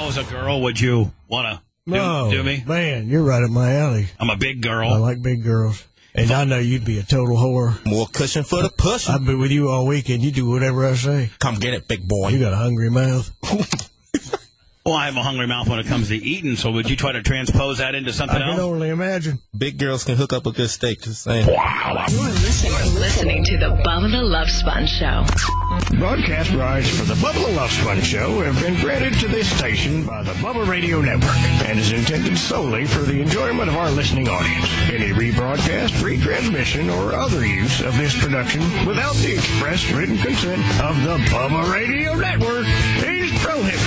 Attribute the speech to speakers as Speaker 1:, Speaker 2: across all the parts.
Speaker 1: was a girl, would you want to do me?
Speaker 2: Man, you're right up my alley.
Speaker 1: I'm a big girl.
Speaker 2: I like big girls. And I know you'd be a total whore.
Speaker 3: More cushion for the push.
Speaker 2: I've been with you all weekend. You do whatever I say.
Speaker 3: Come get it, big boy.
Speaker 2: You got a hungry mouth.
Speaker 1: Well, I have a hungry mouth when it comes to eating, so would you try to transpose that into something else?
Speaker 2: I can only imagine.
Speaker 3: Big girls can hook up a good steak, just saying.
Speaker 1: Wow.
Speaker 4: You're listening to the Bubba the Love Sponge Show.
Speaker 5: Broadcast rights for the Bubba the Love Sponge Show have been granted to this station by the Bubba Radio Network and is intended solely for the enjoyment of our listening audience. Any rebroadcast, retransmission, or other use of this production without the express written consent of the Bubba Radio Network is prohibited.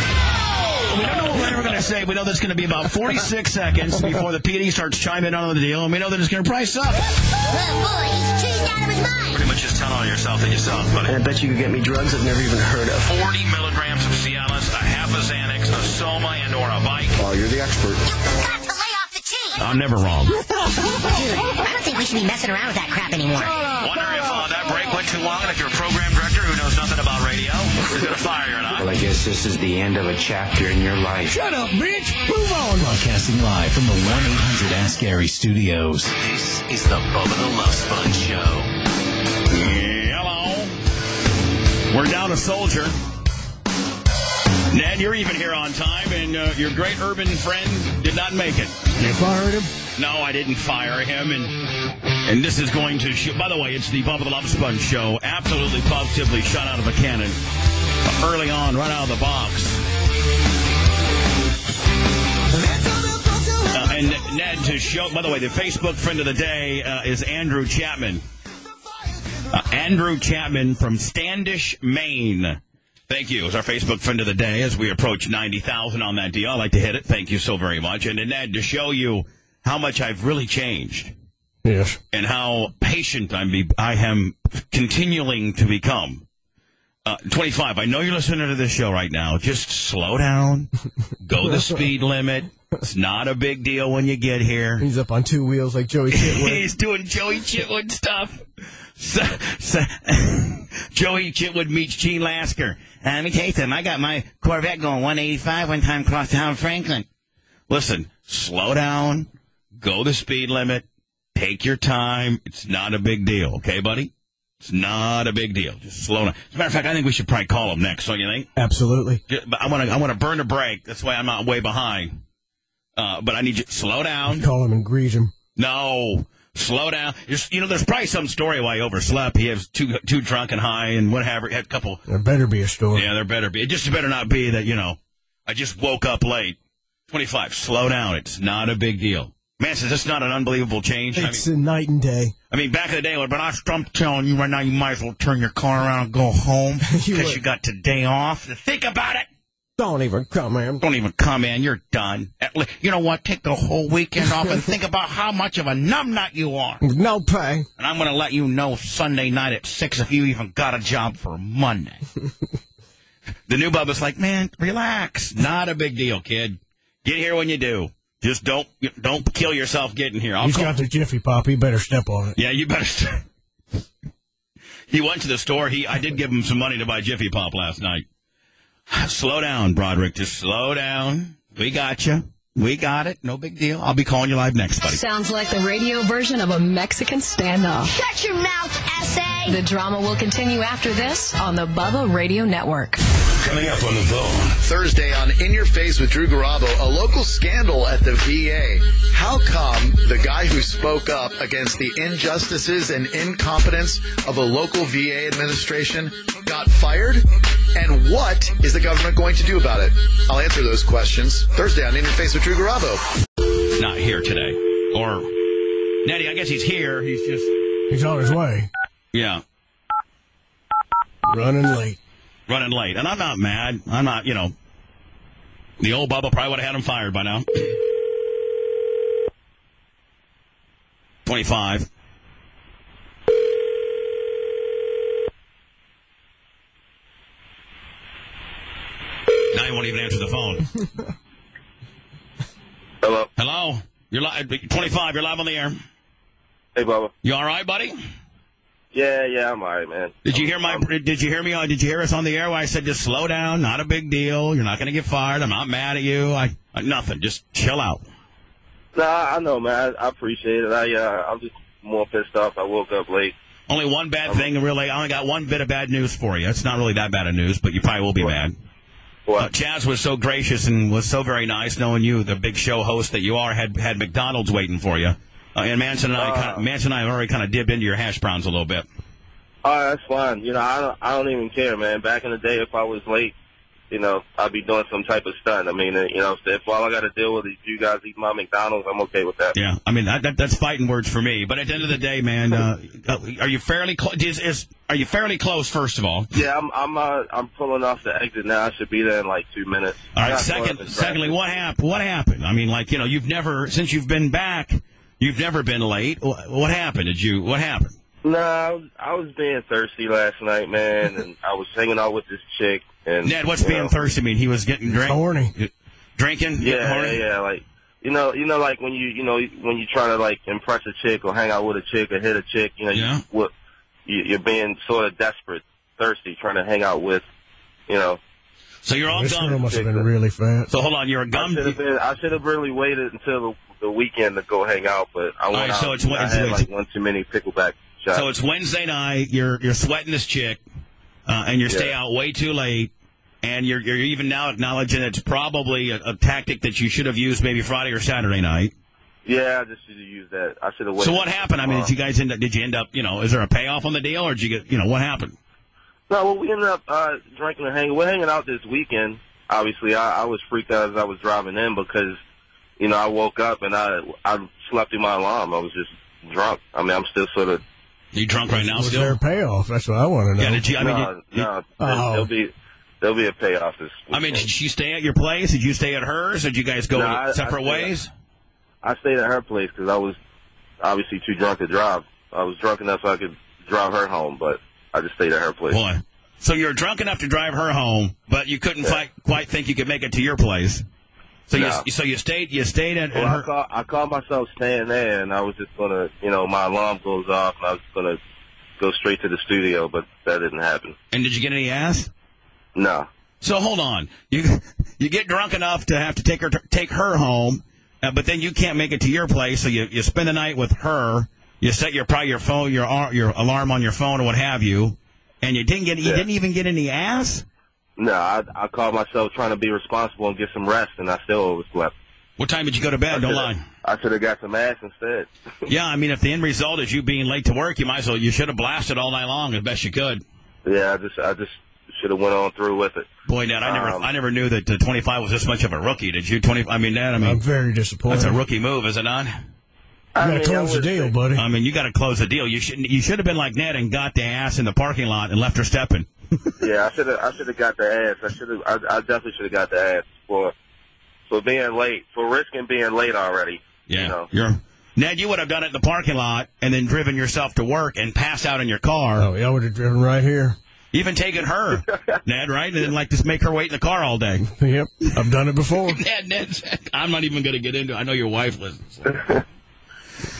Speaker 1: We don't know what we're going to say. We know there's going to be about 46 seconds before the PD starts chiming in on the deal, and we know that it's going to price up.
Speaker 6: Look, boy, he's cheating out of his mind.
Speaker 1: Pretty much just tell on yourself that you suck, buddy.
Speaker 7: And I bet you could get me drugs I've never even heard of.
Speaker 1: 40 milligrams of Cialis, a half a Xanax, a Soma, and or a bike.
Speaker 7: Oh, you're the expert.
Speaker 6: You've got to lay off the cheese.
Speaker 1: I'm never wrong.
Speaker 6: Dude, I don't think we should be messing around with that crap anymore.
Speaker 1: Wonder if that break went too long, and if you're a program director who knows nothing about radio is going to fire you or not.
Speaker 7: Well, I guess this is the end of a chapter in your life.
Speaker 5: Shut up, bitch. Move on.
Speaker 8: Broadcasting live from the 1-800-ASK-GARY studios. This is the Bubba the Love Sponge Show.
Speaker 1: Hello. We're down a soldier. Ned, you're even here on time, and your great urban friend did not make it.
Speaker 2: You fired him?
Speaker 1: No, I didn't fire him, and this is going to shoot. By the way, it's the Bubba the Love Sponge Show. Absolutely, positively shot out of a cannon. Early on, right out of the box. And Ned, to show, by the way, the Facebook friend of the day is Andrew Chapman. Andrew Chapman from Standish, Maine. Thank you. Is our Facebook friend of the day as we approach 90,000 on that deal. I like to hit it. Thank you so very much. And Ned, to show you how much I've really changed.
Speaker 2: Yes.
Speaker 1: And how patient I am continuing to become. 25, I know you're listening to this show right now. Just slow down. Go the speed limit. It's not a big deal when you get here.
Speaker 2: He's up on two wheels like Joey Chitwood.
Speaker 1: He's doing Joey Chitwood stuff. Joey Chitwood meets Gene Lasker. Let me tell you something. I got my Corvette going 185 one time across town Franklin. Listen, slow down. Go the speed limit. Take your time. It's not a big deal. Okay, buddy? It's not a big deal. Just slow down. As a matter of fact, I think we should probably call him next, don't you think?
Speaker 2: Absolutely.
Speaker 1: But I want to burn a break. That's why I'm not way behind. But I need you to slow down.
Speaker 2: Call him and grease him.
Speaker 1: No. Slow down. There's probably some story why he overslept. He was too drunk and high and whatever. He had a couple.
Speaker 2: There better be a story.
Speaker 1: Yeah, there better be. It just better not be that, I just woke up late. 25, slow down. It's not a big deal. Man, is this not an unbelievable change?
Speaker 2: It's a night and day.
Speaker 1: I mean, back in the day, but I'm telling you right now, you might as well turn your car around and go home because you got today off. Think about it.
Speaker 2: Don't even come in.
Speaker 1: Don't even come in. You're done. You know what? Take the whole weekend off and think about how much of a numbnut you are.
Speaker 2: No pay.
Speaker 1: And I'm going to let you know Sunday night at 6 if you even got a job for Monday. The new Bubba's like, man, relax. Not a big deal, kid. Get here when you do. Just don't kill yourself getting here.
Speaker 2: He's got the Jiffy Pop. He better step on it.
Speaker 1: Yeah, you better. He went to the store. I did give him some money to buy Jiffy Pop last night. Slow down, Broderick. Just slow down. We got you. We got it. No big deal. I'll be calling you live next, buddy.
Speaker 4: Sounds like the radio version of a Mexican standoff.
Speaker 6: Shut your mouth, essay.
Speaker 4: The drama will continue after this on the Bubba Radio Network.
Speaker 9: Coming up on the phone.
Speaker 10: Thursday on In Your Face with Drew Garabo, a local scandal at the VA. How come the guy who spoke up against the injustices and incompetence of a local VA administration got fired? And what is the government going to do about it? I'll answer those questions Thursday on In Your Face with Drew Garabo.
Speaker 1: Not here today. Or, Nettie, I guess he's here.
Speaker 2: He's on his way.
Speaker 1: Yeah.
Speaker 2: Running late.
Speaker 1: And I'm not mad. I'm not, the old Bubba probably would have had him fired by now. 25. Now he won't even answer the phone. Hello? You're live. 25, you're live on the air.
Speaker 11: Hey, Bubba.
Speaker 1: You all right, buddy?
Speaker 11: Yeah, I'm all right, man.
Speaker 1: Did you hear Did you hear me? Did you hear us on the air where I said just slow down? Not a big deal. You're not going to get fired. I'm not mad at you. Nothing. Just chill out.
Speaker 11: Nah, I know, man. I appreciate it. I'm just more pissed off. I woke up late.
Speaker 1: Only one bad thing, really. I only got one bit of bad news for you. It's not really that bad of news, but you probably will be mad.
Speaker 11: What?
Speaker 1: Chaz was so gracious and was so very nice, knowing you, the big show host that you are, had McDonald's waiting for you. And Manson and I have already kind of dipped into your hash browns a little bit.
Speaker 11: Oh, that's fine. I don't even care, man. Back in the day, if I was late, I'd be doing some type of stunt. I mean, if all I got to deal with is you guys eat my McDonald's, I'm okay with that.
Speaker 1: Yeah, I mean that's fighting words for me. But at the end of the day, man, are you fairly close? Are you fairly close? First of all,
Speaker 11: yeah, I'm pulling off the exit now. I should be there in like 2 minutes.
Speaker 1: All right. Secondly, what happened? What happened? I mean, you've never, since you've been back, you've never been late. What happened? What happened?
Speaker 11: No, I was being thirsty last night, man, and I was hanging out with this chick. And
Speaker 1: Ned, what's being thirsty mean? He was getting
Speaker 2: horny.
Speaker 1: Drinking?
Speaker 11: Yeah, like like when you try to like impress a chick or hang out with a chick or hit a chick, you're being sort of desperate, thirsty, trying to hang out with,
Speaker 1: So you're all
Speaker 2: this
Speaker 1: gum.
Speaker 2: girl must have been really fat.
Speaker 1: So hold on, you're a gum.
Speaker 11: I should have really waited until the weekend to go hang out, but I went out.
Speaker 1: So it's
Speaker 11: I had like one too many pickleback shots.
Speaker 1: So it's Wednesday night. You're sweating this chick. And you stay out way too late, and you're even now acknowledging it's probably a tactic that you should have used maybe Friday or Saturday night.
Speaker 11: Yeah, I just should have used that. I should have waited.
Speaker 1: So what happened? I mean, did you end up, is there a payoff on the deal, or did you get, what happened?
Speaker 11: No, well, we ended up drinking and hanging. We're hanging out this weekend. Obviously, I was freaked out as I was driving in because, I woke up and I slept through my alarm. I was just drunk. I mean, I'm still sort of.
Speaker 1: You drunk right now?
Speaker 2: Was
Speaker 1: still?
Speaker 2: there a payoff? That's what I want to know.
Speaker 1: Yeah, did you? I mean,
Speaker 11: no. There'll be a payoff this weekend.
Speaker 1: I mean, did she stay at your place? Did you stay at hers? Or did you guys go separate ways?
Speaker 11: I stayed at her place because I was obviously too drunk to drive. I was drunk enough so I could drive her home, but I just stayed at her place.
Speaker 1: Boy, so you're drunk enough to drive her home, but you couldn't quite think you could make it to your place. So you stayed at her.
Speaker 11: I called myself staying there, and I was just gonna, my alarm goes off, and I was gonna go straight to the studio, but that didn't happen.
Speaker 1: And did you get any ass?
Speaker 11: No.
Speaker 1: So hold on, you get drunk enough to have to take her home, but then you can't make it to your place, so you spend the night with her. You set your phone, your alarm on your phone or what have you, and you didn't even get any ass.
Speaker 11: No, I called myself trying to be responsible and get some rest, and I still overslept.
Speaker 1: What time did you go to bed? Don't lie.
Speaker 11: I should have got some ass instead.
Speaker 1: Yeah, I mean, if the end result is you being late to work, you should have blasted all night long as best you could.
Speaker 11: Yeah, I just should have went on through with it.
Speaker 1: Boy, Dad, I never knew that 25 was this much of a rookie. Did you? Dad,
Speaker 2: I'm very disappointed.
Speaker 1: That's a rookie move, is it not?
Speaker 2: You got to close the deal, buddy.
Speaker 1: I mean, you got to close the deal. You should have been like Ned and got the ass in the parking lot and left her stepping.
Speaker 11: Yeah, I should have got the ass. I definitely should have got the ass for being late, for risking being late already.
Speaker 1: Yeah, Ned, you would have done it in the parking lot and then driven yourself to work and passed out in your car.
Speaker 2: Oh, yeah, I would have driven right here.
Speaker 1: Even taken her, Ned, right? And then just make her wait in the car all day.
Speaker 2: Yep, I've done it before.
Speaker 1: Ned, I'm not even going to get into it. I know your wife listens. So.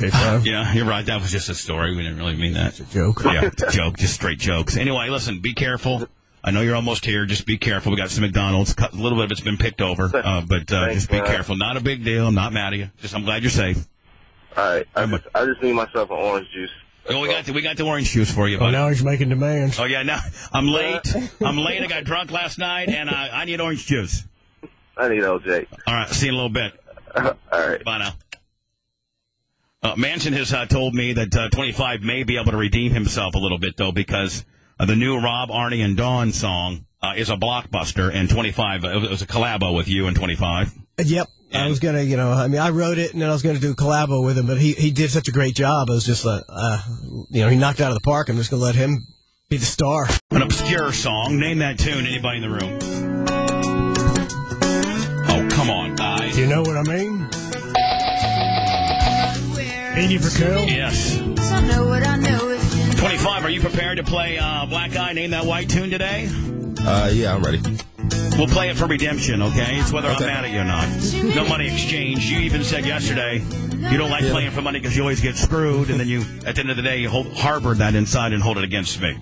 Speaker 2: Okay,
Speaker 1: yeah, you're right. That was just a story. We didn't really mean that.
Speaker 2: It's a joke.
Speaker 1: Yeah, it's a joke. Just straight jokes. Anyway, listen, be careful. I know you're almost here. Just be careful. We got some McDonald's. A little bit of it's been picked over, but just be careful. Not a big deal. I'm not mad at you. I'm glad you're safe.
Speaker 11: All right. I just need myself an orange juice.
Speaker 1: Oh, we got the orange juice for you, buddy.
Speaker 2: Oh, now he's making demands.
Speaker 1: Oh, yeah, now I'm late. I got drunk last night, and I need orange juice.
Speaker 11: I need LJ.
Speaker 1: All right, see you in a little bit.
Speaker 11: All right.
Speaker 1: Bye now. Manson has told me that 25 may be able to redeem himself a little bit, though, because the new Rob, Arnie, and Dawn song is a blockbuster, and 25, it was a collabo with you and 25.
Speaker 2: Yep. I was going to, I wrote it, and then I was going to do a collabo with him, but he did such a great job. I was just like, he knocked it out of the park. I'm just going to let him be the star.
Speaker 1: An obscure song. Name that tune, anybody in the room. Oh, come on, guys.
Speaker 2: Do you know what I mean? 80 for Kel?
Speaker 1: Yes. 25, are you prepared to play Black Eye, Name That White Tune today?
Speaker 3: Yeah, I'm ready.
Speaker 1: We'll play it for redemption, okay? It's whether I'm mad at you or not. No money exchange. You even said yesterday you don't like playing for money because you always get screwed, and then you, at the end of the day, you harbor that inside and hold it against me.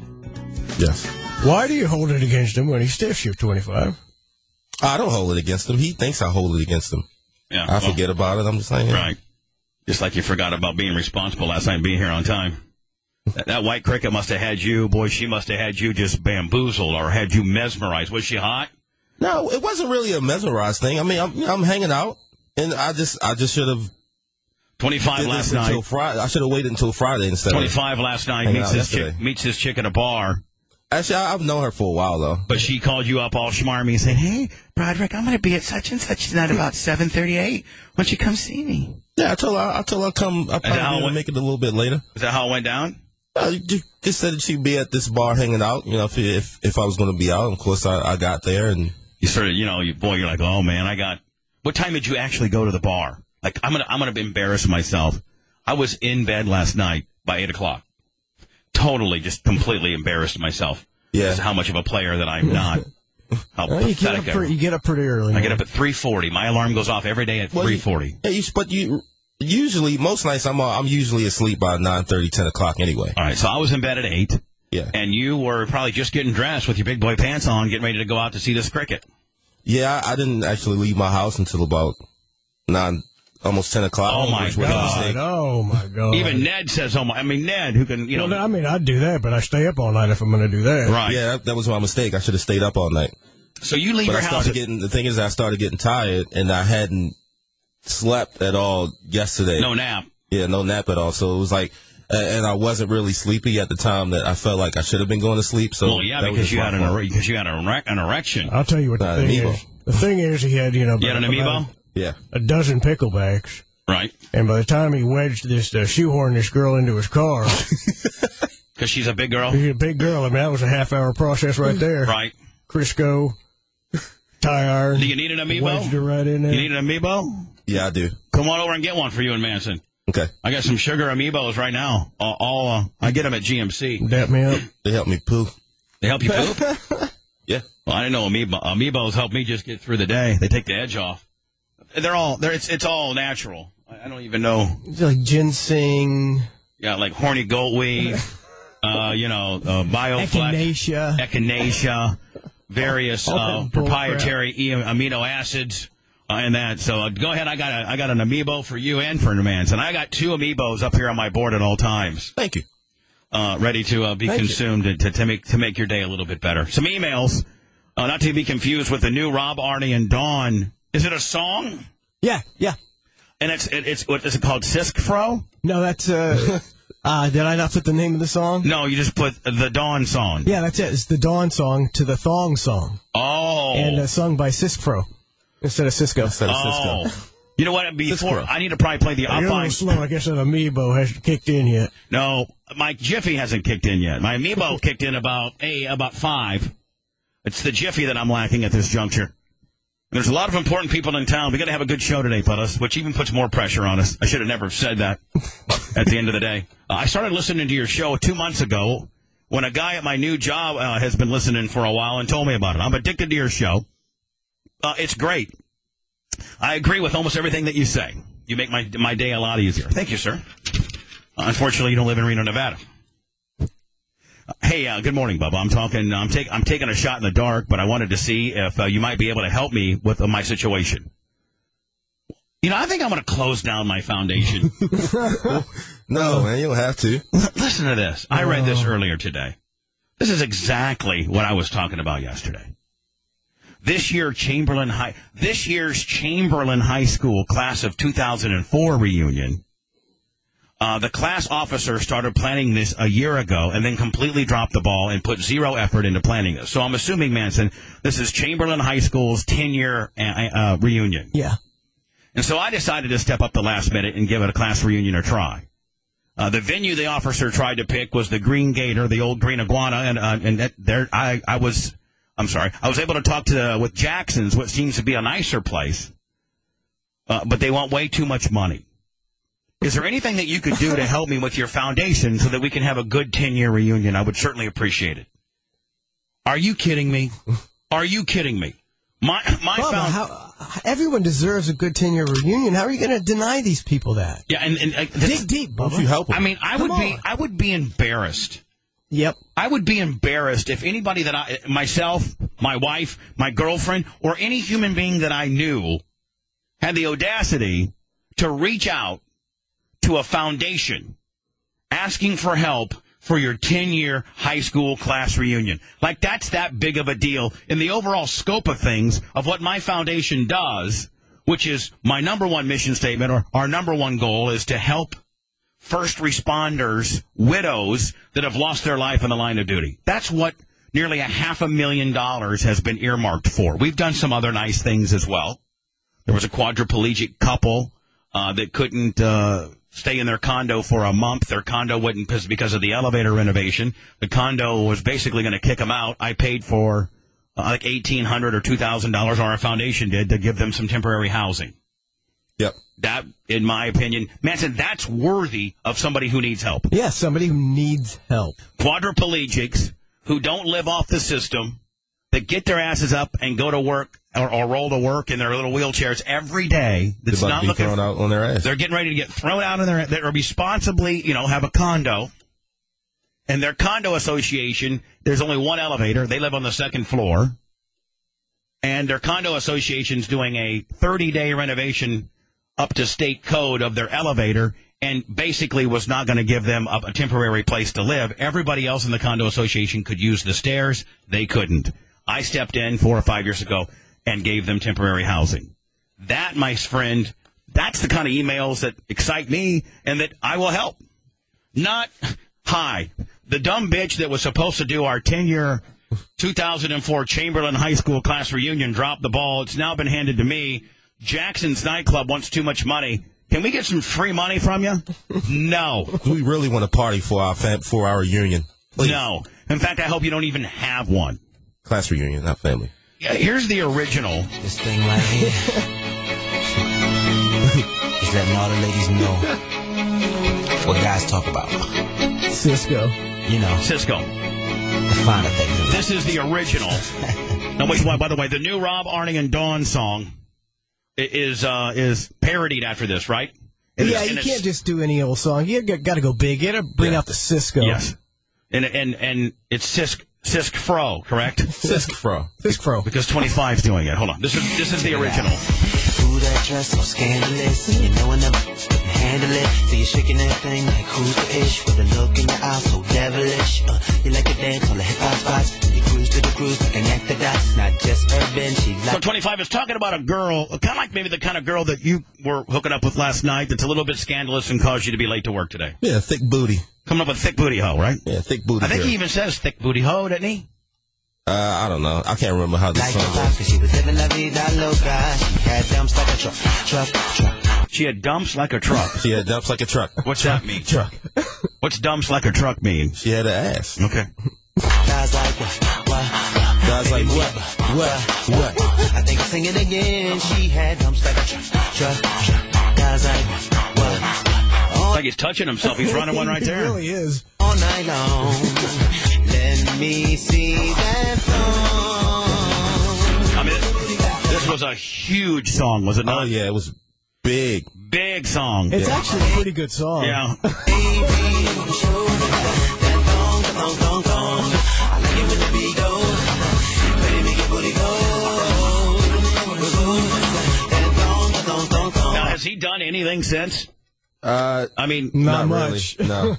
Speaker 3: Yes.
Speaker 2: Why do you hold it against him when he stiffs you 25?
Speaker 3: I don't hold it against him. He thinks I hold it against him.
Speaker 1: Yeah,
Speaker 3: I forget about it. I'm just saying.
Speaker 1: Right. Just like you forgot about being responsible last night and being here on time. That white cricket must have had you, boy, she must have had you just bamboozled or had you mesmerized. Was she hot?
Speaker 3: No, it wasn't really a mesmerized thing. I mean, I'm hanging out, and I just should have
Speaker 1: 25 last night.
Speaker 3: Until Friday. I should have waited until Friday instead.
Speaker 1: 25 last night meets this chick at a bar.
Speaker 3: Actually, I've known her for a while though.
Speaker 1: But she called you up all schmarmy and said, "Hey, Broderick, I'm going to be at such and such tonight about 7:38. Why don't you come see me?"
Speaker 3: Yeah, I told her come. I probably make it a little bit later.
Speaker 1: Is that how it went down?
Speaker 3: Just said that she'd be at this bar hanging out. You know, if I was going to be out, of course I got there and.
Speaker 1: You sort of, you're like, oh man, what time did you actually go to the bar? Like, I'm gonna embarrass myself. I was in bed last night by 8:00. Totally, just completely embarrassed myself.
Speaker 3: Yeah.
Speaker 1: As to how much of a player that I'm not. How pathetic
Speaker 2: you get up pretty early.
Speaker 1: I get up at 3:40. My alarm goes off every day at 3:40.
Speaker 3: But usually, most nights I'm usually asleep by 9:30, 10 o'clock anyway.
Speaker 1: All right, so I was in bed at 8.
Speaker 3: Yeah.
Speaker 1: And you were probably just getting dressed with your big boy pants on, getting ready to go out to see this cricket.
Speaker 3: Yeah, I didn't actually leave my house until about 9, almost 10 o'clock.
Speaker 1: Oh, my God.
Speaker 2: Oh, my God.
Speaker 1: Even Ned says, Ned, who can,
Speaker 2: Well, I mean, I'd do that, but I stay up all night if I'm going to do that.
Speaker 1: Right.
Speaker 3: Yeah, that was my mistake. I should have stayed up all night.
Speaker 1: So you leave your house.
Speaker 3: The thing is, I started getting tired, and I hadn't slept at all yesterday.
Speaker 1: No nap.
Speaker 3: Yeah, no nap at all. So it was like, and I wasn't really sleepy at the time that I felt like I should have been going to sleep. So
Speaker 1: well, yeah, because you had an erection.
Speaker 2: I'll tell you what the thing is. The thing is, he had,
Speaker 1: you had an amiibo?
Speaker 3: Yeah.
Speaker 2: A dozen picklebacks.
Speaker 1: Right.
Speaker 2: And by the time he wedged shoehorned this girl into his car.
Speaker 1: Because she's a big girl?
Speaker 2: She's a big girl. I mean, that was a half-hour process right there.
Speaker 1: Right.
Speaker 2: Crisco, tie iron.
Speaker 1: Do you need an amiibo?
Speaker 2: Wedged her right in there.
Speaker 1: You need an amiibo?
Speaker 3: Yeah, I do.
Speaker 1: Come on over and get one for you and Manson.
Speaker 3: Okay.
Speaker 1: I got some sugar amiibos right now. I get them at GMC.
Speaker 2: Dap me up.
Speaker 3: They help me poop.
Speaker 1: They help you poop?
Speaker 3: Yeah.
Speaker 1: Well, I didn't know amiibos help me just get through the day. They take the edge off. It's all natural. I don't even know.
Speaker 2: It's like ginseng.
Speaker 1: Yeah, like horny goatweed. Bioflex. Echinacea. Various proprietary amino acids. And that, so go ahead. I got an amiibo for you and for Manson. I got 2 amiibos up here on my board at all times.
Speaker 3: Thank you.
Speaker 1: Ready to be consumed to make your day a little bit better. Some emails, not to be confused with the new Rob, Arnie, and Dawn. Is it a song?
Speaker 2: Yeah.
Speaker 1: And it's what is it called? Sisk Fro?
Speaker 2: No, that's did I not put the name of the song?
Speaker 1: No, you just put the Dawn song.
Speaker 2: Yeah, that's it. It's the Dawn song to the Thong song.
Speaker 1: Oh.
Speaker 2: And sung by Siskfro. Instead of Cisco.
Speaker 1: You know what? Before I need to probably play the
Speaker 2: You're a little slow. I guess that amiibo hasn't kicked in yet.
Speaker 1: No, my Jiffy hasn't kicked in yet. My amiibo kicked in about 5. It's the Jiffy that I'm lacking at this juncture. There's a lot of important people in town. We got to have a good show today, fellas, which even puts more pressure on us. I should have never said that at the end of the day. I started listening to your show 2 months ago when a guy at my new job has been listening for a while and told me about it. I'm addicted to your show. It's great. I agree with almost everything that you say. You make my day a lot easier. Thank you, sir. Unfortunately, you don't live in Reno, Nevada. Hey, good morning, Bubba. I'm taking a shot in the dark, but I wanted to see if you might be able to help me with my situation. I think I'm going to close down my foundation.
Speaker 3: No, man, you don't have to.
Speaker 1: Listen to this. I read this earlier today. This is exactly what I was talking about yesterday. This year's Chamberlain High School class of 2004 reunion. The class officer started planning this a year ago and then completely dropped the ball and put zero effort into planning this. So I'm assuming, Manson, this is Chamberlain High School's 10-year reunion.
Speaker 2: Yeah.
Speaker 1: And so I decided to step up the last minute and give it a class reunion a try. The venue the officer tried to pick was the Green Gator, the old Green Iguana, I was able to talk with Jackson's, what seems to be a nicer place, but they want way too much money. Is there anything that you could do to help me with your foundation so that we can have a good 10-year reunion? I would certainly appreciate it. Are you kidding me? Are you kidding me?
Speaker 2: Everyone deserves a good 10-year reunion. How are you going to deny these people that?
Speaker 1: Yeah, and
Speaker 2: dig deep, Bubba.
Speaker 3: Don't you help them?
Speaker 1: I mean, I would be embarrassed.
Speaker 2: Yep.
Speaker 1: I would be embarrassed if anybody myself, my wife, my girlfriend, or any human being that I knew had the audacity to reach out to a foundation asking for help for your 10-year high school class reunion. Like, that's that big of a deal in the overall scope of things of what my foundation does, which is my number one mission statement, or our number one goal is to help first responders, widows that have lost their life in the line of duty. That's what nearly $500,000 has been earmarked for. We've done some other nice things as well. There was a quadriplegic couple that couldn't stay in their condo for a month. Their condo wouldn't, because of the elevator renovation. The condo was basically going to kick them out. I paid for like $1,800 or $2,000, or our foundation did, to give them some temporary housing.
Speaker 3: Yep.
Speaker 1: That, in my opinion, Manson, that's worthy of somebody who needs help.
Speaker 2: Yeah, somebody who needs help.
Speaker 1: Quadriplegics who don't live off the system, that get their asses up and go to work or roll to work in their little wheelchairs every day. That's not looking
Speaker 3: thrown out on their ass.
Speaker 1: They're getting ready to get thrown out on their ass. They're responsibly, have a condo. And their condo association, there's only one elevator. They live on the second floor. And their condo association's doing a 30-day renovation up to state code of their elevator, and basically was not going to give them a temporary place to live. Everybody else in the condo association could use the stairs. They couldn't. I stepped in 4 or 5 years ago and gave them temporary housing. That, my friend, that's the kind of emails that excite me and that I will help. Not, hi, the dumb bitch that was supposed to do our 10-year 2004 Chamberlain High School class reunion dropped the ball. It's now been handed to me. Jackson's nightclub wants too much money. Can we get some free money from you? No.
Speaker 3: We really want to party for our reunion. Please.
Speaker 1: No. In fact, I hope you don't even have one.
Speaker 3: Class reunion, not family.
Speaker 1: Yeah, here's the original.
Speaker 12: This thing right here is letting all the ladies know what guys talk about.
Speaker 2: Cisco.
Speaker 1: Cisco.
Speaker 12: The finer things.
Speaker 1: This is the original. Now, which one, by the way, the new Rob, Arnie, and Dawn song is parodied after this, right?
Speaker 2: You can't just do any old song. You got to go big. You got to bring out the Cisco.
Speaker 1: Yes. And it's Cisc Fro, correct?
Speaker 3: Cisc Fro.
Speaker 1: Because 25's doing it. Hold on. This is the original.
Speaker 12: Ooh, that dress so scandalous. You know enough to handle it. So you're shaking that thing like who's the ish, with a look in your eyes so devilish. You like to dance on the hip hop spots. You cruise to the cruise like an actor that's not just urban. She like.
Speaker 1: So 25 is talking about a girl, kind of like maybe the kind of girl that you were hooking up with last night. That's a little bit scandalous and caused you to be late to work today.
Speaker 3: Yeah, thick booty.
Speaker 1: Coming up with thick booty hoe, right?
Speaker 3: Yeah, thick booty.
Speaker 1: I think
Speaker 3: girl.
Speaker 1: he even says thick booty hoe, doesn't he?
Speaker 3: I don't know. I can't remember how this
Speaker 12: like
Speaker 3: song goes.
Speaker 12: She was living la vida loca. She had dumps like a truck.
Speaker 1: She had dumps like a truck.
Speaker 3: She had dumps like a truck.
Speaker 1: What's that mean?
Speaker 2: Truck.
Speaker 1: What's dumps like a truck mean?
Speaker 3: She had an ass.
Speaker 1: Okay.
Speaker 12: Guys like what?
Speaker 3: Guys like what? What?
Speaker 12: I think I'll sing it again. She had dumps like a truck. Guys like what?
Speaker 1: It's like he's touching himself. He's running one right there.
Speaker 2: He really is.
Speaker 12: All night long. Let me see that song.
Speaker 1: I mean, this was a huge song, was it not?
Speaker 3: Oh, yeah, it was big.
Speaker 1: Big song.
Speaker 2: It's actually a pretty good song.
Speaker 1: Yeah. Now, has he done anything since? I mean,
Speaker 2: not much.
Speaker 3: Really. No.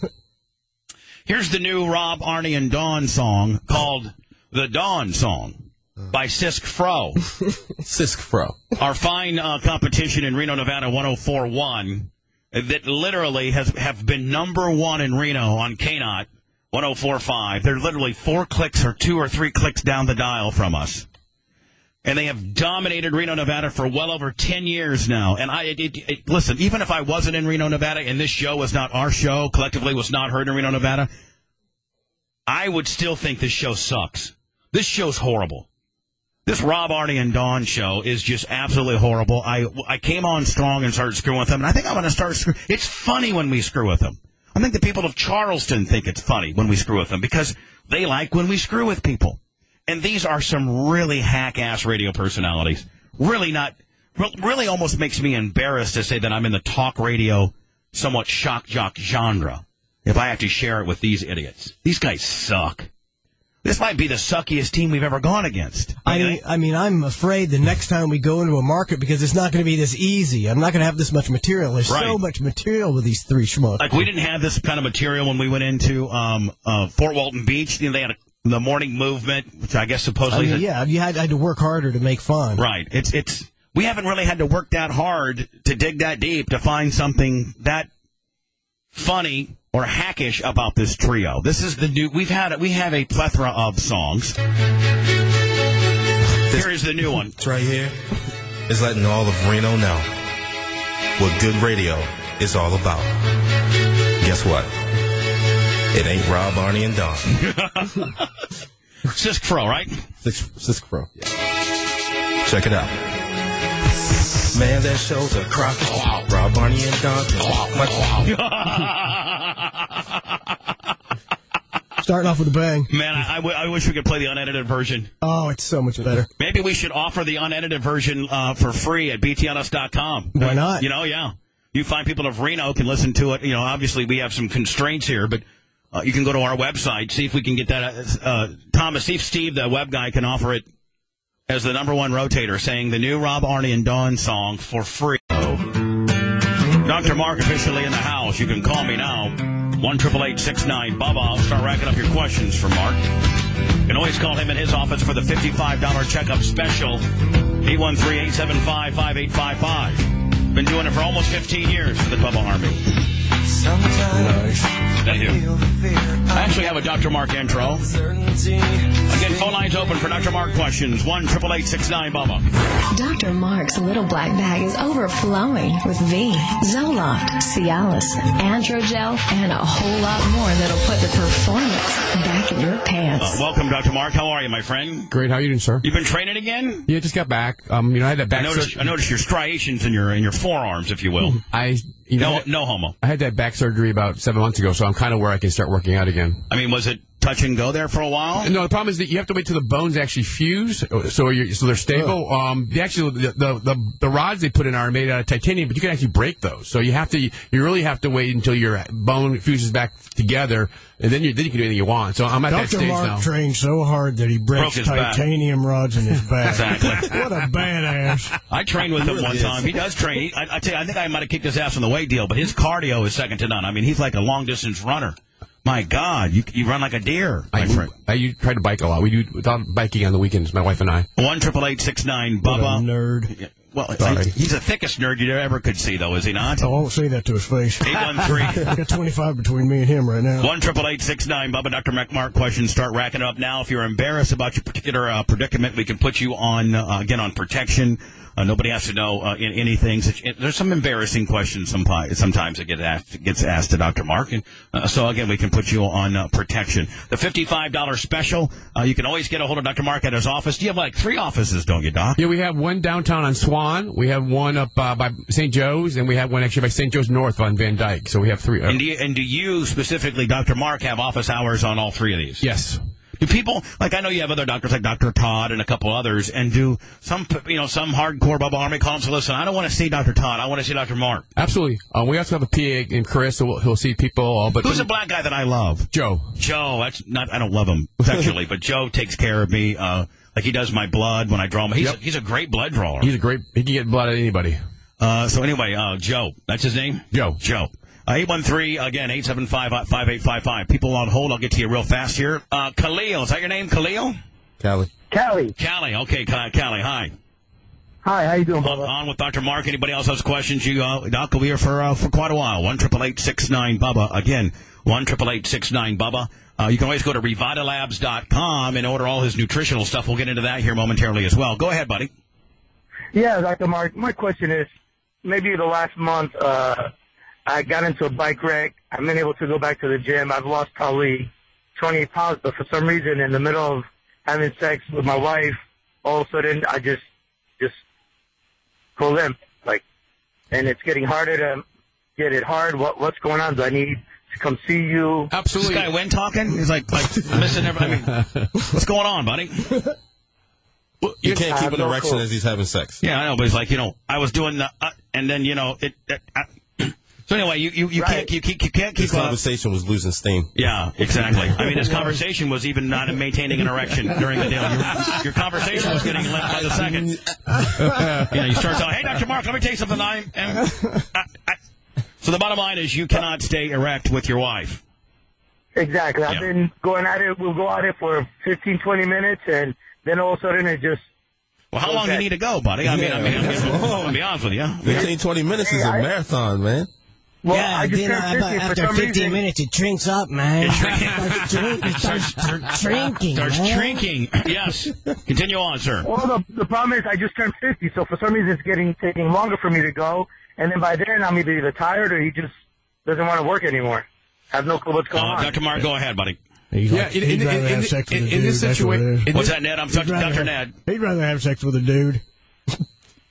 Speaker 1: Here's the new Rob, Arnie, and Dawn song called The Dawn Song by Cisc Fro.
Speaker 3: Cisc Fro.
Speaker 1: Our fine competition in Reno, Nevada, 104.1, that literally have been number one in Reno on KNOT, 104.5. They're literally 4 clicks or 2 or 3 clicks down the dial from us. And they have dominated Reno, Nevada for well over 10 years now. And listen, even if I wasn't in Reno, Nevada, and this show was not our show, collectively was not heard in Reno, Nevada, I would still think this show sucks. This show's horrible. This Rob, Arnie, and Dawn show is just absolutely horrible. I came on strong and started screwing with them, and I think I'm going to start screwing. It's funny when we screw with them. I think the people of Charleston think it's funny when we screw with them because they like when we screw with people. And these are some really hack-ass radio personalities. Really almost makes me embarrassed to say that I'm in the talk radio, somewhat shock jock genre if I have to share it with these idiots. These guys suck. This might be the suckiest team we've ever gone against.
Speaker 2: I mean, I'm afraid the next time we go into a market, because it's not going to be this easy. I'm not going to have this much material. There's so much material with these three schmucks.
Speaker 1: Like, we didn't have this kind of material when we went into Fort Walton Beach. You know, they had the morning movement, which I guess supposedly...
Speaker 2: you had to work harder to make fun.
Speaker 1: Right. We haven't really had to work that hard to dig that deep to find something that funny or hackish about this trio. This is the new. We have a plethora of songs. Here is the new one.
Speaker 3: It's right here. It's letting all of Reno know what good radio is all about. Guess what? It ain't Rob, Arnie, and Don.
Speaker 1: Sisk Pro, right?
Speaker 3: Sisk Pro. Yeah. Check it out. Man, that show's a crock. Rob, Arnie, and
Speaker 2: Don. Starting off with a bang.
Speaker 1: Man, I wish we could play the unedited version.
Speaker 2: Oh, it's so much better.
Speaker 1: Maybe we should offer the unedited version for free at btls.com.
Speaker 2: Why not?
Speaker 1: You know, yeah. You find people of Reno can listen to it. You know, obviously we have some constraints here, but you can go to our website, see if we can get that. Thomas, see if Steve, the web guy, can offer it as the number one rotator, saying the new Rob, Arnie, and Dawn song for free. Dr. Mark officially in the house. You can call me now. 1-888-69-BUBBA. I'll start racking up your questions for Mark. You can always call him in his office for the $55 checkup special. 813-875-5855. Been doing it for almost 15 years for the Bubba Army. Nice. Thank you. I actually have a Dr. Mark intro. Again, phone lines open for Dr. Mark questions. 1-888-69-BUBBA.
Speaker 4: Dr. Mark's little black bag is overflowing with V, Zoloft, Cialis, Androgel, and a whole lot more that'll put the performance back in your pants.
Speaker 1: Welcome, Dr. Mark. How are you, my friend?
Speaker 13: Great. How are you doing, sir?
Speaker 1: You've been training again?
Speaker 13: Yeah, just got back. I had that back.
Speaker 1: I noticed your striations in your forearms, if you will. No homo.
Speaker 13: I had that back surgery about 7 months ago, so I'm kind of where I can start working out again.
Speaker 1: I mean, was it touch and go there for a while?
Speaker 13: No, the problem is that you have to wait till the bones actually fuse, so they're stable. The rods they put in are made out of titanium, but you can actually break those. So you really have to wait until your bone fuses back together, and then you can do anything you want. So I'm at that stage now.
Speaker 5: Dr. Mark trained so hard that he breaks titanium rods in his back.
Speaker 1: Exactly.
Speaker 5: What a badass.
Speaker 1: I trained with him one time. He does train. I tell you, I think I might have kicked his ass on the weight deal, but his cardio is second to none. I mean, he's like a long distance runner. My God, you run like a deer, my friend.
Speaker 13: I try to bike a lot. We do biking on the weekends, my wife and I.
Speaker 1: 1-888-69-BUBBA.
Speaker 5: What a nerd.
Speaker 1: Yeah. Well, he's the thickest nerd you ever could see, though, is he not?
Speaker 5: I won't say that to his face.
Speaker 1: 813.
Speaker 5: I got 25 between me and him right now.
Speaker 1: 1-888-69-BUBBA. Dr. McMark questions. Start racking it up now. If you're embarrassed about your particular predicament, we can put you on, again, on protection. Nobody has to know anything. There's some embarrassing questions sometimes that gets asked to Dr. Mark. And so, again, we can put you on protection. The $55 special, you can always get a hold of Dr. Mark at his office. You have like 3 offices, don't you, Doc?
Speaker 13: Yeah, we have one downtown on Swan. We have one up by St. Joe's, and we have one actually by St. Joe's North on Van Dyke. So we have 3.
Speaker 1: And do you specifically, Dr. Mark, have office hours on all 3 of these?
Speaker 13: Yes.
Speaker 1: Do people, like I know you have other doctors like Dr. Todd and a couple others, and do some hardcore Bubba Army call and say, listen, I don't want to see Dr. Todd, I want to see Dr. Mark.
Speaker 13: Absolutely. We also have a PA named Chris who'll see people. But
Speaker 1: who's a black guy that I love?
Speaker 13: Joe.
Speaker 1: That's not, I don't love him sexually, but Joe takes care of me, like he does my blood when I draw him. He's a great blood drawer.
Speaker 13: He can get blood at anybody.
Speaker 1: So anyway, Joe, that's his name?
Speaker 13: Joe.
Speaker 1: 813, again, 875-5855. People on hold, I'll get to you real fast here. Khalil, is that your name, Khalil?
Speaker 3: Callie.
Speaker 1: Okay, Callie, hi.
Speaker 14: Hi, how you doing, Bubba?
Speaker 1: On with Dr. Mark. Anybody else has questions? Doc will be here for quite a while. 1-888-69-BUBBA. Again, 1-888-69-BUBBA. You can always go to Revitalabs.com and order all his nutritional stuff. We'll get into that here momentarily as well. Go ahead, buddy.
Speaker 14: Yeah, Dr. Mark, my question is, maybe the last month, I got into a bike wreck. I haven't been able to go back to the gym. I've lost probably 20 pounds, but for some reason, in the middle of having sex with my wife, all of a sudden, I just go limp. And it's getting harder to get it hard. What's going on? Do I need to come see you.
Speaker 13: Absolutely.
Speaker 1: This guy Wynn talking? He's like missing everybody. I mean, what's going on, buddy?
Speaker 3: Well, you can't keep an erection as he's having sex.
Speaker 1: Yeah, I know, but he's like, I was doing the, and then so anyway, you can't keep
Speaker 3: This conversation was losing steam.
Speaker 1: Yeah, exactly. I mean, this conversation was even not maintaining an erection during the deal. Your conversation was getting lit by the second. You start telling, hey, Dr. Mark, let me tell you something. So the bottom line is you cannot stay erect with your wife.
Speaker 14: Exactly. I've been going at it. We'll go at it for 15, 20 minutes, and then all of a sudden it just...
Speaker 1: Well, how long do you need to go, buddy? I'm going to be honest with you.
Speaker 3: 15, 20 minutes is a marathon, man.
Speaker 14: Well,
Speaker 2: yeah,
Speaker 14: I just turned 50
Speaker 2: after 15 minutes, it shrinks up, man. It starts shrinking.
Speaker 1: Starts shrinking. Yes. Continue on, sir.
Speaker 14: Well, the problem is I just turned 50, so for some reason it's taking longer for me to go, and then by then I'm either tired or he just doesn't want to work anymore. I have no clue what's going on.
Speaker 1: Dr. Mark, go ahead, buddy.
Speaker 2: He'd rather have sex with a dude.
Speaker 13: In this situation,
Speaker 1: what's that, Ned? I'm talking to Dr. Ned.
Speaker 2: He'd rather have sex with a dude.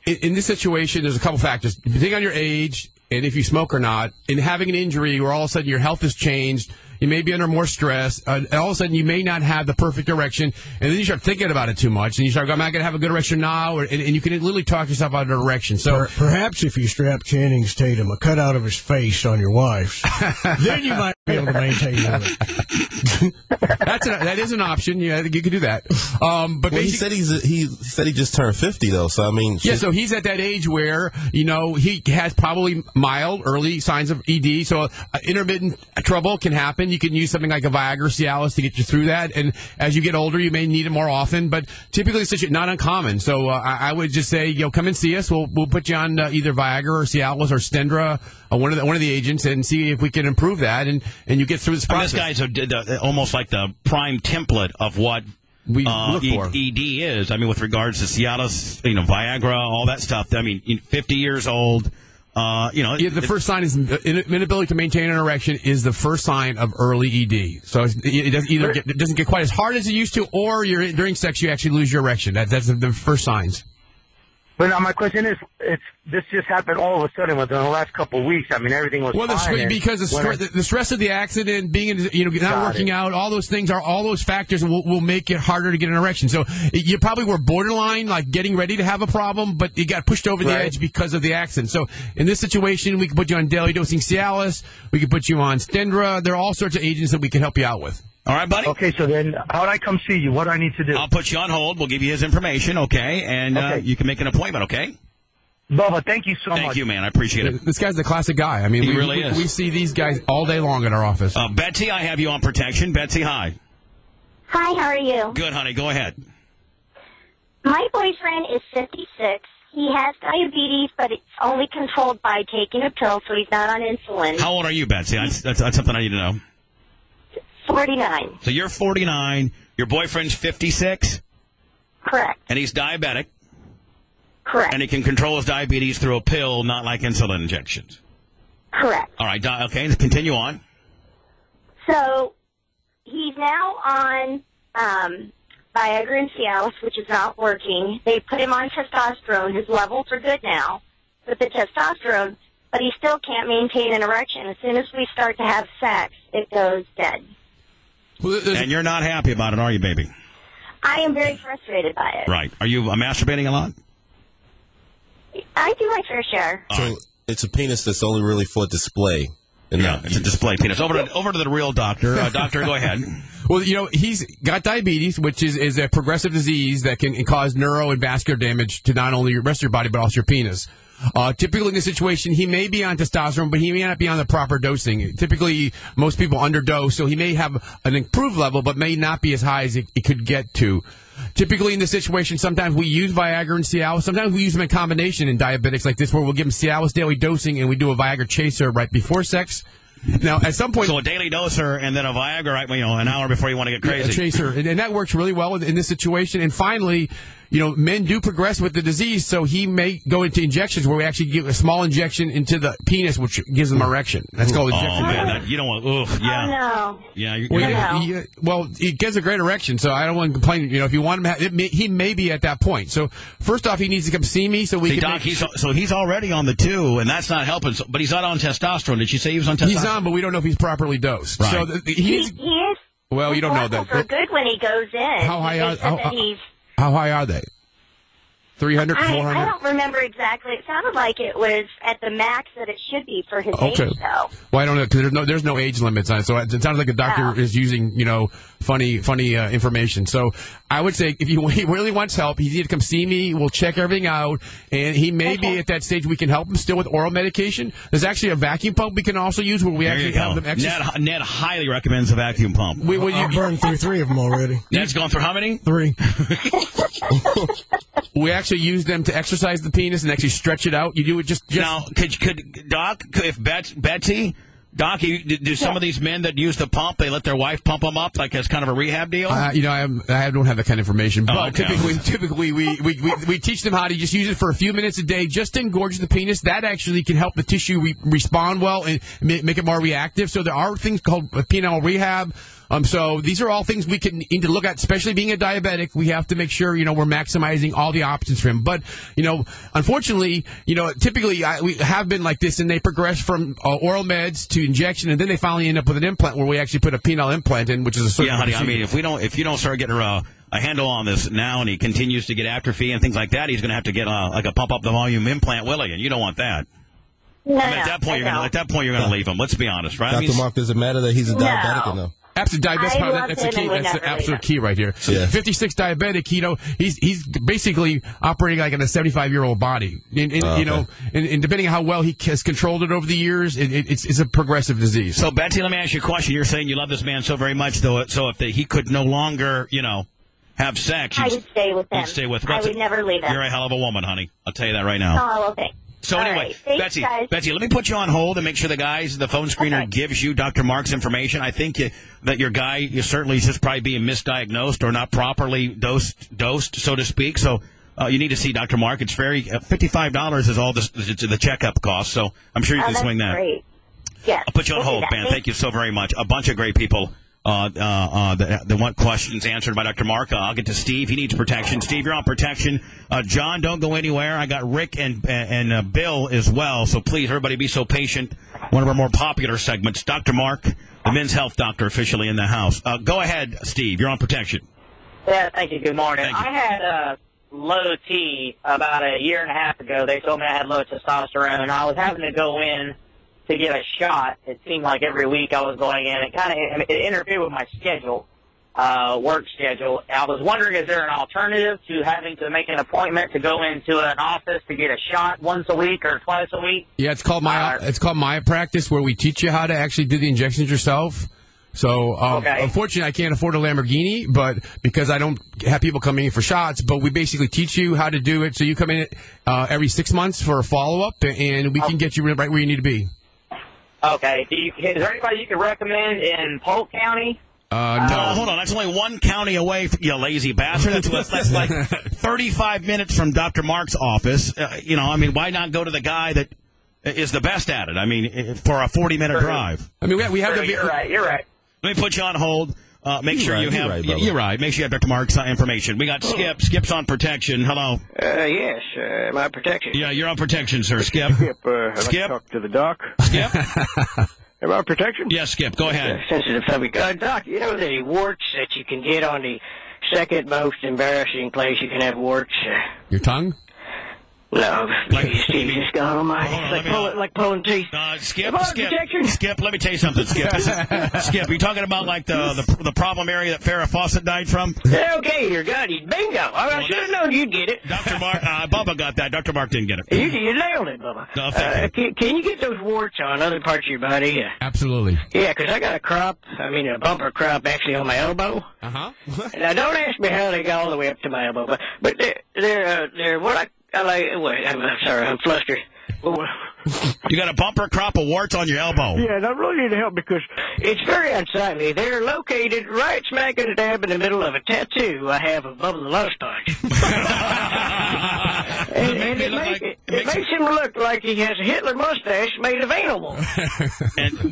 Speaker 13: In this situation, there's a couple factors. Depending on your age and if you smoke or not, and having an injury where all of a sudden your health has changed, you may be under more stress, and all of a sudden you may not have the perfect erection, and then you start thinking about it too much, and you start going, am I going to have a good erection now? And you can literally talk yourself out of an erection. So
Speaker 2: perhaps if you strap Channing's Tatum a cutout of his face on your wife's, then you might be able to maintain it.
Speaker 13: That is an option. Yeah, you can do that. But
Speaker 3: he said he just turned 50 though. So I mean,
Speaker 13: so he's at that age where he has probably mild early signs of ED. So intermittent trouble can happen. You can use something like a Viagra, Cialis to get you through that. And as you get older, you may need it more often. But typically, it's not uncommon. So I would just say, come and see us. We'll put you on either Viagra or Cialis or Stendra, one of the agents, and see if we can improve that. And you get through this process.
Speaker 1: This guy's almost like the prime template of what
Speaker 13: we look for.
Speaker 1: ED is. I mean, with regards to Cialis, Viagra, all that stuff. I mean, 50 years old.
Speaker 13: The first sign is inability to maintain an erection is the first sign of early ED. So it doesn't get quite as hard as it used to, or during sex you actually lose your erection. That's the first signs.
Speaker 14: But now my question is, this just happened all of a sudden within the last couple of weeks. I mean, everything was fine.
Speaker 13: Because the stress of the accident, being not working out, all those things all those factors will make it harder to get an erection. So you probably were borderline, like getting ready to have a problem, but you got pushed over the edge because of the accident. So in this situation, we can put you on daily dosing Cialis. We can put you on Stendra. There are all sorts of agents that we can help you out with.
Speaker 1: All right, buddy.
Speaker 14: Okay, so then how do I come see you? What do I need to do?
Speaker 1: I'll put you on hold. We'll give you his information, okay? And you can make an appointment, okay?
Speaker 14: Bubba, thank you so much.
Speaker 1: Thank you, man. I appreciate it.
Speaker 13: This guy's the classic guy. I mean,
Speaker 1: he really is.
Speaker 13: We see these guys all day long in our office.
Speaker 1: Betsy, I have you on protection. Betsy, hi.
Speaker 15: Hi, how are you?
Speaker 1: Good, honey. Go ahead.
Speaker 15: My boyfriend is 56. He has diabetes, but it's only controlled by taking a pill, so he's not on insulin.
Speaker 1: How old are you, Betsy? That's something I need to know.
Speaker 15: 49.
Speaker 1: So you're 49. Your boyfriend's 56?
Speaker 15: Correct.
Speaker 1: And he's diabetic?
Speaker 15: Correct.
Speaker 1: And he can control his diabetes through a pill, not like insulin injections?
Speaker 15: Correct.
Speaker 1: All right. Okay, continue on.
Speaker 15: So he's now on Viagra and Cialis, which is not working. They put him on testosterone. His levels are good now with the testosterone, but he still can't maintain an erection. As soon as we start to have sex, it goes dead.
Speaker 1: And you're not happy about it, are you, baby?
Speaker 15: I am very frustrated by it.
Speaker 1: Right. Are you masturbating a lot?
Speaker 15: I do my fair share.
Speaker 3: So it's a penis that's only really for display.
Speaker 1: It's a display penis. Over to the real doctor. Doctor, go ahead.
Speaker 13: Well, he's got diabetes, which is a progressive disease that can cause neuro and vascular damage to not only the rest of your body, but also your penis. Typically in this situation, he may be on testosterone, but he may not be on the proper dosing. Typically, most people underdose, so he may have an improved level, but may not be as high as it could get to. Typically in this situation, sometimes we use Viagra and Cialis. Sometimes we use them in combination in diabetics like this, where we'll give them Cialis daily dosing, and we do a Viagra chaser right before sex. Now, at some point...
Speaker 1: So a daily doser and then a Viagra, right, an hour before you want to get crazy.
Speaker 13: A chaser. And that works really well in this situation. And finally, men do progress with the disease, so he may go into injections where we actually give a small injection into the penis, which gives them erection. That's called injection.
Speaker 1: Oh, man, you don't want, yeah.
Speaker 15: Oh, no.
Speaker 1: Yeah.
Speaker 13: Well, he gets a great erection, so I don't want to complain. If you want him, he may be at that point. So first off, he needs to come see me so we can.
Speaker 1: Doc, he's already on the 2, and that's not helping. But he's not on testosterone. Did she say he was on testosterone?
Speaker 13: He's on, but we don't know if he's properly dosed.
Speaker 1: Right.
Speaker 13: So
Speaker 15: He is.
Speaker 13: Well, you don't know that.
Speaker 15: For good when he goes in.
Speaker 13: How high
Speaker 15: They said that he's.
Speaker 13: How high are they? 300, 400?
Speaker 15: I don't remember exactly. It sounded like it was at the max that it should be for his age, though.
Speaker 13: Well, I don't know, because there's no age limits on it. So it sounds like the doctor is using, funny information. So I would say if he really wants help, he needs to come see me. We'll check everything out. And he may be at that stage we can help him still with oral medication. There's actually a vacuum pump we can also use where we actually have them exercise.
Speaker 1: Ned highly recommends a vacuum pump.
Speaker 2: I've burned through 3 of them already.
Speaker 1: Ned's gone through how many?
Speaker 2: 3.
Speaker 13: We actually use them to exercise the penis and actually stretch it out. You do it just
Speaker 1: now. Could Doc, if Betsy, Doc, do some of these men that use the pump, they let their wife pump them up like as kind of a rehab deal?
Speaker 13: I don't have that kind of information. But
Speaker 1: okay.
Speaker 13: typically we teach them how to just use it for a few minutes a day just to engorge the penis. That actually can help the tissue respond well and make it more reactive. So there are things called penile rehab. So these are all things we need to look at, especially being a diabetic. We have to make sure, we're maximizing all the options for him. But, unfortunately, typically we have been like this, and they progress from oral meds to injection, and then they finally end up with an implant where we actually put a penile implant in, which is a certain
Speaker 1: honey.
Speaker 13: procedure.
Speaker 1: I mean, if you don't start getting a handle on this now, and he continues to get atrophy and things like that, he's going to have to get like a pump up the volume implant, will he? And you don't want that.
Speaker 15: No,
Speaker 1: at that point, you're going to leave him. Let's be honest, right?
Speaker 3: Dr. Mark, does it matter that he's a diabetic or no?
Speaker 13: Absolutely, that's the key. That's the absolute key right here.
Speaker 3: Yeah.
Speaker 13: 56 diabetic. He's basically operating like in a 75-year-old body. And depending on how well he has controlled it over the years, it's a progressive disease.
Speaker 1: So Betsy, let me ask you a question. You're saying you love this man so very much, though. So if he could no longer, have sex,
Speaker 15: I would stay with him.
Speaker 1: You'd stay with him.
Speaker 15: I would never leave him.
Speaker 1: You're a hell of a woman, honey. I'll tell you that right now.
Speaker 15: Oh, okay.
Speaker 1: So
Speaker 15: all
Speaker 1: anyway,
Speaker 15: right. Thanks,
Speaker 1: Betsy, let me put you on hold and make sure the phone screener gives you Dr. Mark's information. I think that your guy, you certainly just probably being misdiagnosed or not properly dosed, so to speak. So you need to see Dr. Mark. It's very $55 is all the checkup cost. So I'm sure you can swing that.
Speaker 15: Great. Yes.
Speaker 1: I'll put you on hold, man. Thank you so very much. A bunch of great people. That want questions answered by Dr. Mark. I'll get to Steve. He needs protection. Steve, you're on protection. John, don't go anywhere. I got Rick and Bill as well. So please, everybody, be so patient. One of our more popular segments. Dr. Mark, the men's health doctor, officially in the house. Go ahead, Steve. You're on protection.
Speaker 16: Yeah, thank you. Good morning. I had low T about a year and a half ago. They told me I had low testosterone, and I was having to go in to get a shot. It seemed like every week I was going in. It interfered with my schedule, work schedule. I was wondering, is there an alternative to having to make an appointment to go into an office to get a shot once a week or twice a week?
Speaker 13: Yeah, it's called MyPractice, where we teach you how to actually do the injections yourself. So, unfortunately, I can't afford a Lamborghini, but because I don't have people coming in for shots, but we basically teach you how to do it. So you come in every 6 months for a follow-up, and we can get you right where you need to be.
Speaker 16: Okay. Is there anybody you could recommend in Polk County?
Speaker 1: No, hold on. That's only one county away, you lazy bastard. That's like 35 minutes from Dr. Mark's office. Why not go to the guy that is the best at it? I mean, for a 40-minute drive. I mean, we have
Speaker 16: You're right.
Speaker 1: Let me put you on hold. Make sure you have.
Speaker 3: You're
Speaker 1: right. Make sure you have Dr. Mark's information. We got Skip. Skip's on protection. Hello.
Speaker 17: Yes. Am I protection?
Speaker 1: Yeah, you're on protection, sir. Skip.
Speaker 17: Skip. I'd like to talk to the doc.
Speaker 1: Skip.
Speaker 17: Am I protection?
Speaker 1: Yes, Skip. Go ahead.
Speaker 17: Sensitive subject. Doc, you know the warts that you can get on the second most embarrassing place you can have warts?
Speaker 13: Your tongue?
Speaker 17: No, Jesus God Almighty. Like pulling teeth.
Speaker 1: Skip, let me tell you something, Skip. Skip, are you talking about like the problem area that Farrah Fawcett died from?
Speaker 17: Okay, you're good. Bingo. I should have known you'd get it.
Speaker 1: Dr. Mark, Bubba got that. Dr. Mark didn't get it.
Speaker 17: You nailed it, Bubba.
Speaker 1: No, thank you.
Speaker 17: Can you get those warts on other parts of your body?
Speaker 13: Absolutely.
Speaker 17: Yeah, because I got a bumper crop actually on my elbow.
Speaker 13: Uh-huh.
Speaker 17: Now, don't ask me how they got all the way up to my elbow, but they're what I'm sorry, I'm flustered.
Speaker 1: You got a bumper crop of warts on your elbow.
Speaker 17: Yeah, and I really need help because it's very unsightly. They're located right smack dab in the middle of a tattoo I have of Bubba the Love Sponge. and it makes him look like he has a Hitler mustache made of anal.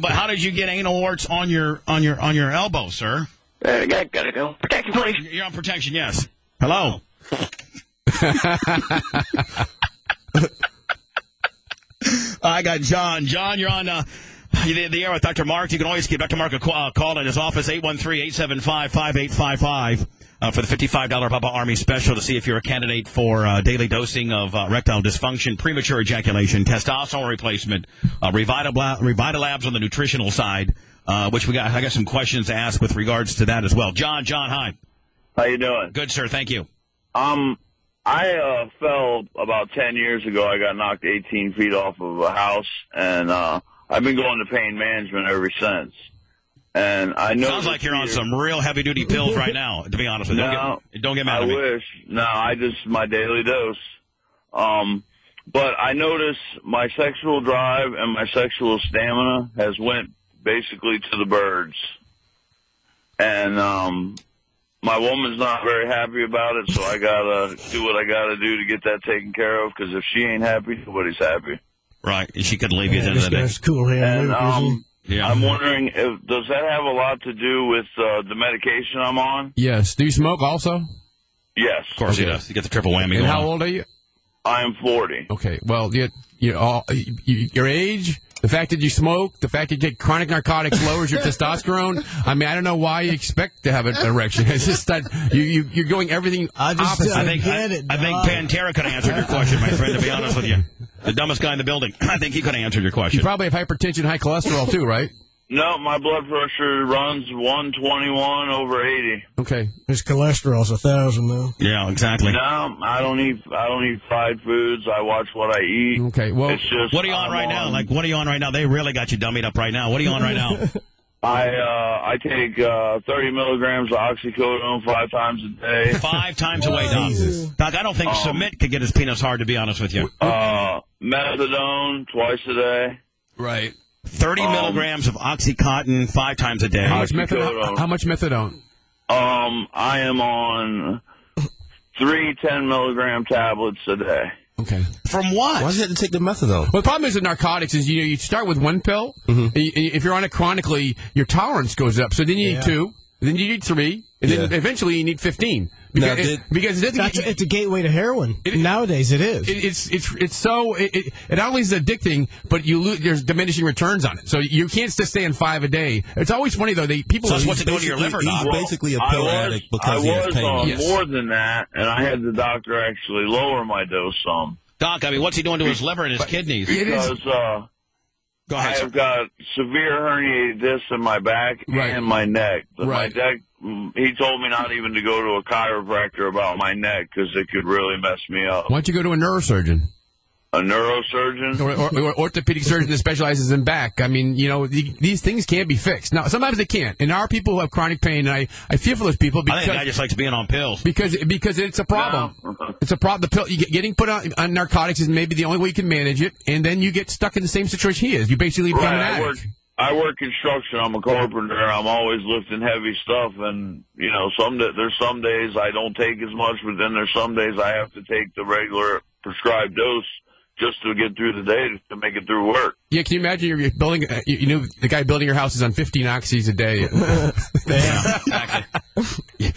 Speaker 1: But how did you get anal warts on your elbow, sir?
Speaker 17: Gotta go. Protection, please.
Speaker 1: You're on protection, yes. Hello. I got John. John, you're on the air with Dr. Mark. You can always give Dr. Mark a call in his office, 813-875-5855, for the $55 Bubba Army special to see if you're a candidate for daily dosing of erectile dysfunction, premature ejaculation, testosterone replacement, Revitalabs on the nutritional side, which I got some questions to ask with regards to that as well. John, hi.
Speaker 18: How you doing?
Speaker 1: Good, sir. Thank you.
Speaker 18: I fell about 10 years ago. I got knocked 18 feet off of a house, and I've been going to pain management ever since. And I know
Speaker 1: sounds like you're on some real heavy-duty pills right now, to be honest with you. Don't get mad at me.
Speaker 18: I wish. No, my daily dose. But I notice my sexual drive and my sexual stamina has went basically to the birds. And my woman's not very happy about it, so I gotta do what I gotta do to get that taken care of, because if she ain't happy, nobody's happy.
Speaker 1: Right, and she couldn't leave you at the end of the day.
Speaker 2: That's cool.
Speaker 18: And I'm wondering, does that have a lot to do with the medication I'm on?
Speaker 13: Yes. Do you smoke also?
Speaker 18: Yes.
Speaker 1: Of course he does. You get the triple whammy.
Speaker 13: And how old are you?
Speaker 18: I am 40.
Speaker 13: Okay. Well, your age, the fact that you smoke, the fact that you take chronic narcotics lowers your testosterone. I mean, I don't know why you expect to have an erection. It's just that you're going everything opposite.
Speaker 1: I think Pantera could have answered your question, my friend, to be honest with you. The dumbest guy in the building. I think he could have answered your question.
Speaker 13: You probably have hypertension, high cholesterol too, right?
Speaker 18: No, my blood pressure runs 121/80.
Speaker 13: Okay.
Speaker 2: His cholesterol's 1,000 though.
Speaker 1: Yeah, exactly.
Speaker 18: No, I don't eat fried foods. I watch what I eat.
Speaker 13: Okay. Well,
Speaker 18: it's just,
Speaker 1: what are you on right now? Like, what are you on right now? They really got you dummied up right now. What are you on right now?
Speaker 18: I take 30 milligrams of oxycodone 5 times a day.
Speaker 1: 5 times a way, Doc. Doc, I don't think Submit could get his penis hard, to be honest with you.
Speaker 18: Methadone twice a day.
Speaker 13: Right.
Speaker 1: 30 milligrams of Oxycontin 5 times a day.
Speaker 13: How much methadone?
Speaker 18: I am on 3 10-milligram tablets a day.
Speaker 13: Okay.
Speaker 1: From what?
Speaker 3: Why does you have to take the methadone?
Speaker 13: Well, the problem is with narcotics is you start with one pill. And if you're on it chronically, your tolerance goes up. So then you need 2, then you need 3, and then eventually you need 15. Because
Speaker 2: it's a gateway to heroin. Nowadays, it is.
Speaker 13: It not only is addicting, but there's diminishing returns on it. So you can't just stay on 5 a day. It's always funny though. People.
Speaker 1: So that's what's doing to your liver, Doc.
Speaker 3: He's basically a pill addict because he has pain.
Speaker 18: I was on more than that, and I had the doctor actually lower my dose some.
Speaker 1: Doc, I mean, what's he doing to his liver and his kidneys?
Speaker 18: Because
Speaker 1: Go ahead,
Speaker 18: I've got severe herniated discs in my back and my neck. My neck. He told me not even to go to a chiropractor about my neck because it could really mess me up.
Speaker 13: Why don't you go to a neurosurgeon?
Speaker 18: A neurosurgeon?
Speaker 13: Or orthopedic surgeon that specializes in back. I mean, these things can't be fixed. Now, sometimes they can't. And there are people who have chronic pain, and I feel for those people because...
Speaker 1: I think the guy just likes being on pills.
Speaker 13: Because it's a problem. No. It's a problem. The pill, getting put on narcotics is maybe the only way you can manage it, and then you get stuck in the same situation he is. You basically become an addict.
Speaker 18: I work construction. I'm a carpenter. I'm always lifting heavy stuff, and there's some days I don't take as much, but then there's some days I have to take the regular prescribed dose just to get through the day to make it through work.
Speaker 13: Yeah, can you imagine you're building? The guy building your house is on 15 oxys a day.
Speaker 1: Yeah, exactly.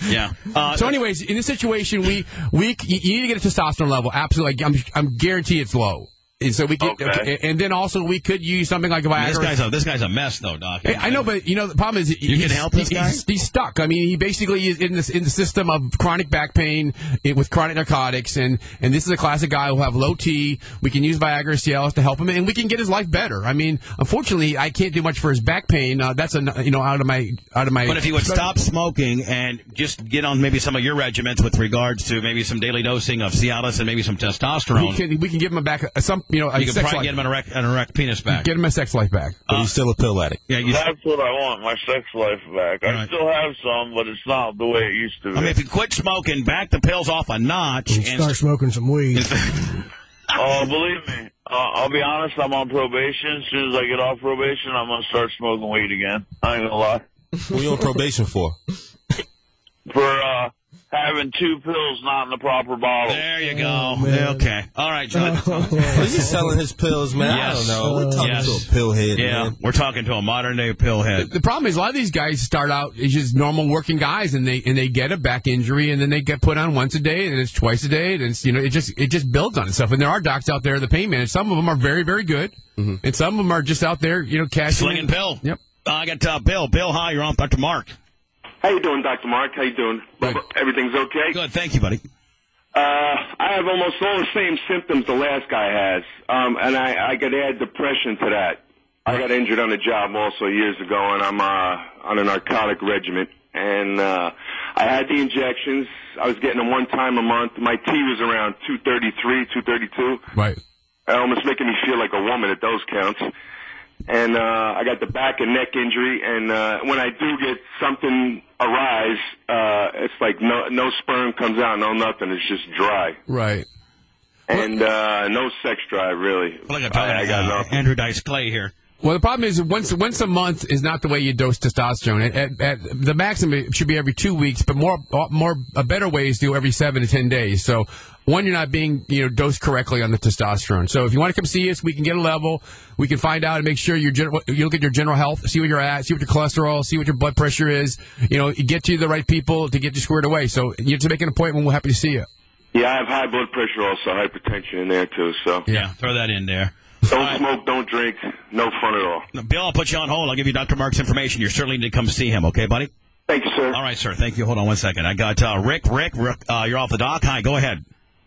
Speaker 1: Yeah.
Speaker 13: So, anyways, in this situation, you need to get a testosterone level. Absolutely, I'm guarantee it's low. And so we could, and then also we could use something like Viagra.
Speaker 1: This guy's a mess, though, Doc.
Speaker 13: I know, but the problem is
Speaker 1: you can help this guy.
Speaker 13: He's stuck. I mean, he basically is in the system of chronic back pain with chronic narcotics, and this is a classic guy who'll have low T. We can use Viagra, Cialis to help him, and we can get his life better. I mean, unfortunately, I can't do much for his back pain. That's out of my.
Speaker 1: But if he would stop smoking and just get on maybe some of your regimens with regards to maybe some daily dosing of Cialis and maybe some testosterone,
Speaker 13: we can give him back some.
Speaker 1: You can probably get him an erect penis back.
Speaker 13: Get him a sex life back.
Speaker 3: But he's still a pill addict.
Speaker 18: Yeah, that's what I want, my sex life back. I still have some, but it's not the way it used to be.
Speaker 1: I mean, if you quit smoking, back the pills off a notch.
Speaker 2: And start smoking some weed.
Speaker 18: Believe me, I'll be honest, I'm on probation. As soon as I get off probation, I'm going to start smoking weed again. I ain't going to lie.
Speaker 3: What are you on probation for?
Speaker 18: For having 2 pills not in the proper bottle.
Speaker 1: There you go. Okay. All right, John.
Speaker 3: He's selling his pills, man.
Speaker 1: Yes.
Speaker 3: I don't know. We're talking to a pill head, man.
Speaker 1: We're talking to a modern-day pill head.
Speaker 13: The problem is a lot of these guys start out as just normal working guys, and they get a back injury, and then they get put on once a day, and it's twice a day, and it's, it just builds on itself. And there are docs out there that pay man. Some of them are very, very good, and some of them are just out there, cashing
Speaker 1: slinging pill.
Speaker 13: Yep.
Speaker 1: I got Bill. Bill, hi. You're on Dr. Mark.
Speaker 19: How you doing, Dr. Mark? How you doing?
Speaker 1: Good.
Speaker 19: Everything's okay?
Speaker 1: Good. Thank you, buddy.
Speaker 19: I have almost all the same symptoms the last guy has, and I could add depression to that. I got injured on the job also years ago, and I'm on a narcotic regimen. And I had the injections. I was getting them 1 time a month. My T was around 233, 232.
Speaker 13: Right.
Speaker 19: Almost making me feel like a woman at those counts. And I got the back and neck injury, and when I do get something arise, it's like no sperm comes out, no nothing. It's just dry.
Speaker 13: Right.
Speaker 19: And no sex drive, really.
Speaker 1: Well,
Speaker 19: I got nothing.
Speaker 1: Andrew Dice Clay here.
Speaker 13: Well, the problem is once a month is not the way you dose testosterone. At the maximum, it should be every 2 weeks, but a better way is to do every 7 to 10 days. So, one, you're not being dosed correctly on the testosterone. So, if you want to come see us, we can get a level. We can find out and make sure you look at your general health, see where you're at, see what your cholesterol, see what your blood pressure is. Get you the right people to get you squared away. So, you have to make an appointment. We're happy to see you.
Speaker 19: Yeah, I have high blood pressure also, hypertension in there too. So
Speaker 1: yeah, throw that in there.
Speaker 19: Don't smoke, don't drink, no fun at all.
Speaker 1: Bill, I'll put you on hold. I'll give you Dr. Mark's information. You certainly need to come see him, okay, buddy?
Speaker 19: Thank you, sir.
Speaker 1: All right, sir. Thank you. Hold on 1 second. I got Rick. Rick, you're off the dock. Hi, go ahead.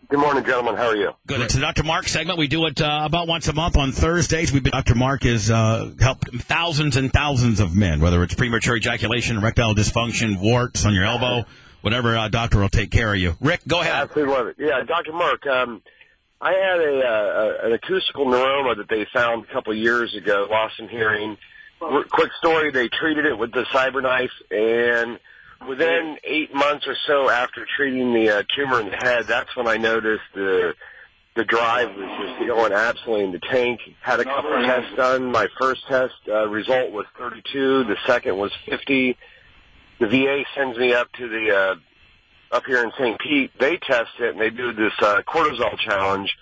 Speaker 20: Good morning, gentlemen. How are you?
Speaker 1: Good. It's the Dr. Mark segment. We do it about once a month on Thursdays. Dr. Mark has helped thousands and thousands of men, whether it's premature ejaculation, erectile dysfunction, warts on your elbow, whatever doctor will take care of you. Rick, go ahead.
Speaker 20: Absolutely love it. Yeah, Dr. Mark, I had an acoustical neuroma that they found a couple of years ago, lost some hearing. Quick story, they treated it with the CyberKnife, and within 8 months or so after treating the tumor in the head, that's when I noticed the drive was just going absolutely in the tank. Had a couple of tests done. My first test result was 32. The second was 50. The VA sends me up to the up here in St. Pete. They test it, and they do this cortisol challenge,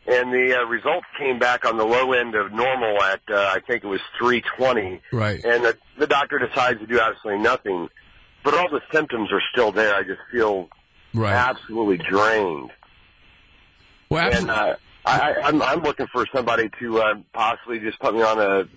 Speaker 20: and the results came back on the low end of normal at, I think it was 320.
Speaker 13: Right.
Speaker 20: And the doctor decides to do absolutely nothing. But all the symptoms are still there. I just feel absolutely drained.
Speaker 13: Well, absolutely.
Speaker 20: And I'm looking for somebody to possibly just put me on a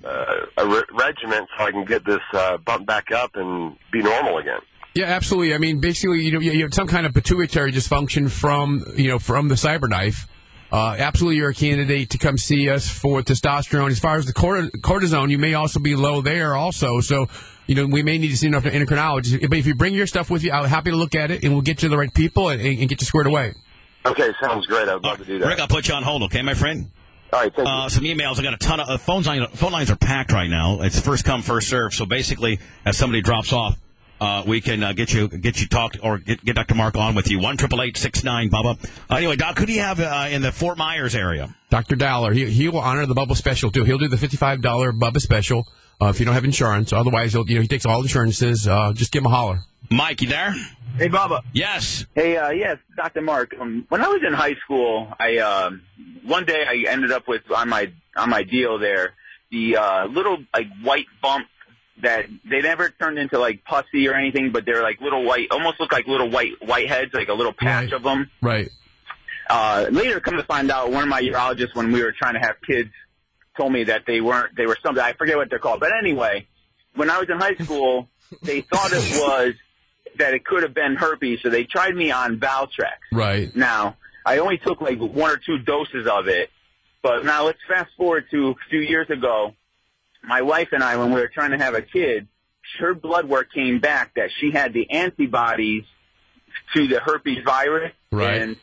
Speaker 20: regimen so I can get this bumped back up and be normal again.
Speaker 13: Yeah, absolutely. I mean, basically, you have some kind of pituitary dysfunction from the CyberKnife. Absolutely, you're a candidate to come see us for testosterone. As far as the cortisone, you may also be low there also. So, we may need to see an endocrinologist. But if you bring your stuff with you, I'm happy to look at it, and we'll get you the right people and get you squared away.
Speaker 20: Okay, sounds great. I'd love to do that.
Speaker 1: Rick, I'll put you on hold, okay, my friend?
Speaker 20: All right, thank you.
Speaker 1: Some emails. I got a ton of phone lines are packed right now. It's first come, first serve. So basically, as somebody drops off, we can get you talked or get Dr. Mark on with you. 1-888-69-BUBBA. Anyway, Doc, who do you have in the Fort Myers area?
Speaker 13: Dr. Dowler. He will honor the Bubba special too. He'll do the $55 Bubba special if you don't have insurance. Otherwise, he takes all insurances. Just give him a holler.
Speaker 1: Mike, you there?
Speaker 21: Hey, Bubba.
Speaker 1: Yes.
Speaker 21: Hey, yes, Dr. Mark. When I was in high school, one day I ended up with on my deal there the little white bump that they never turned into pussy or anything, but they're little white, almost look like little white heads, like a little patch of them.
Speaker 13: Right.
Speaker 21: Later, come to find out, one of my urologists, when we were trying to have kids, told me that they were something, I forget what they're called. But anyway, when I was in high school, they thought it was that it could have been herpes, so they tried me on Valtrex.
Speaker 13: Right.
Speaker 21: Now, I only took 1 or 2 doses of it, but now let's fast forward to a few years ago. My wife and I, when we were trying to have a kid, her blood work came back that she had the antibodies to the herpes virus.
Speaker 13: Right.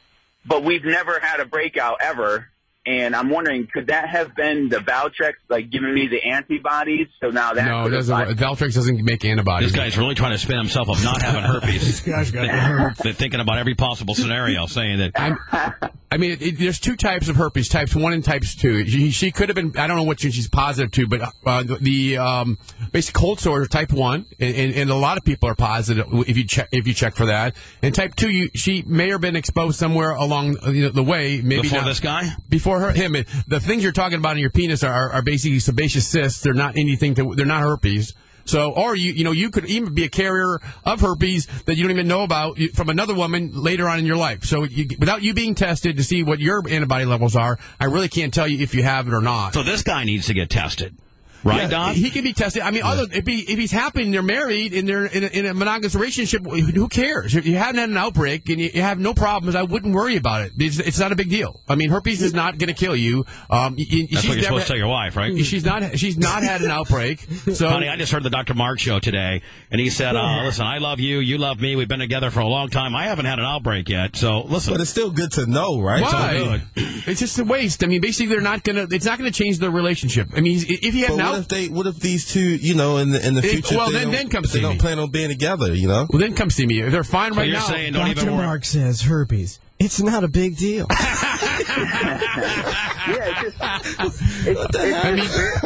Speaker 21: But we've never had a breakout ever. And I'm wondering, could that have been the Valtrex, like, giving me the antibodies? So now that
Speaker 13: No, Valtrex doesn't make antibodies.
Speaker 1: This guy's really trying to spin himself up not having herpes.
Speaker 2: This guy's got herpes.
Speaker 1: They're thinking about every possible scenario, saying that.
Speaker 13: There's two types of herpes, types 1 and types 2. She could have been, I don't know what she's positive to, but the basic cold sore is type 1, and a lot of people are positive if you check for that. And type 2, she may have been exposed somewhere along the way. Maybe
Speaker 1: Before
Speaker 13: not,
Speaker 1: this guy?
Speaker 13: Before him. The things you're talking about in your penis are basically sebaceous cysts. They're not they're not herpes. So, or you could even be a carrier of herpes that you don't even know about from another woman later on in your life. So, without you being tested to see what your antibody levels are, I really can't tell you if you have it or not.
Speaker 1: So this guy needs to get tested. Right, Don?
Speaker 13: He can be tested. I mean, if he's happy and they're married and they're in a monogamous relationship, who cares? If you haven't had an outbreak and you have no problems, I wouldn't worry about it. It's not a big deal. I mean, herpes is not going to kill you.
Speaker 1: That's what you're supposed to tell your wife, right?
Speaker 13: She's not had an outbreak. So,
Speaker 1: honey, I just heard the Dr. Mark show today, and he said, listen, I love you, you love me, we've been together for a long time. I haven't had an outbreak yet, so listen.
Speaker 3: But it's still good to know, right?
Speaker 13: Why? It's just a waste. I mean, basically, it's not going to change the relationship. I mean, if you have
Speaker 3: what if these two, in the future,
Speaker 13: then come see me.
Speaker 3: They don't plan on being together,
Speaker 13: Well, then come see me. If they're fine right now.
Speaker 1: Saying
Speaker 2: Dr. Mark says herpes. It's not a big deal.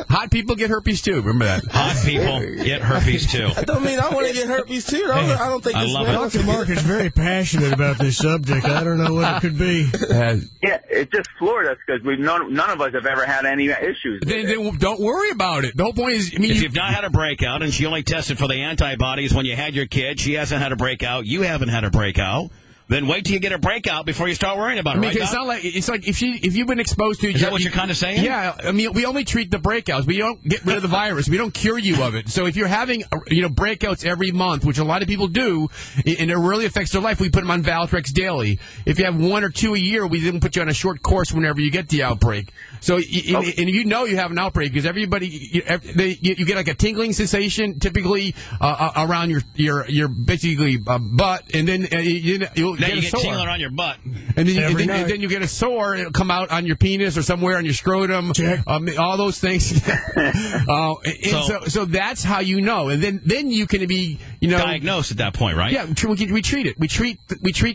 Speaker 13: Hot people get herpes too. Remember that.
Speaker 1: Hot people get herpes too.
Speaker 3: I don't mean I want to get herpes too. I don't think this
Speaker 2: Dr. Mark is very passionate about this subject. I don't know what it could be.
Speaker 21: It just floored us because none of us have ever had any issues.
Speaker 13: Then don't worry about it. The whole point is,
Speaker 1: if you've not had a breakout and she only tested for the antibodies when you had your kid, she hasn't had a breakout, you haven't had a breakout. Then wait till you get a breakout before you start worrying about it.
Speaker 13: Right, it's like if you've been exposed to.
Speaker 1: Is that what you're kind of saying?
Speaker 13: Yeah, I mean, we only treat the breakouts. We don't get rid of the virus. We don't cure you of it. So if you're having breakouts every month, which a lot of people do, and it really affects their life, we put them on Valtrex daily. If you have 1 or 2 a year, we then put you on a short course whenever you get the outbreak. So and you have an outbreak because everybody you get like a tingling sensation typically around your basically butt, and then you'll
Speaker 1: Then
Speaker 13: get
Speaker 1: you get
Speaker 13: sore.
Speaker 1: tingling on your butt.
Speaker 13: And then you get a sore, and it'll come out on your penis or somewhere on your scrotum, all those things. So that's how you know. And then you can be,
Speaker 1: diagnosed at that point, right?
Speaker 13: Yeah, we treat it. We treat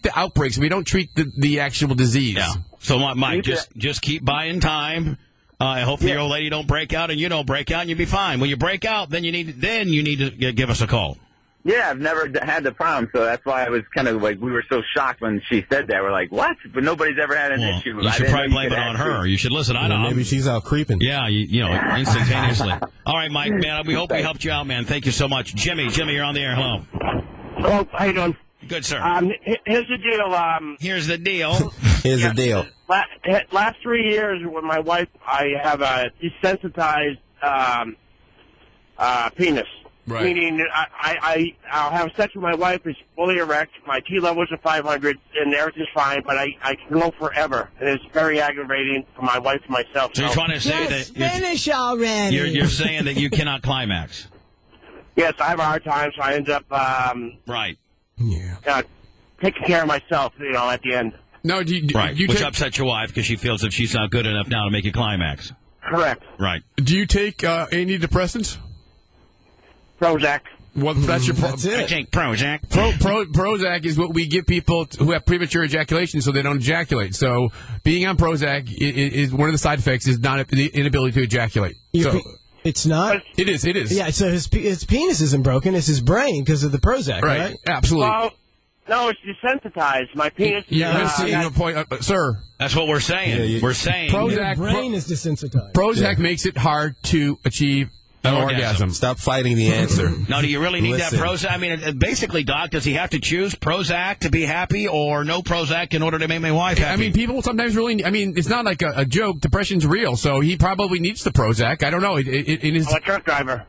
Speaker 13: the outbreaks. We don't treat the actual disease.
Speaker 1: Yeah. So, Mike, just keep buying time. I hope the old lady don't break out and you don't break out and you'll be fine. When you break out, then you need to give us a call.
Speaker 21: Yeah, I've never had the problem, so that's why I was kind of like, we were so shocked when she said that. We're like, what? But nobody's ever had an issue.
Speaker 1: You should probably blame it on her. You should listen. I don't know.
Speaker 3: Maybe she's out creeping.
Speaker 1: Yeah, instantaneously. All right, Mike, man, we hope we helped you out, man. Thank you so much. Jimmy, you're on the air. Hello.
Speaker 7: Hello, how you doing?
Speaker 1: Good, sir.
Speaker 7: Here's the deal.
Speaker 1: Here's the deal.
Speaker 3: Here's the deal.
Speaker 7: Last 3 years with my wife, I have a desensitized penis.
Speaker 13: Right.
Speaker 7: Meaning, I'll have sex with my wife. It's fully erect. My T levels are 500, and everything's fine. But I can go forever, and it's very aggravating for my wife and myself.
Speaker 1: So you're trying to say that
Speaker 2: finish already.
Speaker 1: You're saying that you cannot climax.
Speaker 7: Yes, I have a hard time, so I end up
Speaker 1: right.
Speaker 7: Taking care of myself. At the end.
Speaker 13: No,
Speaker 1: which upsets your wife because she feels that she's not good enough now to make you climax.
Speaker 7: Correct.
Speaker 1: Right.
Speaker 13: Do you take antidepressants?
Speaker 7: Prozac.
Speaker 13: Well, that's your
Speaker 1: I take Prozac.
Speaker 13: Prozac is what we give people who have premature ejaculation so they don't ejaculate. So being on Prozac is one of the side effects is not the inability to ejaculate.
Speaker 2: It's not?
Speaker 13: It is.
Speaker 2: Yeah, so his penis isn't broken. It's his brain because of the Prozac, right?
Speaker 13: Absolutely.
Speaker 7: Well, no, it's desensitized. My penis is...
Speaker 13: sir.
Speaker 1: That's what we're saying. We're saying
Speaker 2: Prozac, your brain is desensitized.
Speaker 13: Prozac makes it hard to achieve an orgasm.
Speaker 3: Stop fighting the answer.
Speaker 1: Now, do you really need that Prozac? I mean, basically, Doc, does he have to choose Prozac to be happy or no Prozac in order to make my wife happy?
Speaker 13: I mean, people sometimes really... I mean, it's not like a joke. Depression's real, so he probably needs the Prozac. I don't know.
Speaker 7: I'm a truck driver.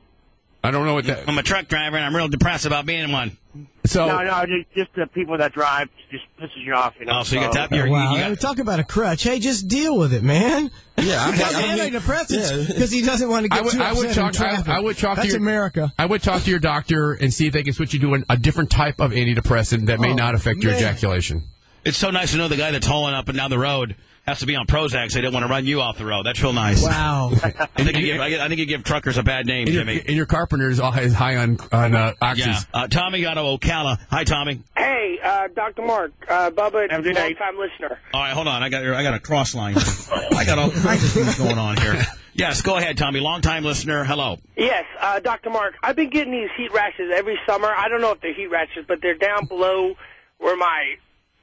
Speaker 13: I don't know what that...
Speaker 1: I'm a truck driver, and I'm real depressed about being one.
Speaker 7: So no, just the people that drive just pisses you off,
Speaker 1: Oh, so you got that?
Speaker 2: Wow, talk about a crutch. Hey, just deal with it, man.
Speaker 3: Yeah,
Speaker 2: antidepressants because he doesn't want to get too upset in traffic.
Speaker 13: I would talk
Speaker 2: That's
Speaker 13: to
Speaker 2: America.
Speaker 13: I would talk to your doctor and see if they can switch you to a different type of antidepressant that may not affect your ejaculation.
Speaker 1: It's so nice to know the guy that's hauling up and down the road has to be on Prozac, so they don't want to run you off the road. That's real nice.
Speaker 2: Wow.
Speaker 1: I think you give truckers a bad name, Jimmy.
Speaker 13: And your carpenter's high on oxys.
Speaker 1: Yeah. Tommy out of Ocala. Hi, Tommy.
Speaker 8: Hey, Dr. Mark, Bubba, long-time listener.
Speaker 1: All right, hold on. I got a cross line. I got all kinds of things going on here. Yes, go ahead, Tommy. Long-time listener. Hello.
Speaker 8: Yes, Dr. Mark, I've been getting these heat rashes every summer. I don't know if they're heat rashes, but they're down below where my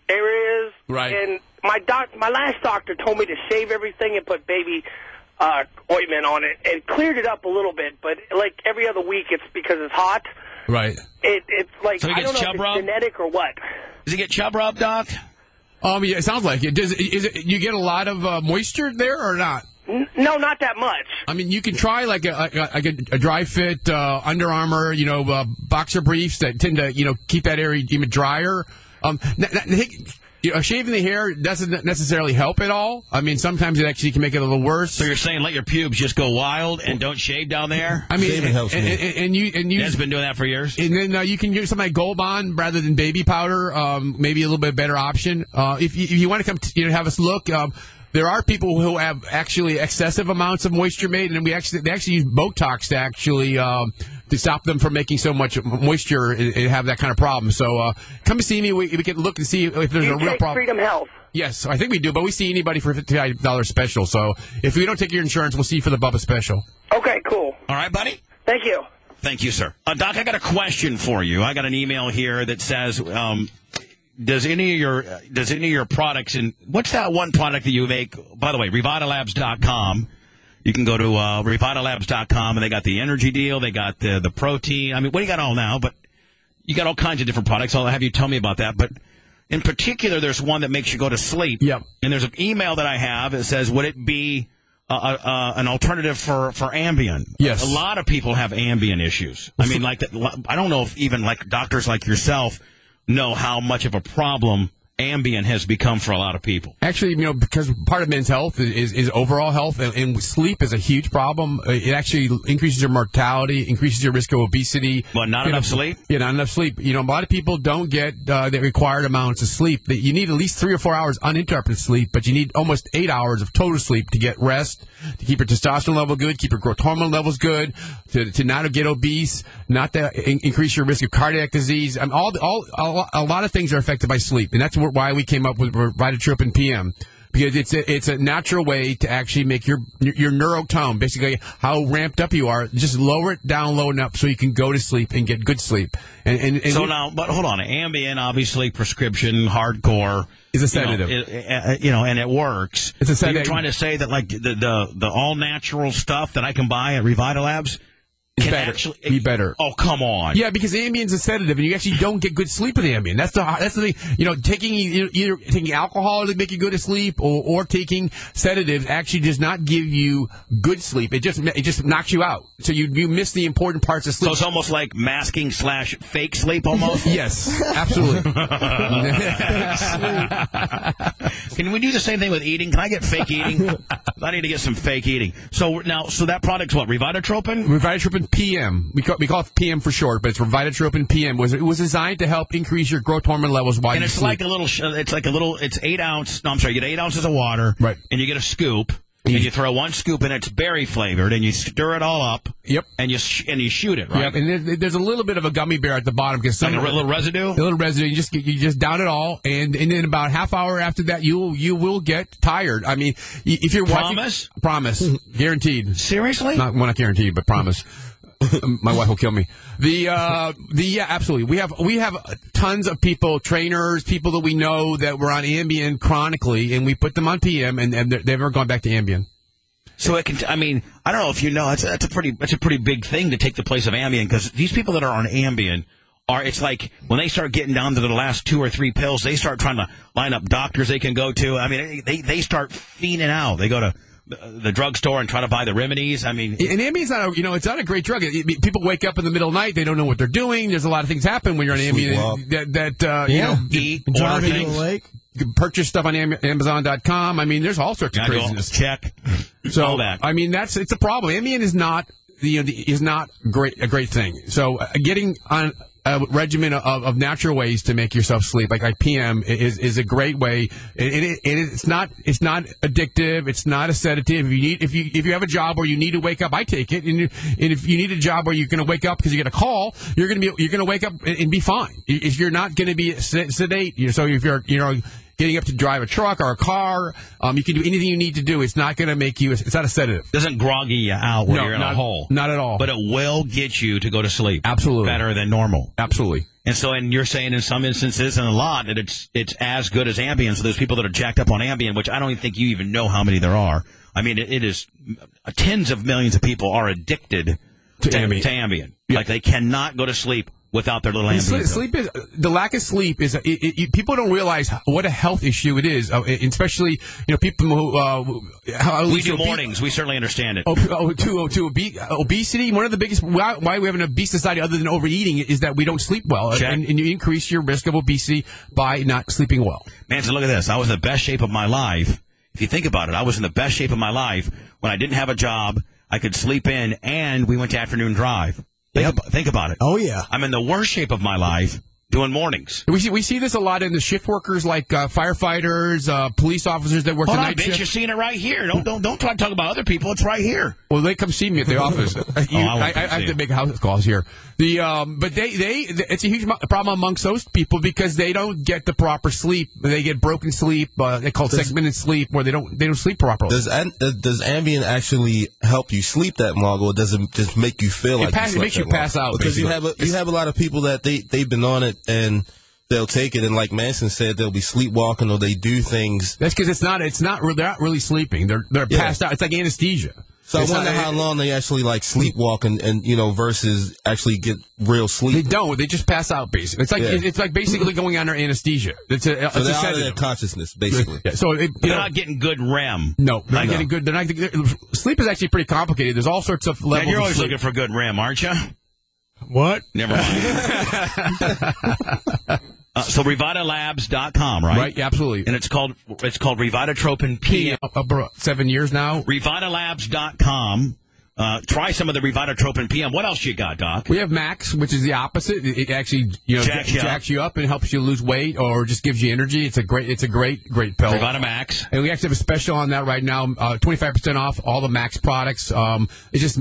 Speaker 8: area is.
Speaker 13: Right.
Speaker 8: And my last doctor told me to shave everything and put baby ointment on it, and cleared it up a little bit. But like every other week, it's because it's hot.
Speaker 13: Right.
Speaker 8: It's like,
Speaker 1: so
Speaker 8: I don't know if it's genetic or what.
Speaker 1: Does he get chub rub, Doc?
Speaker 13: Yeah, it sounds like it. You get a lot of moisture there or not?
Speaker 8: No, not that much.
Speaker 13: I mean, you can try like a dry fit Under Armour, boxer briefs that tend to keep that area even drier. Shaving the hair doesn't necessarily help at all. I mean, sometimes it actually can make it a little worse.
Speaker 1: So you're saying let your pubes just go wild and don't shave down there?
Speaker 13: I mean,
Speaker 1: Shaving helps me.
Speaker 13: And you
Speaker 1: Ed's been doing that for years.
Speaker 13: And then you can use something like Gold Bond rather than baby powder. Maybe a little bit better option. If you want to come have us look. There are people who have actually excessive amounts of moisture made, and they actually use Botox to actually to stop them from making so much moisture and have that kind of problem. So come and see me. We can look and see if there's a real problem.
Speaker 8: Freedom Health.
Speaker 13: Yes, I think we do, but we see anybody for a $55 special. So if we don't take your insurance, we'll see you for the Bubba special.
Speaker 8: Okay, cool.
Speaker 1: All right, buddy?
Speaker 8: Thank you.
Speaker 1: Thank you, sir. Doc, I got a question for you. I got an email here that says, does any of your products, and what's that one product that you make? By the way, Revitalabs.com. You can go to Revitalabs.com, and they got the energy deal. They got the protein. I mean, what do you got all now? But you got all kinds of different products. I'll have you tell me about that. But in particular, there's one that makes you go to sleep.
Speaker 13: Yep.
Speaker 1: And there's an email that I have that says, would it be an alternative for Ambien?
Speaker 13: Yes.
Speaker 1: A lot of people have Ambien issues. I mean, I don't know if even like doctors like yourself know how much of a problem Ambien has become for a lot of people.
Speaker 13: Actually, because part of men's health is overall health, and sleep is a huge problem. It actually increases your mortality, increases your risk of obesity.
Speaker 1: But not enough sleep?
Speaker 13: Yeah, not enough sleep. A lot of people don't get the required amounts of sleep. You need at least 3 or 4 hours uninterrupted sleep, but you need almost 8 hours of total sleep to get rest, to keep your testosterone level good, keep your growth hormone levels good, to not get obese, not to increase your risk of cardiac disease. A lot of things are affected by sleep, and that's why we came up with Vitatropin PM, because it's a natural way to actually make your neurotone, basically how ramped up you are, just lower it down low enough so you can go to sleep and get good sleep. And
Speaker 1: so now, but hold on, Ambien, obviously prescription, hardcore,
Speaker 13: is a sedative.
Speaker 1: And it works.
Speaker 13: It's a sedative.
Speaker 1: You're trying to say that like the all natural stuff that I can buy at Revitalabs can actually
Speaker 13: be better.
Speaker 1: Oh, come on.
Speaker 13: Yeah, because Ambien's a sedative, and you actually don't get good sleep with Ambien. That's the thing. Taking either taking alcohol to make you go to sleep, or taking sedatives actually does not give you good sleep. It just knocks you out. So you miss the important parts of sleep.
Speaker 1: So it's almost like masking / fake sleep, almost.
Speaker 13: Yes, absolutely.
Speaker 1: Can we do the same thing with eating? Can I get fake eating? I need to get some fake eating. So that product's what? Revitatropin?
Speaker 13: Revitatropin PM. We call it PM for short, but it's Revitatropin PM. It was designed to help increase your growth hormone levels while you sleep.
Speaker 1: It's 8 ounce. No, I'm sorry. You get 8 ounces of water.
Speaker 13: Right.
Speaker 1: And you get a scoop. And you throw 1 scoop in, it's berry flavored, and you stir it all up.
Speaker 13: Yep.
Speaker 1: And you shoot it, right?
Speaker 13: Yep. And there's a little bit of a gummy bear at the bottom, because
Speaker 1: like a little residue.
Speaker 13: A little residue. You just down it all, and then about a half hour after that, you will get tired. I mean, if you're promise, guaranteed.
Speaker 1: Seriously?
Speaker 13: Not guaranteed, but promise. My wife will kill me. Yeah, absolutely. We have tons of people, trainers, people that we know that were on Ambien chronically, and we put them on PM, and they've never gone back to Ambien.
Speaker 1: So it can. I mean, I don't know if you know, it's a pretty big thing to take the place of Ambien, because these people that are on Ambien it's like when they start getting down to the last 2 or 3 pills, they start trying to line up doctors they can go to. I mean, they start fiending out. They go to the drugstore and try to buy the remedies. I mean,
Speaker 13: and Ambien's it's not a great drug. People wake up in the middle of the night, they don't know what they're doing. There's a lot of things happen when you're on Ambien.
Speaker 1: Eat,
Speaker 13: order things. You can purchase stuff on Amazon.com. I mean, there's all sorts of craziness.
Speaker 1: Check.
Speaker 13: So
Speaker 1: all that.
Speaker 13: I mean, it's a problem. Ambien is not a great thing. So getting on regimen of natural ways to make yourself sleep, like PM, is a great way. It's not addictive. It's not a sedative. If you have a job where you need to wake up, I take it. And if you need a job where you're going to wake up because you get a call, you're going to wake up and be fine. If you're not going to be sedate, so if you're getting up to drive a truck or a car, you can do anything you need to do. It's not going to make you. It's not a sedative.
Speaker 1: Doesn't groggy you out when you're in a hole.
Speaker 13: Not at all.
Speaker 1: But it will get you to go to sleep.
Speaker 13: Absolutely.
Speaker 1: Better than normal.
Speaker 13: Absolutely.
Speaker 1: And you're saying in some instances and a lot that it's as good as Ambien. So there's people that are jacked up on Ambien, which I don't even think you even know how many there are. I mean, it is tens of millions of people are addicted to Ambien. Yeah. Like they cannot go to sleep without their little Ambien.
Speaker 13: Sleep is the lack of sleep is people don't realize what a health issue it is, especially people who
Speaker 1: we do mornings. We certainly understand it.
Speaker 13: Obesity. One of the biggest why we have an obese society other than overeating is that we don't sleep well, and you increase your risk of obesity by not sleeping well.
Speaker 1: Man, so look at this. I was in the best shape of my life. If you think about it, I was in the best shape of my life when I didn't have a job. I could sleep in, and we went to afternoon drive. Think about it.
Speaker 2: Oh, yeah.
Speaker 1: I'm in the worst shape of my life doing mornings.
Speaker 13: We see this a lot in the shift workers like firefighters, police officers that work the night shift.
Speaker 1: You're seeing it right here. Don't try to talk about other people. It's right here.
Speaker 13: Well, they come see me at the office. I have to make house calls here. But it's a huge problem amongst those people because they don't get the proper sleep. They get broken sleep. They call it segmented sleep, where they don't sleep properly.
Speaker 3: Does Ambien actually help you sleep that long, or does it just make you feel like
Speaker 13: it makes you pass out?
Speaker 3: Because you have a lot of people that they've been on it and they'll take it, and like Manson said, they'll be sleepwalking or they do things.
Speaker 13: That's because they're not really sleeping. They're passed out. It's like anesthesia.
Speaker 3: So I wonder how long they actually like sleepwalk and versus actually get real sleep.
Speaker 13: They don't. They just pass out basically. It's like basically going under anesthesia. It's a
Speaker 3: out of their consciousness basically.
Speaker 13: Yeah, so
Speaker 1: they're not getting good REM.
Speaker 13: No, they're not getting good. They're not. Sleep is actually pretty complicated. There's all sorts of levels.
Speaker 1: Man, you're always looking for good REM, aren't you?
Speaker 2: What?
Speaker 1: Never mind. So Revitalabs.com, right?
Speaker 13: Right, absolutely.
Speaker 1: And it's called Revitatropin PM.
Speaker 13: About 7 years now.
Speaker 1: Revitalabs.com. Try some of the Revitatropin PM. What else you got, Doc?
Speaker 13: We have Max, which is the opposite. It actually jacks you up and helps you lose weight or just gives you energy. It's a great pill.
Speaker 1: Revitamax.
Speaker 13: And we actually have a special on that right now. 25% off all the Max products. It's just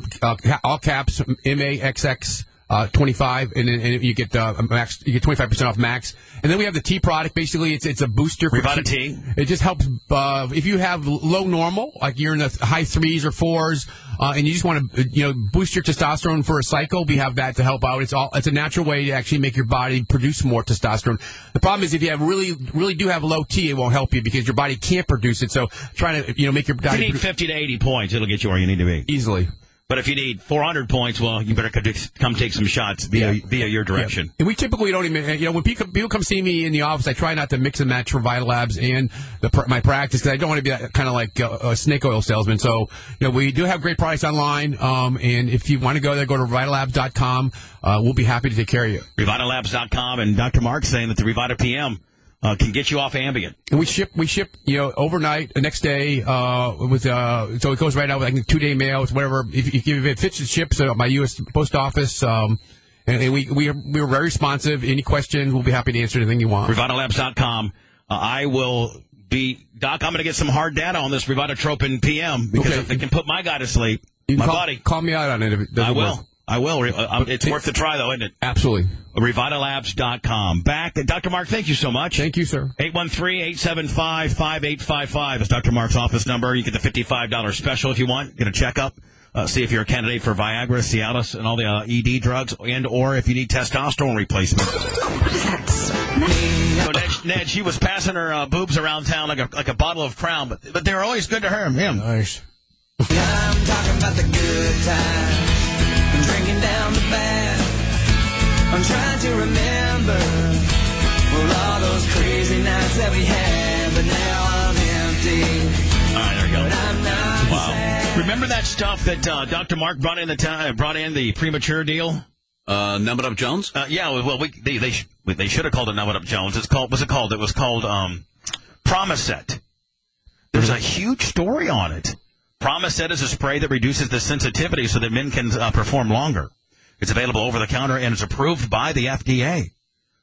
Speaker 13: all caps MAXX. 25, and then you get Max. You get 25% off Max, and then we have the T product. Basically, it's a booster.
Speaker 1: Revita T.
Speaker 13: It just helps if you have low normal, like you're in the high 3s or 4s, and you just want to boost your testosterone for a cycle. We have that to help out. It's a natural way to actually make your body produce more testosterone. The problem is if you have really do have low T, it won't help you because your body can't produce it. So trying to make your body.
Speaker 1: If you need 50 to 80 points, it'll get you where you need to be
Speaker 13: easily.
Speaker 1: But if you need 400 points, well, you better come take some shots via your direction.
Speaker 13: Yeah. And we typically don't even, when people come see me in the office, I try not to mix and match Revitalabs and my practice because I don't want to be that kind of like a snake oil salesman. So, we do have great products online. And if you want to go there, go to Revitalabs.com. We'll be happy to take care of you.
Speaker 1: Revitalabs.com, and Dr. Mark's saying that the Revita PM can get you off Ambien.
Speaker 13: And we ship, overnight, the next day, so it goes right out with like 2-day mail, whatever. If it fits, it ships at my U.S. Post Office. And we're very responsive. Any questions, we'll be happy to answer anything you want.
Speaker 1: Revitalabs.com. I will be, Doc, I'm going to get some hard data on this Revitatropin PM because if it can put my guy to sleep, buddy.
Speaker 13: Call me out on it if it doesn't work.
Speaker 1: I will. It's worth the try, though, isn't it?
Speaker 13: Absolutely.
Speaker 1: Revitalabs.com. Back. Dr. Mark, thank you so much.
Speaker 13: Thank you, sir.
Speaker 1: 813-875-5855 is Dr. Mark's office number. You get the $55 special if you want. Get a checkup. See if you're a candidate for Viagra, Cialis, and all the ED drugs, or if you need testosterone replacement.
Speaker 4: What is that smell?
Speaker 1: Ned, she was passing her boobs around town like a bottle of Crown, but they were always good to her and him.
Speaker 12: Nice. I'm talking about the good times. Drinking down the bad. I'm trying to remember all those crazy nights that we had, but now I'm empty.
Speaker 1: All right, there you go.
Speaker 12: But I'm not sad.
Speaker 1: Remember that stuff that Dr. Mark brought in the premature deal?
Speaker 6: Numb It Up Jones?
Speaker 1: Yeah. Well, they should have called it Numb It Up Jones. It was called Promiset. There's a huge story on it. Promiset is a spray that reduces the sensitivity so that men can perform longer. It's available over the counter and is approved by the FDA.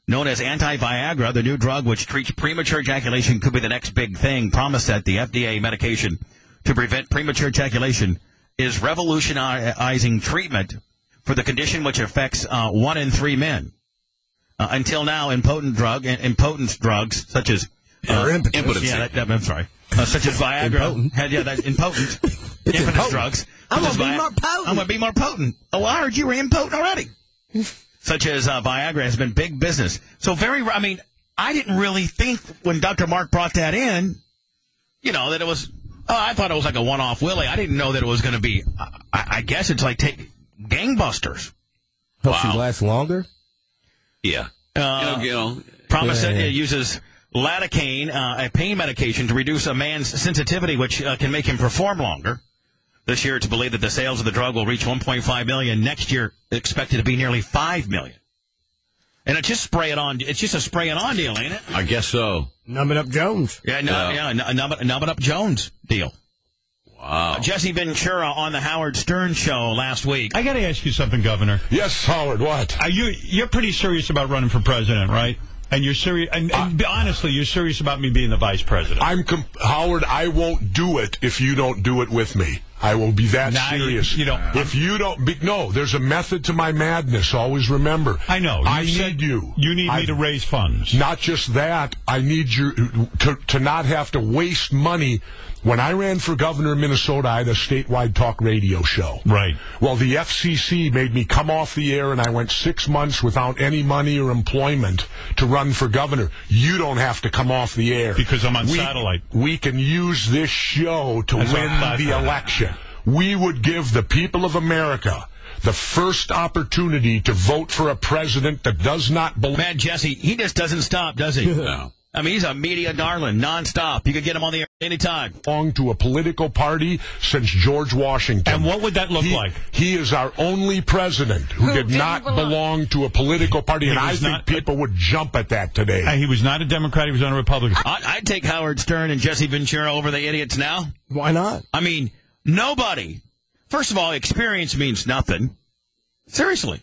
Speaker 1: Known as anti-Viagra, the new drug which treats premature ejaculation could be the next big thing. Promised the FDA medication to prevent premature ejaculation is revolutionizing treatment for the condition which affects 1 in 3 men. Until now, impotence drugs such as
Speaker 6: impotence.
Speaker 1: Yeah, I'm sorry. Such as Viagra. That's impotent. Impotence drugs.
Speaker 2: I'm going to be more potent.
Speaker 1: I'm going to be more potent. Oh, I heard you were impotent already. Such as Viagra has been big business. So I didn't really think when Dr. Mark brought that in, that it was, I thought it was like a one-off Willie. I didn't know that it was going to be, I guess it's like gangbusters.
Speaker 9: Helps you last longer?
Speaker 6: Yeah.
Speaker 1: Promise it uses lidocaine, a pain medication, to reduce a man's sensitivity, which can make him perform longer. This year, it's believed that the sales of the drug will reach 1.5 million. Next year, expected to be nearly 5 million. And it's just spray it on. It's just a spray it on deal, ain't it?
Speaker 6: I guess so.
Speaker 2: Numb it up Jones.
Speaker 1: Numb it up Jones deal.
Speaker 6: Wow.
Speaker 1: Jesse Ventura on the Howard Stern show last week.
Speaker 22: I got to ask you something, Governor.
Speaker 23: Yes, Howard. What?
Speaker 22: You're pretty serious about running for president, right? And you're serious, and honestly, you're serious about me being the vice president.
Speaker 23: Howard, I won't do it if you don't do it with me. I will be that serious. If you don't, no, there's a method to my madness. Always remember.
Speaker 22: I know.
Speaker 23: I need you.
Speaker 22: You need me to raise funds.
Speaker 23: Not just that. I need you to not have to waste money. When I ran for governor of Minnesota, I had a statewide talk radio show.
Speaker 22: Right.
Speaker 23: Well, the FCC made me come off the air, and I went 6 months without any money or employment to run for governor. You don't have to come off the air.
Speaker 22: Because I'm on satellite.
Speaker 23: We can use this show to win the election. We would give the people of America the first opportunity to vote for a president that does not belong.
Speaker 1: Man, Jesse, he just doesn't stop, does he?
Speaker 23: No.
Speaker 1: I mean, he's a media darling, nonstop. You could get him on the air anytime.
Speaker 23: Belong to a political party since George Washington.
Speaker 22: And what would that look like?
Speaker 23: He is our only president who did not belong to a political party, and I think people would jump at that today.
Speaker 22: He was not a Democrat. He was on a Republican.
Speaker 1: I'd take Howard Stern and Jesse Ventura over the idiots now.
Speaker 2: Why not?
Speaker 1: I mean, nobody. First of all, experience means nothing. Seriously.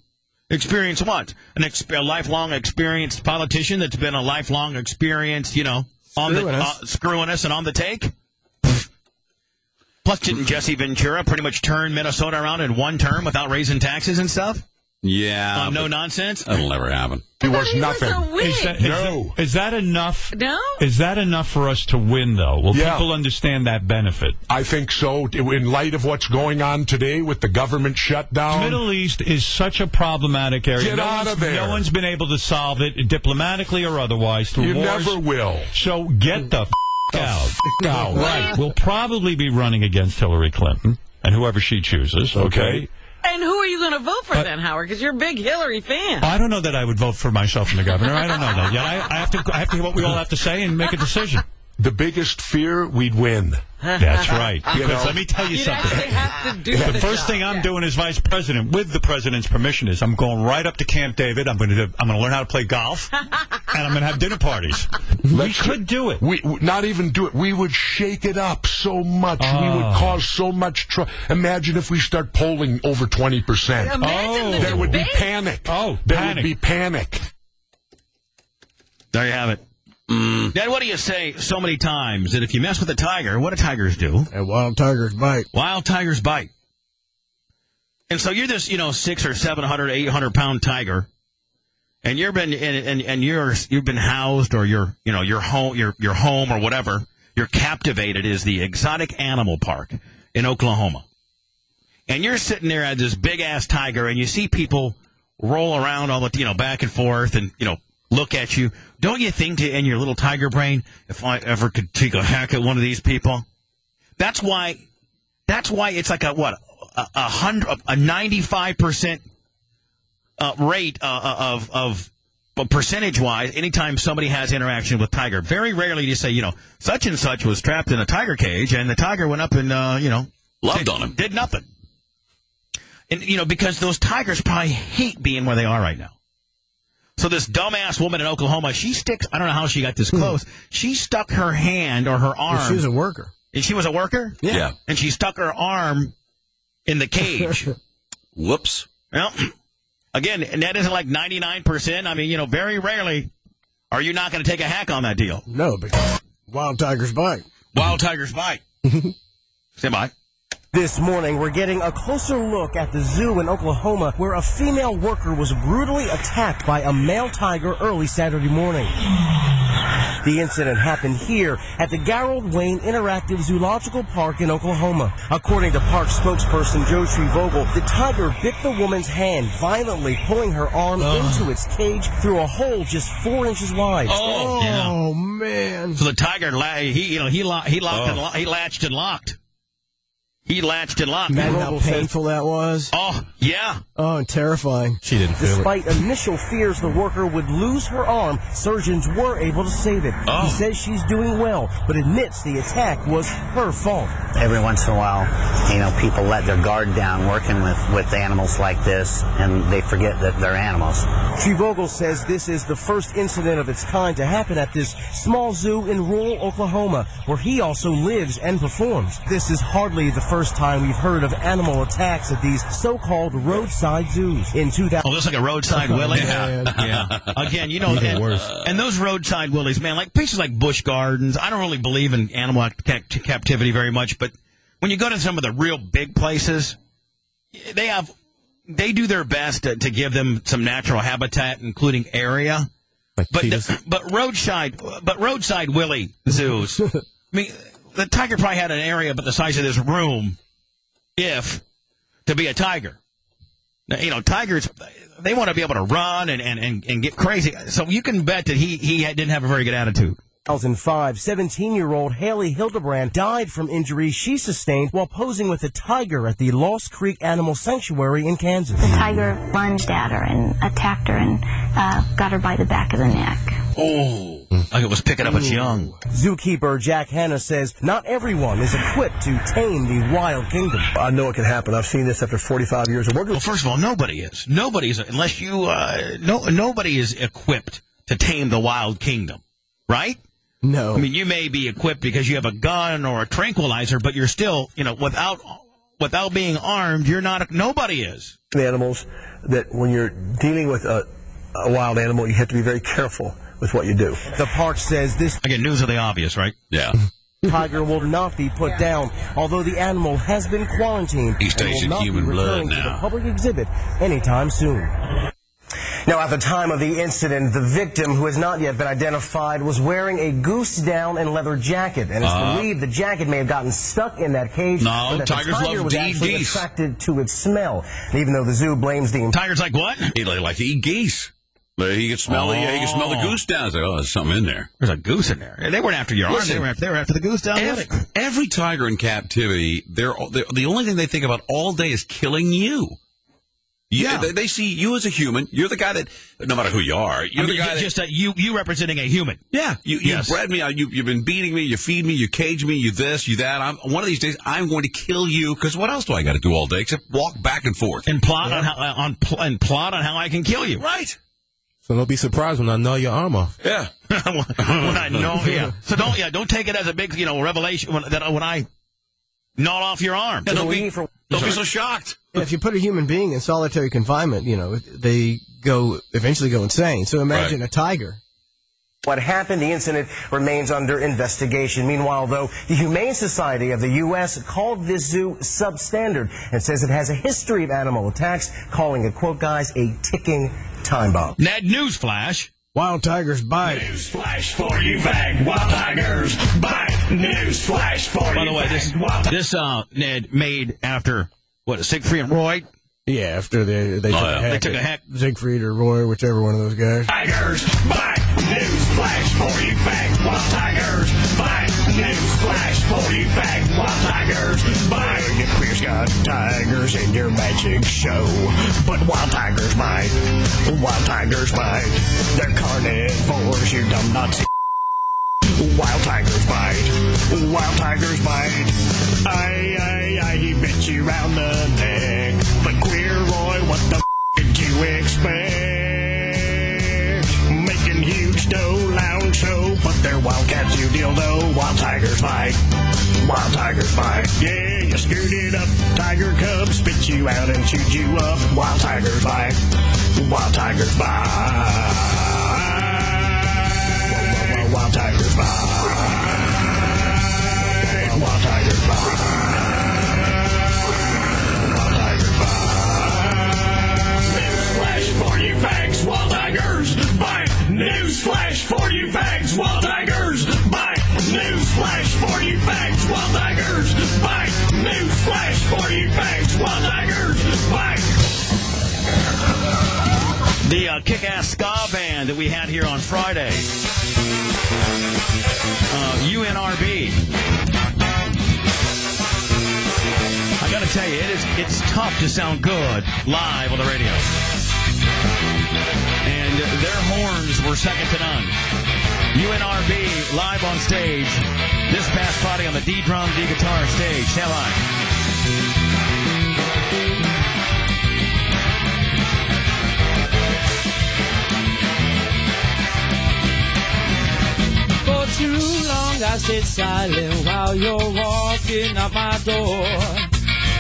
Speaker 1: Experience what? A lifelong experienced politician that's been a lifelong experienced, screwing us and on the take? Plus, didn't Jesse Ventura pretty much turn Minnesota around in one term without raising taxes and stuff?
Speaker 6: Yeah.
Speaker 1: No nonsense?
Speaker 6: That'll never happen.
Speaker 23: It was nothing.
Speaker 22: Is that enough?
Speaker 24: No.
Speaker 22: Is that enough for us to win, though? Will people understand that benefit?
Speaker 23: I think so. In light of what's going on today with the government shutdown.
Speaker 22: The Middle East is such a problematic area.
Speaker 23: Get out of there.
Speaker 22: No one's been able to solve it diplomatically or otherwise through
Speaker 23: You
Speaker 22: wars.
Speaker 23: never will.
Speaker 22: So get the out. Right. We'll probably be running against Hillary Clinton and whoever she chooses. Okay.
Speaker 24: And who are you going to vote for then, Howard? Because you're a big Hillary fan.
Speaker 22: I don't know that I would vote for myself and the governor. I don't know that yet. I have to hear what we all have to say and make a decision.
Speaker 23: The biggest fear, we'd win.
Speaker 22: That's right. Because let me tell you something.
Speaker 24: Have to do
Speaker 22: the first thing I'm doing as vice president, with the president's permission, is I'm going right up to Camp David. I'm going to learn how to play golf, and I'm going to have dinner parties. We could do it.
Speaker 23: We not even do it. We would shake it up so much. We would cause so much trouble. Imagine if we start polling over 20%. There would be panic. There would be panic.
Speaker 1: There you have it. Dad, what do you say so many times that if you mess with a tiger, what do tigers do?
Speaker 2: And wild tigers bite.
Speaker 1: Wild tigers bite. And so you're this, 600 or 700, 800 pound tiger, and you've been housed, or your home or whatever. You're captivated is the exotic animal park in Oklahoma, and you're sitting there at this big ass tiger, and you see people roll around all the back and forth, and look at you. Don't you think in your little tiger brain, if I ever could take a hack at one of these people? That's why it's like a 95% rate of percentage wise. Anytime somebody has interaction with tiger, very rarely do you say, such and such was trapped in a tiger cage, and the tiger went up and
Speaker 6: loved on him,
Speaker 1: did nothing. And because those tigers probably hate being where they are right now. So this dumbass woman in Oklahoma, I don't know how she got this close. She stuck her hand or her arm.
Speaker 2: She was a worker.
Speaker 1: And she was a worker?
Speaker 6: Yeah.
Speaker 1: And she stuck her arm in the cage.
Speaker 6: Whoops.
Speaker 1: Well, Again, and that isn't like 99%. I mean, very rarely are you not going to take a hack on that deal.
Speaker 2: No, but wild tigers bite.
Speaker 1: Wild tigers bite. Stand by.
Speaker 5: This morning, we're getting a closer look at the zoo in Oklahoma where a female worker was brutally attacked by a male tiger early Saturday morning. The incident happened here at the Garrold Wayne Interactive Zoological Park in Oklahoma. According to park spokesperson Joe Trevogel, the tiger bit the woman's hand, violently pulling her arm into its cage through a hole just 4 inches wide.
Speaker 2: Oh man!
Speaker 1: So the tiger, he latched and locked. He latched and locked.
Speaker 2: Imagine how painful that was.
Speaker 1: Oh, yeah.
Speaker 2: Oh, and terrifying.
Speaker 9: She didn't feel
Speaker 5: Despite initial fears the worker would lose her arm, surgeons were able to save it. He says she's doing well, but admits the attack was her fault.
Speaker 10: Every once in a while, people let their guard down working with animals like this, and they forget that they're animals.
Speaker 5: Trevogel says this is the first incident of its kind to happen at this small zoo in rural Oklahoma, where he also lives and performs. This is hardly the first time we've heard of animal attacks at these so-called roadside zoos. In 2000,
Speaker 1: looks like a roadside willie. Yeah. Again, and those roadside willies, man, like places like Busch Gardens. I don't really believe in animal captivity very much, but when you go to some of the real big places, they do their best to give them some natural habitat, including area. But roadside willie zoos. I mean, the tiger probably had an area about the size of this room, to be a tiger. Now, tigers, they want to be able to run and get crazy. So you can bet that he didn't have a very good attitude.
Speaker 5: 2005, 17-year-old Haley Hildebrand died from injuries she sustained while posing with a tiger at the Lost Creek Animal Sanctuary in Kansas.
Speaker 11: The tiger lunged at her and attacked her and got her by the back of the neck.
Speaker 1: Oh, like it was picking up its young.
Speaker 5: Zookeeper Jack Hanna says not everyone is equipped to tame the wild kingdom.
Speaker 14: I know it can happen. I've seen this after 45 years of working.
Speaker 1: Well, first of all, nobody is. Unless you, nobody is equipped to tame the wild kingdom, right?
Speaker 2: No.
Speaker 1: I mean, you may be equipped because you have a gun or a tranquilizer, but you're still, without being armed, nobody is.
Speaker 14: Animals that when you're dealing with a wild animal, you have to be very careful with what you do.
Speaker 5: The park says this...
Speaker 1: Again, news of the obvious, right?
Speaker 6: Yeah.
Speaker 5: Tiger will not be put down, although the animal has been quarantined.
Speaker 6: He stays in human blood now.
Speaker 5: To the public exhibit anytime soon. Now, at the time of the incident, the victim, who has not yet been identified, was wearing a goose down and leather jacket, and it's believed the jacket may have gotten stuck in that cage.
Speaker 6: No,
Speaker 5: but
Speaker 6: tigers
Speaker 5: the tiger
Speaker 6: love
Speaker 5: was
Speaker 6: to eat
Speaker 5: actually
Speaker 6: geese.
Speaker 5: attracted to its smell. And even though the zoo blames the
Speaker 1: tigers like what?
Speaker 6: He like to eat geese. He can smell the goose down. It's like, there's something in there.
Speaker 1: There's a goose in there. They weren't after your arm. They were after the goose down.
Speaker 6: Every tiger in captivity, the only thing they think about all day is killing you. Yeah, they see you as a human. You're the guy that, no matter who you are, you're the guy
Speaker 1: that you representing a human.
Speaker 6: Yeah, you bred me. You've been beating me. You feed me. You cage me. You this. You that. One of these days, I'm going to kill you. Because what else do I got to do all day except walk back and forth
Speaker 1: and plot on how I can kill you?
Speaker 6: Right.
Speaker 9: So don't be surprised when I gnaw your arm off.
Speaker 6: Yeah.
Speaker 1: when I know. Yeah. So don't take it as a big revelation when I gnaw off your arm.
Speaker 6: Yeah, don't be so shocked.
Speaker 2: If you put a human being in solitary confinement, they eventually go insane. So imagine a tiger.
Speaker 5: What happened, the incident remains under investigation. Meanwhile, though, the Humane Society of the U.S. called this zoo substandard and says it has a history of animal attacks, calling it, quote, guys, a ticking time bomb.
Speaker 1: Ned, newsflash.
Speaker 2: Wild tigers bite.
Speaker 25: Newsflash for you, fag. Wild tigers bite. Newsflash for you.
Speaker 1: By the way, this Ned made after Siegfried and Roy.
Speaker 2: Yeah, after they took a hack. Siegfried or Roy, whichever one of those guys.
Speaker 25: Tigers bite. Newsflash for you, fag. Wild tigers bite. Newsflash for you, fag. Wild tigers bite. Get queer got tigers in your magic show, but wild tigers bite. Wild tigers bite. They're carnivores, you dumb nuts. Wild tigers bite. Wild tigers bite. Aye, he bit you round the neck. But Queer Roy, what the did you expect? Making huge dough, lounge show, but they're wildcats, you dildo. Wild tigers bite. Wild tigers bite. Yeah, you screwed it up. Tiger cub spit you you out and chewed you up. Wild tigers bite. Wild tigers bite. Wild tigers bite. Wild tigers bite. Wild tigers bite. Newsflash for you fags, wild tigers bite. Newsflash for you fags, wild tigers bite. Newsflash for you fags, wild tigers bite. Newsflash for you fags, wild tigers bite.
Speaker 1: The kick-ass ska band that we had here on Friday, UNRB. I got to tell you, it's tough to sound good live on the radio. And their horns were second to none. UNRB live on stage this past Friday on the D-Drum, D-Guitar stage. Stand by.
Speaker 15: For too long I stayed silent while you're walking out my door.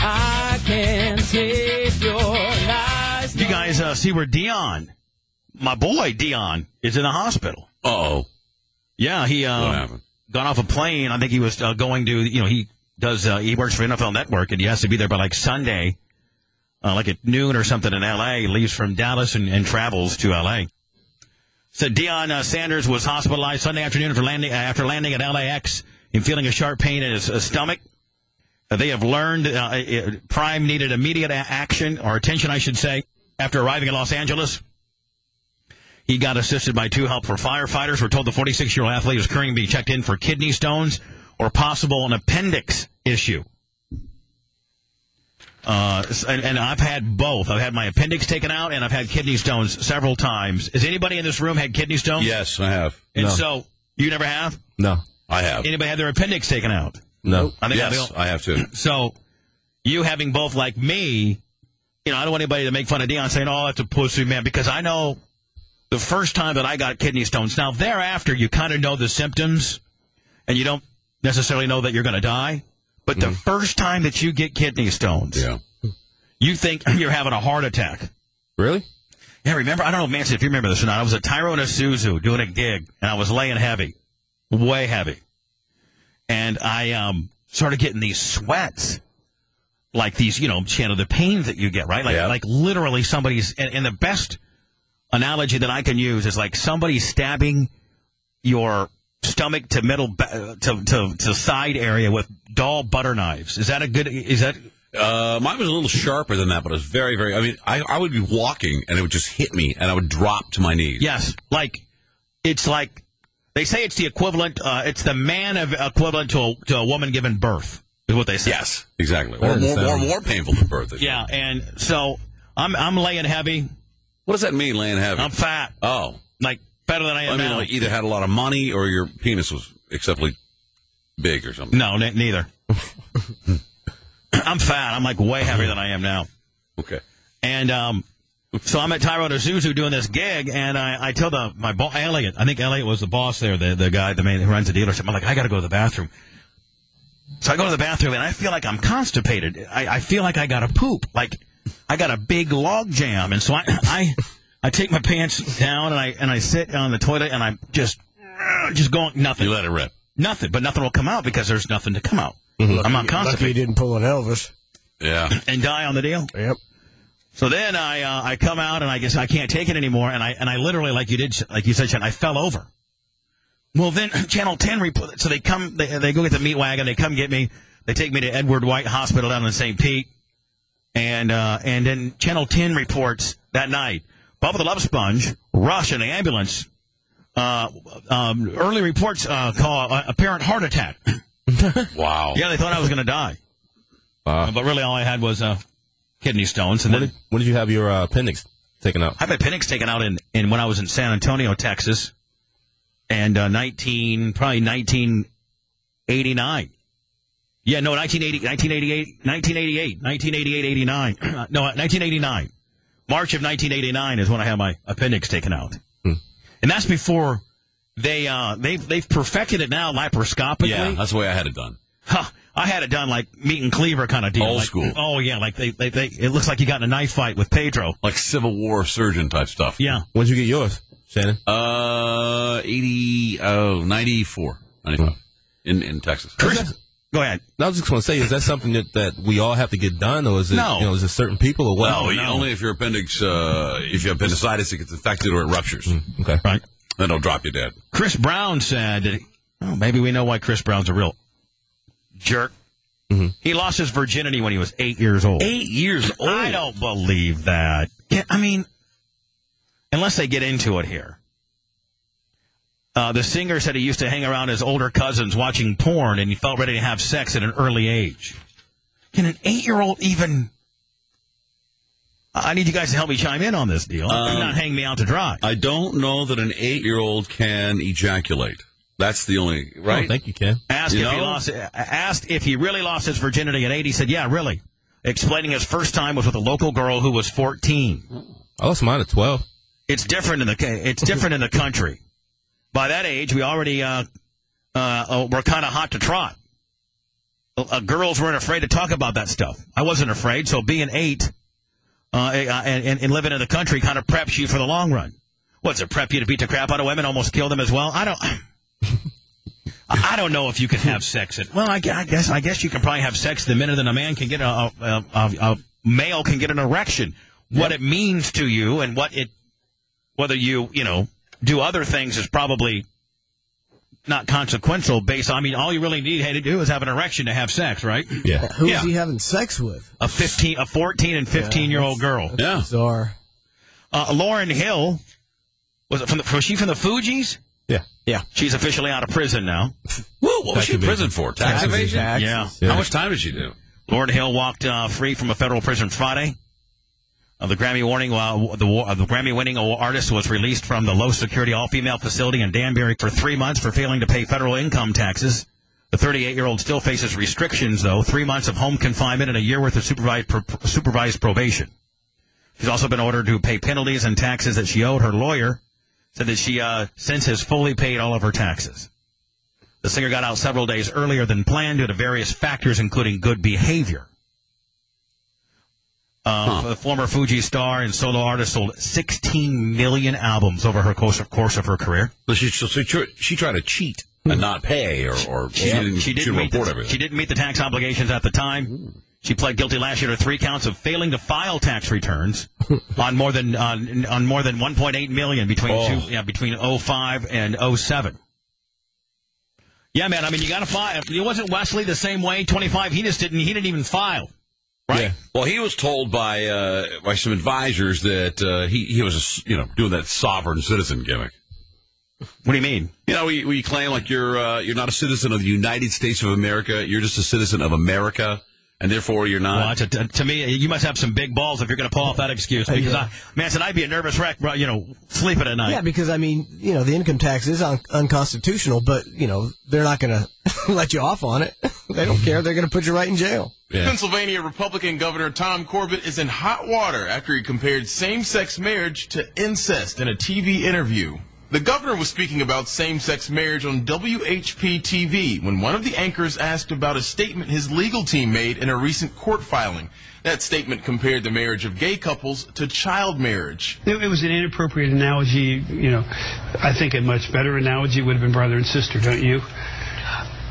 Speaker 15: I can't take your lies.
Speaker 1: You guys see where Dion, my boy Dion, is in the hospital.
Speaker 6: Uh-oh.
Speaker 1: Yeah, he
Speaker 6: what happened?
Speaker 1: Got off a plane. I think he was going to, he works for NFL Network, and he has to be there by like Sunday, like at noon or something in L.A. He leaves from Dallas and travels to L.A. So Deion Sanders was hospitalized Sunday afternoon after landing at LAX and feeling a sharp pain in his stomach. They have learned Prime needed immediate action, or attention, I should say, after arriving in Los Angeles. He got assisted by 2 helpful firefighters. We're told the 46-year-old athlete is currently being checked in for kidney stones or possible an appendix issue. And I've had both. I've had my appendix taken out, and I've had kidney stones several times. Has anybody in this room had kidney stones?
Speaker 6: Yes, I have.
Speaker 1: And so, you never have?
Speaker 9: No.
Speaker 6: I have.
Speaker 1: Anybody had their appendix taken out?
Speaker 9: No.
Speaker 6: Yes, I have too.
Speaker 1: So, you having both like me, I don't want anybody to make fun of Deion saying, oh, that's a pussy, man, because I know the first time that I got kidney stones. Now, thereafter, you kind of know the symptoms, and you don't necessarily know that you're going to die. But the first time that you get kidney stones, you think you're having a heart attack.
Speaker 9: Really?
Speaker 1: Yeah, remember? I don't know, Manson, if you remember this or not. I was at Tyrone Isuzu doing a gig, and I was laying heavy, way heavy. And I started getting these sweats, like these, the pains that you get, right? Like literally somebody's, and the best analogy that I can use is like somebody stabbing your stomach to middle to side area with dull butter knives. Is that a good? Is that?
Speaker 6: Mine was a little sharper than that, but it was very, very. I mean, I would be walking and it would just hit me, and I would drop to my knees.
Speaker 1: Yes, it's like they say it's the equivalent. It's the man equivalent to a woman giving birth. Is what they say.
Speaker 6: Yes, exactly. Or more painful than birth.
Speaker 1: Yeah, and so I'm laying heavy.
Speaker 6: What does that mean, laying heavy?
Speaker 1: I'm fat.
Speaker 6: Oh,
Speaker 1: better than I am now.
Speaker 6: Like either had a lot of money or your penis was exceptionally big or something.
Speaker 1: No, neither. I'm fat. I'm way heavier than I am now.
Speaker 6: Okay.
Speaker 1: And so I'm at Tyrone Isuzu doing this gig, and I tell my boss, Elliot, I think Elliot was the boss there, the guy, the man who runs the dealership. I'm like, I got to go to the bathroom. So I go to the bathroom, and I feel like I'm constipated. I feel like I got to poop. Like I got a big log jam. And so I take my pants down, and I sit on the toilet, and I'm just going, nothing.
Speaker 6: You let it rip.
Speaker 1: Nothing, but nothing will come out because there's nothing to come out. I'm not constipated.
Speaker 2: Lucky you didn't pull an Elvis.
Speaker 6: Yeah.
Speaker 1: And die on the deal.
Speaker 2: Yep.
Speaker 1: So then I come out, and I guess I can't take it anymore, and I literally, like you said, Shannon, I fell over. Well, then Channel 10 report. So they go get the meat wagon, they come get me, they take me to Edward White Hospital down in St. Pete, and then Channel 10 reports that night, Bubba the Love Sponge, Rush in the ambulance. Early reports call apparent heart attack.
Speaker 6: Wow.
Speaker 1: Yeah, they thought I was going to die. But really all I had was kidney stones. And
Speaker 9: when did you have your appendix taken out?
Speaker 1: I had my appendix taken out in when I was in San Antonio, Texas, and 1989. Yeah, no, 1988, 89. No, 1989. March of 1989 is when I had my appendix taken out. And that's before they've perfected it now laparoscopically.
Speaker 6: Yeah, that's the way I had it done.
Speaker 1: Huh. I had it done like meat and cleaver kind of deal.
Speaker 6: Old
Speaker 1: like,
Speaker 6: school.
Speaker 1: Oh, yeah. Like it looks like you got in a knife fight with Pedro.
Speaker 6: Like Civil War surgeon type stuff.
Speaker 1: Yeah.
Speaker 9: When'd you get yours, Shannon?
Speaker 6: 94, 95 in Texas.
Speaker 1: Chris, go ahead.
Speaker 9: I was just going to say, is that something that we all have to get done, or is it,
Speaker 1: No.
Speaker 9: is it certain people or what?
Speaker 6: No, only if your appendix, if you have appendicitis, it gets infected or it ruptures.
Speaker 9: Okay.
Speaker 1: Right.
Speaker 6: Then it'll drop you dead.
Speaker 1: Chris Brown said that, maybe we know why Chris Brown's a real jerk.
Speaker 9: Mm-hmm.
Speaker 1: He lost his virginity when he was 8 years old.
Speaker 6: 8 years old?
Speaker 1: I don't believe that. Yeah, I mean, unless they get into it here. The singer said he used to hang around his older cousins watching porn, and he felt ready to have sex at an early age. Can an 8-year-old even... I need you guys to help me chime in on this deal. Do not hang me out to dry.
Speaker 6: I don't know that an 8-year-old can ejaculate. That's the only, right?
Speaker 9: I don't think you can.
Speaker 1: Asked if he really lost his virginity at 8. He said, yeah, really. Explaining his first time was with a local girl who was 14.
Speaker 9: I lost mine at 12.
Speaker 1: It's different in the country. By that age, we already were kind of hot to trot. Girls weren't afraid to talk about that stuff. I wasn't afraid, so being 8 and living in the country kind of preps you for the long run. What's it, prep you to beat the crap out of women, almost kill them as well? I don't know if you can have sex. I guess you can probably have sex the minute that a man can get a male can get an erection. What it means to you and whether you do other things is probably not consequential based on, all you really need to do is have an erection to have sex, right?
Speaker 9: Yeah.
Speaker 2: Who is he having sex with?
Speaker 1: A 14 and 15-year-old girl.
Speaker 2: Yeah. Bizarre.
Speaker 1: Lauryn Hill, was she from the Fugees?
Speaker 9: Yeah.
Speaker 2: Yeah.
Speaker 1: She's officially out of prison now.
Speaker 6: Woo, what was she in prison for? Tax evasion?
Speaker 1: Yeah.
Speaker 6: How much time did she do?
Speaker 1: Lauryn Hill walked free from a federal prison Friday. The Grammy-winning artist was released from the low-security all-female facility in Danbury for 3 months for failing to pay federal income taxes. The 38-year-old still faces restrictions, though, 3 months of home confinement and a year worth of supervised probation. She's also been ordered to pay penalties and taxes that she owed. Her lawyer said that she since has fully paid all of her taxes. The singer got out several days earlier than planned due to various factors, including good behavior. The former Fuji star and solo artist sold 16 million albums over her course of her career.
Speaker 6: So she tried to cheat and not pay, or she didn't report everything.
Speaker 1: She didn't meet the tax obligations at the time. She pled guilty last year to 3 counts of failing to file tax returns on more than 1.8 million between 05 and 07. Yeah, man. You got to file. It wasn't Wesley the same way. 25. He didn't even file. Right.
Speaker 6: Yeah. Well, he was told by some advisors that he was doing that sovereign citizen gimmick.
Speaker 1: What do you mean?
Speaker 6: We claim like you're not a citizen of the United States of America. You're just a citizen of America, and therefore you're not.
Speaker 1: Well, to me, you must have some big balls if you're going to pull off that excuse. Because I'd be a nervous wreck, sleeping at night.
Speaker 2: Yeah, because the income tax is unconstitutional, but they're not going to let you off on it. They don't care. They're going to put you right in jail.
Speaker 16: Yeah. Pennsylvania Republican Governor Tom Corbett is in hot water after he compared same-sex marriage to incest in a TV interview. The governor was speaking about same-sex marriage on WHPT when one of the anchors asked about a statement his legal team made in a recent court filing. That statement compared the marriage of gay couples to child marriage.
Speaker 17: It was an inappropriate analogy. I think a much better analogy would have been brother and sister, don't you?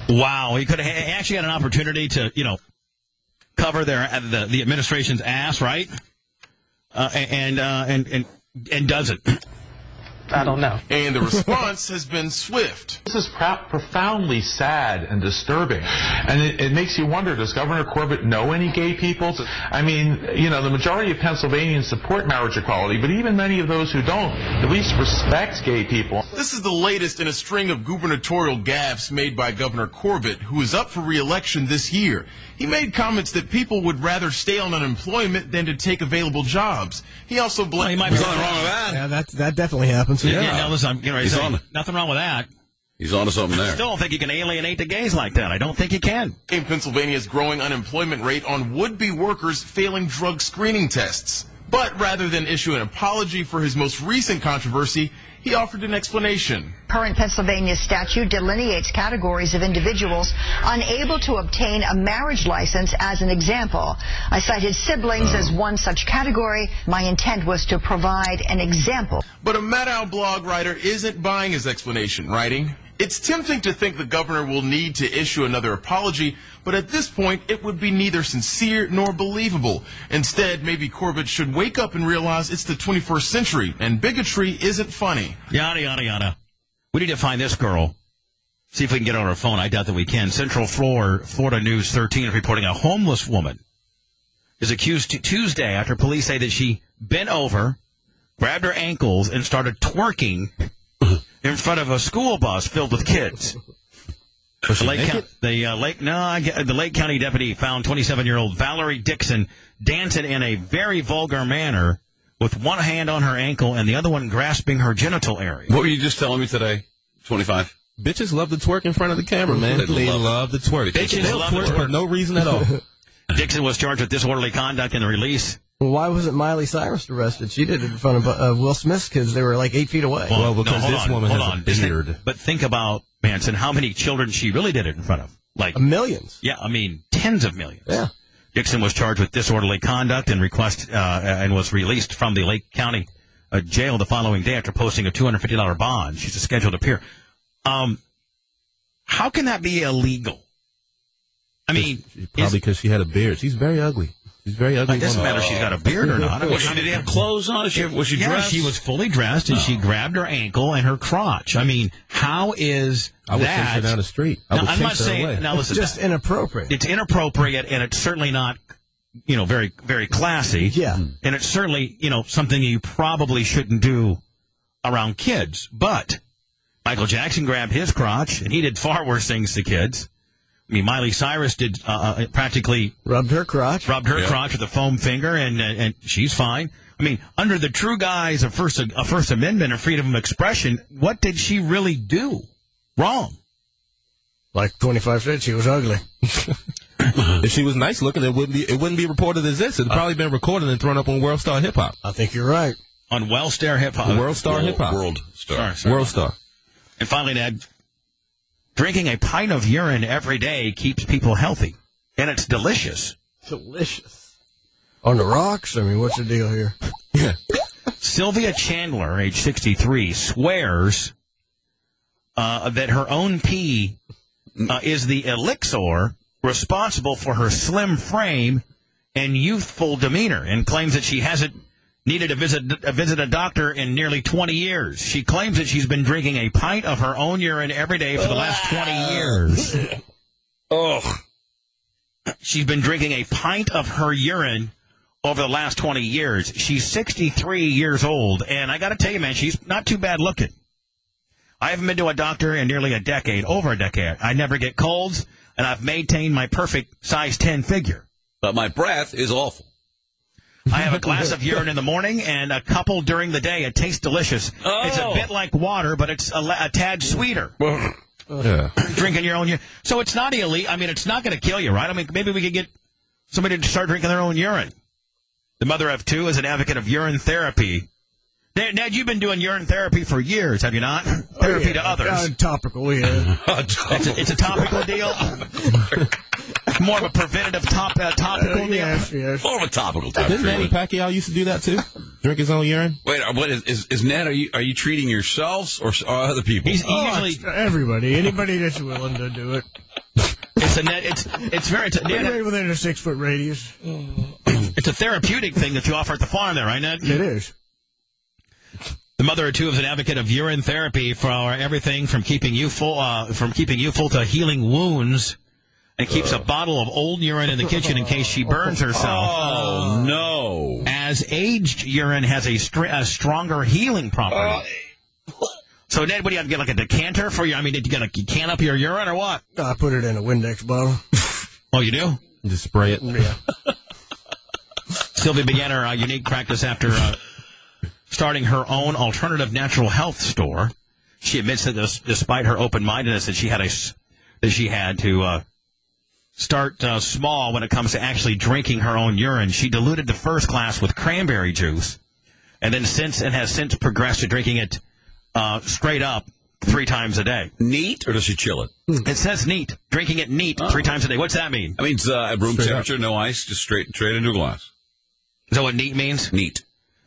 Speaker 1: Wow, he actually had an opportunity to, cover the administration's ass, right? And doesn't.
Speaker 17: I don't know.
Speaker 16: And the response has been swift.
Speaker 18: This is profoundly sad and disturbing. And it makes you wonder, does Governor Corbett know any gay people? The majority of Pennsylvanians support marriage equality, but even many of those who don't at least respect gay people.
Speaker 16: This is the latest in a string of gubernatorial gaffes made by Governor Corbett, who is up for re-election this year. He made comments that people would rather stay on unemployment than to take available jobs. He also blamed...
Speaker 1: There's nothing wrong with that.
Speaker 2: Yeah, that definitely happens.
Speaker 1: Nothing wrong with that.
Speaker 6: He's on to something there.
Speaker 1: I still don't think you can alienate the gays like that. I don't think you can.
Speaker 16: Pennsylvania's growing unemployment rate on would-be workers failing drug screening tests. But rather than issue an apology for his most recent controversy, he offered an explanation.
Speaker 7: Current Pennsylvania statute delineates categories of individuals unable to obtain a marriage license as an example. I cited siblings as one such category. My intent was to provide an example.
Speaker 16: But a Maddow blog writer isn't buying his explanation, writing, "It's tempting to think the governor will need to issue another apology, but at this point, it would be neither sincere nor believable. Instead, maybe Corbett should wake up and realize it's the 21st century, and bigotry isn't funny."
Speaker 1: Yada, yada, yada. We need to find this girl. See if we can get on her phone. I doubt that we can. Central Florida News 13 is reporting a homeless woman is accused Tuesday after police say that she bent over, grabbed her ankles, and started twerking in front of a school bus filled with kids. The Lake County deputy found 27-year-old Valerie Dixon dancing in a very vulgar manner with one hand on her ankle and the other one grasping her genital area.
Speaker 6: What were you just telling me today? 25.
Speaker 9: Bitches love to twerk in front of the camera, man. They love to twerk.
Speaker 1: Bitches love to twerk
Speaker 9: for no reason at all.
Speaker 1: Dixon was charged with disorderly conduct in the release.
Speaker 2: Well, why wasn't Miley Cyrus arrested? She did it in front of Will Smith's kids. They were like 8 feet away.
Speaker 9: Well, because this woman has a beard.
Speaker 1: But think about, Manson, how many children she really did it in front of. Like
Speaker 2: millions.
Speaker 1: Yeah, I mean, tens of millions.
Speaker 2: Yeah.
Speaker 1: Dixon was charged with disorderly conduct and and was released from the Lake County jail the following day after posting a $250 bond. She's scheduled to appear. How can that be illegal? I mean,
Speaker 9: probably because she had a beard. She's very ugly. She's very ugly.
Speaker 1: It doesn't matter if she's got a beard or not.
Speaker 6: Did she have clothes on? Was she dressed?
Speaker 1: She was fully dressed, and she grabbed her ankle and her crotch. I mean, how is
Speaker 9: I would
Speaker 1: that?
Speaker 9: chase her down the street. I'm
Speaker 1: not saying. Now listen,
Speaker 2: it's just inappropriate.
Speaker 1: It's inappropriate, and it's certainly not, very, very classy.
Speaker 2: Yeah.
Speaker 1: And it's certainly, something you probably shouldn't do around kids. But Michael Jackson grabbed his crotch, and he did far worse things to kids. I mean, Miley Cyrus did practically
Speaker 2: rubbed her crotch
Speaker 1: with a foam finger, and she's fine. I mean, under the true guise of First Amendment and freedom of expression, what did she really do wrong?
Speaker 2: Like 25 said, she was ugly.
Speaker 9: If she was nice looking, it wouldn't be reported as this. It'd probably been recorded and thrown up on World Star Hip Hop.
Speaker 2: I think you're right.
Speaker 1: On World Star Hip Hop.
Speaker 9: World Star Hip Hop.
Speaker 6: World Star.
Speaker 9: World Star.
Speaker 1: And finally, Ned, drinking a pint of urine every day keeps people healthy, and it's delicious.
Speaker 2: Delicious. On the rocks? I mean, what's the deal here?
Speaker 1: Yeah. Sylvia Chandler, age 63, swears that her own pee is the elixir responsible for her slim frame and youthful demeanor, and claims that she hasn't needed to visit a doctor in nearly 20 years. She claims that she's been drinking a pint of her own urine every day for the last 20 years.
Speaker 6: Oh.
Speaker 1: She's been drinking a pint of her urine over the last 20 years. She's 63 years old, and I got to tell you, man, she's not too bad looking. I haven't been to a doctor in nearly over a decade. I never get colds, and I've maintained my perfect size 10 figure.
Speaker 6: But my breath is awful.
Speaker 1: I have a glass of urine in the morning and a couple during the day. It tastes delicious. Oh. It's a bit like water, but it's a tad sweeter.
Speaker 9: Yeah.
Speaker 1: Drinking your own urine. So it's not illegal. I mean, it's not going to kill you, right? I mean, maybe we could get somebody to start drinking their own urine. The mother of two is an advocate of urine therapy. Ned, you've been doing urine therapy for years, have you not? Therapy to others.
Speaker 2: Topical, yeah.
Speaker 1: It's a topical deal? More of a preventative topical deal?
Speaker 2: Yes.
Speaker 6: More of a topical deal.
Speaker 9: Didn't Manny Pacquiao used to do that too? Drink his own urine?
Speaker 6: Wait, what is Ned, are you treating yourselves or other people?
Speaker 1: He's usually
Speaker 2: everybody. Anybody that's willing to do it.
Speaker 1: It's very
Speaker 2: anybody within a 6-foot radius.
Speaker 1: It's a therapeutic thing that you offer at the farm there, right, Ned?
Speaker 2: It is.
Speaker 1: The mother of two is an advocate of urine therapy for everything from keeping youthful to healing wounds, and keeps a bottle of old urine in the kitchen in case she burns herself.
Speaker 6: Oh, no.
Speaker 1: As aged urine has a stronger healing property. So, Ned, what do you have to get, like a decanter for you? I mean, did you get a can up your urine or what?
Speaker 2: I put it in a Windex bottle.
Speaker 1: Oh, you do?
Speaker 9: Just spray it?
Speaker 2: Yeah.
Speaker 1: Sylvia began her unique practice after starting her own alternative natural health store. She admits that despite her open-mindedness, that she had to start small when it comes to actually drinking her own urine. She diluted the first glass with cranberry juice, and has since progressed to drinking it straight up 3 times a day.
Speaker 6: Neat, or does she chill it?
Speaker 1: It says neat. Drinking it neat 3 times a day. What's that mean?
Speaker 6: That means at room temperature, no ice, just straight into a glass.
Speaker 1: Is that what neat means?
Speaker 6: Neat.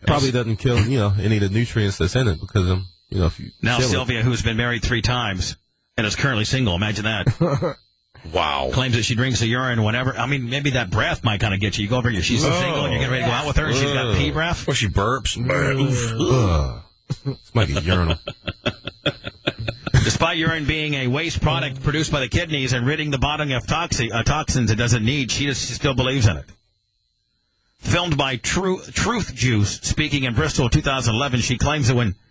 Speaker 9: Probably doesn't kill, any of the nutrients that's in it because, if you
Speaker 1: now
Speaker 9: chill
Speaker 1: Sylvia, who's been married 3 times and is currently single, imagine that.
Speaker 6: Wow.
Speaker 1: Claims that she drinks the urine whenever. I mean, maybe that breath might kind of get you. You go over here, she's single, and you're getting ready to go out with her, and she's got pee breath.
Speaker 6: Or she burps.
Speaker 9: This might be urinal.
Speaker 1: Despite urine being a waste product produced by the kidneys and ridding the body of toxins it doesn't need, she still believes in it. Filmed by Truth Juice, speaking in Bristol, 2011, she claims that when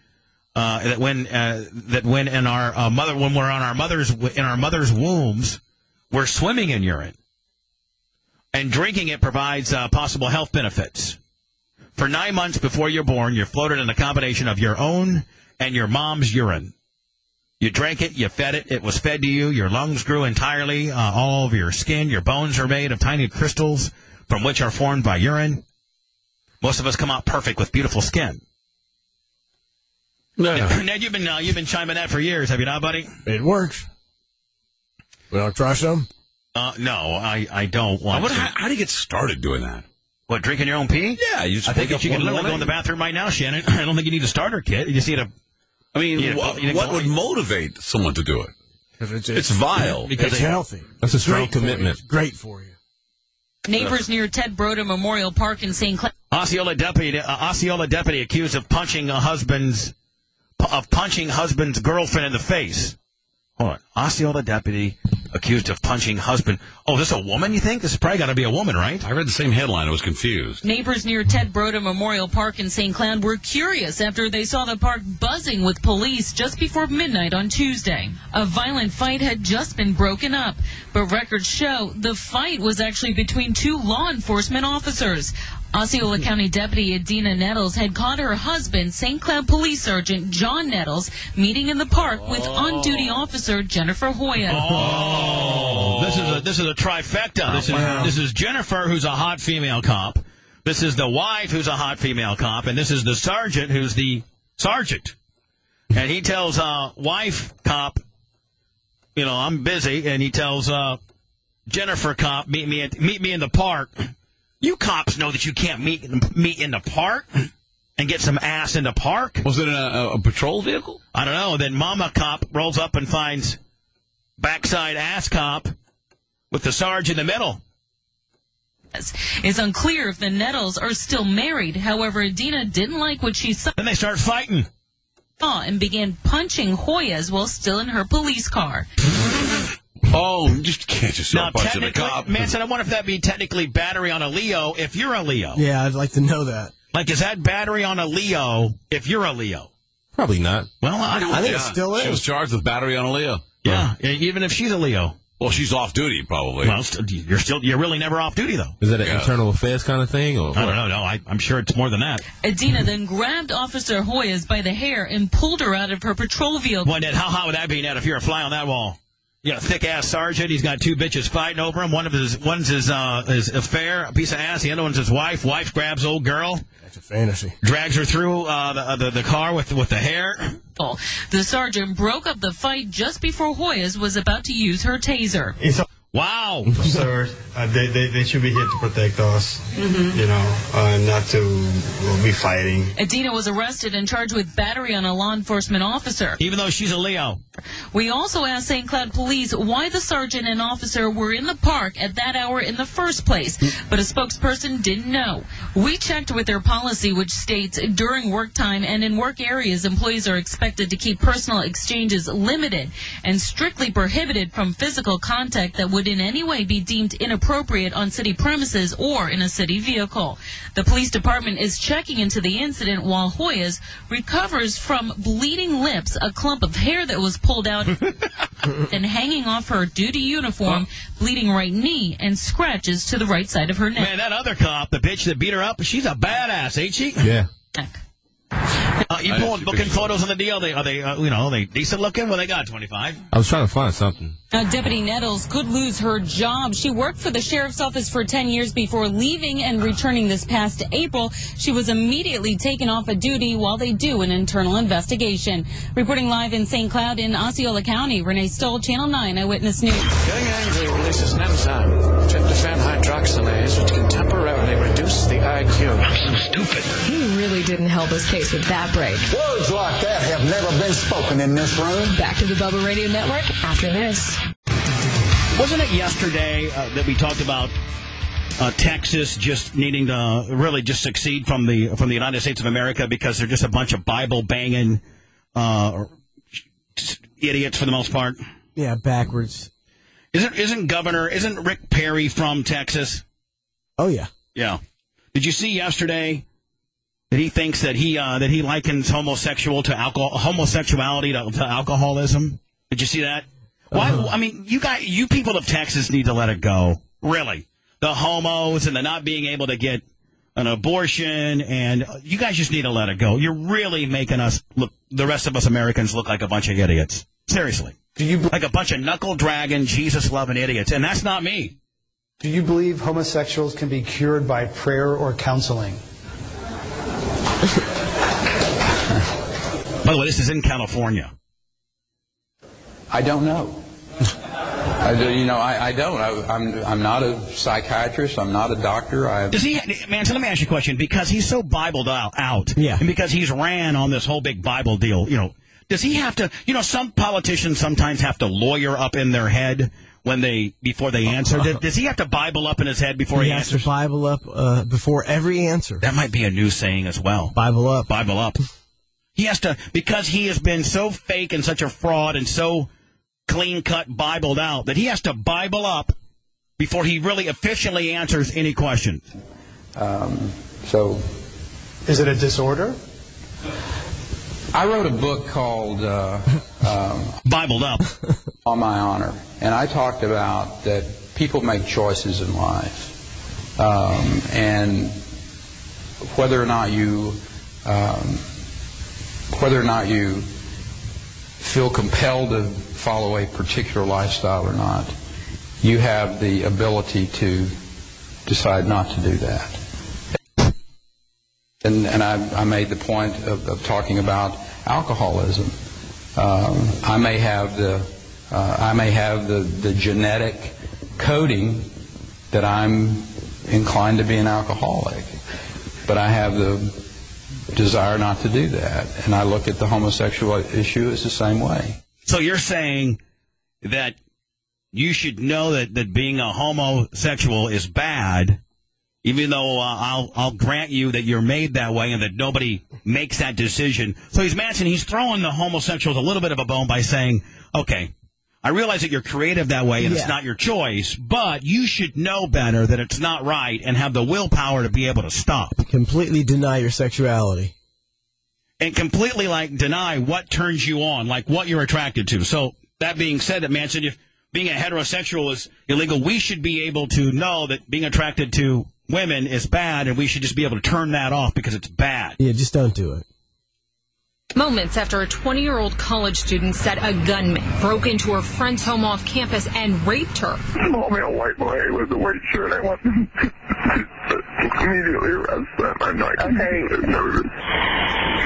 Speaker 1: we're on our mother's wombs, we're swimming in urine, and drinking it provides possible health benefits. For 9 months before you're born, you're floated in a combination of your own and your mom's urine. You drank it, you fed it, it was fed to you, your lungs grew entirely, all over your skin, your bones are made of tiny crystals from which are formed by urine. Most of us come out perfect with beautiful skin. Ned, you've been chiming that for years, have you not, buddy?
Speaker 2: It works. We want to try some?
Speaker 1: No, I don't want to.
Speaker 6: How do you get started doing that?
Speaker 1: What, drinking your own pee?
Speaker 6: Yeah, you just
Speaker 1: I think that you can literally go in the bathroom right now, Shannon. I don't think you need a starter kit. You just need a...
Speaker 6: I mean, what would motivate someone to do it? It's vile.
Speaker 2: Because it's healthy.
Speaker 9: That's a strong commitment.
Speaker 2: It's great for you.
Speaker 24: Neighbors near Ted Broda Memorial Park in St. Clair.
Speaker 1: Osceola deputy accused of punching husband's girlfriend in the face. Hold on. Osceola deputy accused of punching husband. Oh, this is a woman, you think? This is probably got to be a woman, right?
Speaker 6: I read the same headline. I was confused.
Speaker 24: Neighbors near Ted Broda Memorial Park in St. Cloud were curious after they saw the park buzzing with police just before midnight on Tuesday. A violent fight had just been broken up, but records show the fight was actually between 2 law enforcement officers. Osceola County Deputy Adina Nettles had caught her husband, St. Cloud Police Sergeant John Nettles, meeting in the park with on-duty officer Jennifer Hoya.
Speaker 1: Oh, this is a trifecta. This is Jennifer, who's a hot female cop. This is the wife, who's a hot female cop, and this is the sergeant, who's the sergeant. And he tells wife cop, I'm busy, and he tells Jennifer cop, meet me in the park. You cops know that you can't meet in the park and get some ass in the park.
Speaker 6: Was it a patrol vehicle?
Speaker 1: I don't know. Then mama cop rolls up and finds backside ass cop with the sarge in the middle.
Speaker 24: It's unclear if the Nettles are still married. However, Adina didn't like what she saw.
Speaker 1: Then they start fighting.
Speaker 24: And began punching Hoyas while still in her police car.
Speaker 6: Oh, you just can't just start punching a cop.
Speaker 1: Manson, I wonder if that'd be technically battery on a Leo if you're a Leo.
Speaker 2: Yeah, I'd like to know that.
Speaker 1: Like, is that battery on a Leo if you're a Leo?
Speaker 9: Probably not.
Speaker 1: Well,
Speaker 2: I think it still is.
Speaker 6: She was charged with battery on a Leo.
Speaker 1: Yeah, even if she's a Leo.
Speaker 6: Well, she's off duty, probably.
Speaker 1: Well, you're really never off duty, though.
Speaker 9: Is that an internal affairs kind of thing? Or
Speaker 1: I don't know. No, I'm sure it's more than that.
Speaker 24: Adina then grabbed Officer Hoyas by the hair and pulled her out of her patrol vehicle.
Speaker 1: Boy, Ned, how hot would that be, Ned, if you're a fly on that wall? You got a thick-ass sergeant. He's got 2 bitches fighting over him. One's his affair, a piece of ass. The other one's his wife. Wife grabs old girl.
Speaker 2: That's a fantasy.
Speaker 1: Drags her through the car with the hair.
Speaker 24: The sergeant broke up the fight just before Hoyas was about to use her taser.
Speaker 1: Wow.
Speaker 3: Sir, they should be here to protect us, not to be fighting.
Speaker 24: Adina was arrested and charged with battery on a law enforcement officer.
Speaker 1: Even though she's a Leo.
Speaker 24: We also asked St. Cloud Police why the sergeant and officer were in the park at that hour in the first place, but a spokesperson didn't know. We checked with their policy, which states during work time and in work areas, employees are expected to keep personal exchanges limited and strictly prohibited from physical contact that would in any way be deemed inappropriate on city premises or in a city vehicle. The police department is checking into the incident while Hoyas recovers from bleeding lips, a clump of hair that was pulled out and hanging off her duty uniform, bleeding right knee, and scratches to the right side of her neck.
Speaker 1: Man, that other cop, the bitch that beat her up, she's a badass, ain't she?
Speaker 9: Yeah.
Speaker 1: You booking photos on the deal? Are they decent looking? Well, they got 25.
Speaker 9: I was trying to find something.
Speaker 24: Deputy Nettles could lose her job. She worked for the sheriff's office for 10 years before leaving and returning this past April. She was immediately taken off of duty while they do an internal investigation. Reporting live in St. Cloud in Osceola County, Renee Stoll, Channel 9 Eyewitness News.
Speaker 8: Getting angry releases an enzyme, tryptophan hydroxylase, which can temporarily reduce the IQ.
Speaker 25: I'm so stupid.
Speaker 4: He really didn't help his case with that break.
Speaker 13: Words like that have never been spoken in this room.
Speaker 4: Back to the Bubba Radio Network after this.
Speaker 1: Wasn't it yesterday that we talked about Texas just needing to really just succeed from the United States of America because they're just a bunch of Bible banging idiots for the most part?
Speaker 2: Yeah, backwards.
Speaker 1: Isn't Rick Perry from Texas?
Speaker 2: Oh yeah.
Speaker 1: Yeah. Did you see yesterday that he thinks that he likens homosexuality to alcoholism? Did you see that? Why? I mean, you people of Texas need to let it go. Really, the homos and the not being able to get an abortion, and you guys just need to let it go. You're really making us look, the rest of us Americans, look like a bunch of idiots. Seriously, like a bunch of knuckle dragging, Jesus loving idiots, and that's not me.
Speaker 19: Do you believe homosexuals can be cured by prayer or counseling?
Speaker 1: By the way, this is in California.
Speaker 20: I don't know. I don't. I'm not a psychiatrist. I'm not a doctor.
Speaker 1: Does he, man? So let me ask you a question. Because he's so Bibled out,
Speaker 2: yeah,
Speaker 1: and because he's ran on this whole big Bible deal, does he have to? Some politicians sometimes have to lawyer up in their head before they answer. Does he have to Bible up in his head before he answers?
Speaker 2: He has to Bible up before every answer.
Speaker 1: That might be a new saying as well.
Speaker 2: Bible up.
Speaker 1: Bible up. He has to, because he has been so fake and such a fraud and so clean-cut Bibled out, that he has to Bible up before he really efficiently answers any question.
Speaker 20: So,
Speaker 19: is it a disorder?
Speaker 20: I wrote a book called
Speaker 1: Bibled Up
Speaker 20: On My Honor, and I talked about that people make choices in life, and whether or not you feel compelled to follow a particular lifestyle or not, you have the ability to decide not to do that. And I made the point of talking about alcoholism. I may have the genetic coding that I'm inclined to be an alcoholic, but I have the desire not to do that. And I look at the homosexual issue as the same way.
Speaker 1: So you're saying that you should know that being a homosexual is bad, even though I'll grant you that you're made that way and that nobody makes that decision. So he's throwing the homosexuals a little bit of a bone by saying, okay, I realize that you're creative that way and it's not your choice, but you should know better that it's not right and have the willpower to be able to stop.
Speaker 2: Completely deny your sexuality.
Speaker 1: And completely, deny what turns you on, what you're attracted to. So, that being said, that man said if being a heterosexual is illegal, we should be able to know that being attracted to women is bad, and we should just be able to turn that off because it's bad.
Speaker 2: Yeah, just don't do it.
Speaker 21: Moments after a 20-year-old college student said a gunman broke into her friend's home off campus and raped her.
Speaker 26: Saw me a white boy with a white shirt. I want to immediately arrest them. I'm not nervous.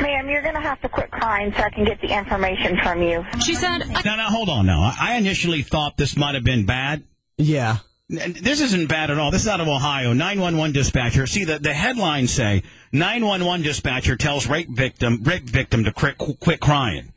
Speaker 27: Ma'am, you're going to have to quit crying so I can get the information from you.
Speaker 21: She said...
Speaker 1: Now, hold on now. I initially thought this might have been bad.
Speaker 2: Yeah.
Speaker 1: This isn't bad at all. This is out of Ohio. 911 dispatcher. See, the headlines say, 911 dispatcher tells rape victim to quit crying.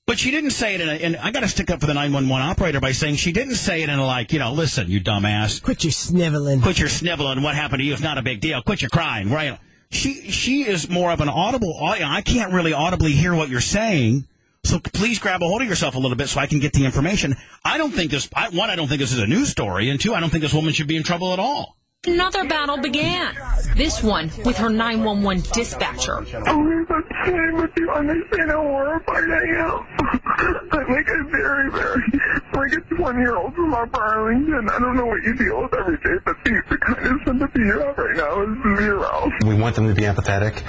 Speaker 1: But she didn't say it and I got to stick up for the 911 operator by saying she didn't say it in listen, you dumbass.
Speaker 2: Quit your sniveling.
Speaker 1: Quit your sniveling. What happened to you is not a big deal. Quit your crying. Right? She is more of an audible. I can't really audibly hear what you're saying. So please grab a hold of yourself a little bit so I can get the information. I don't think this is a news story, and two, I don't think this woman should be in trouble at all.
Speaker 21: Another battle began. This one with her 911 dispatcher.
Speaker 26: Oh, I'm with you. Understand how horrified I am. I'm very, like a 20-year-old from Upper Arlington. I don't know what you deal with every day, but the kind of sympathy you have right now is zero.
Speaker 5: We want them to be empathetic,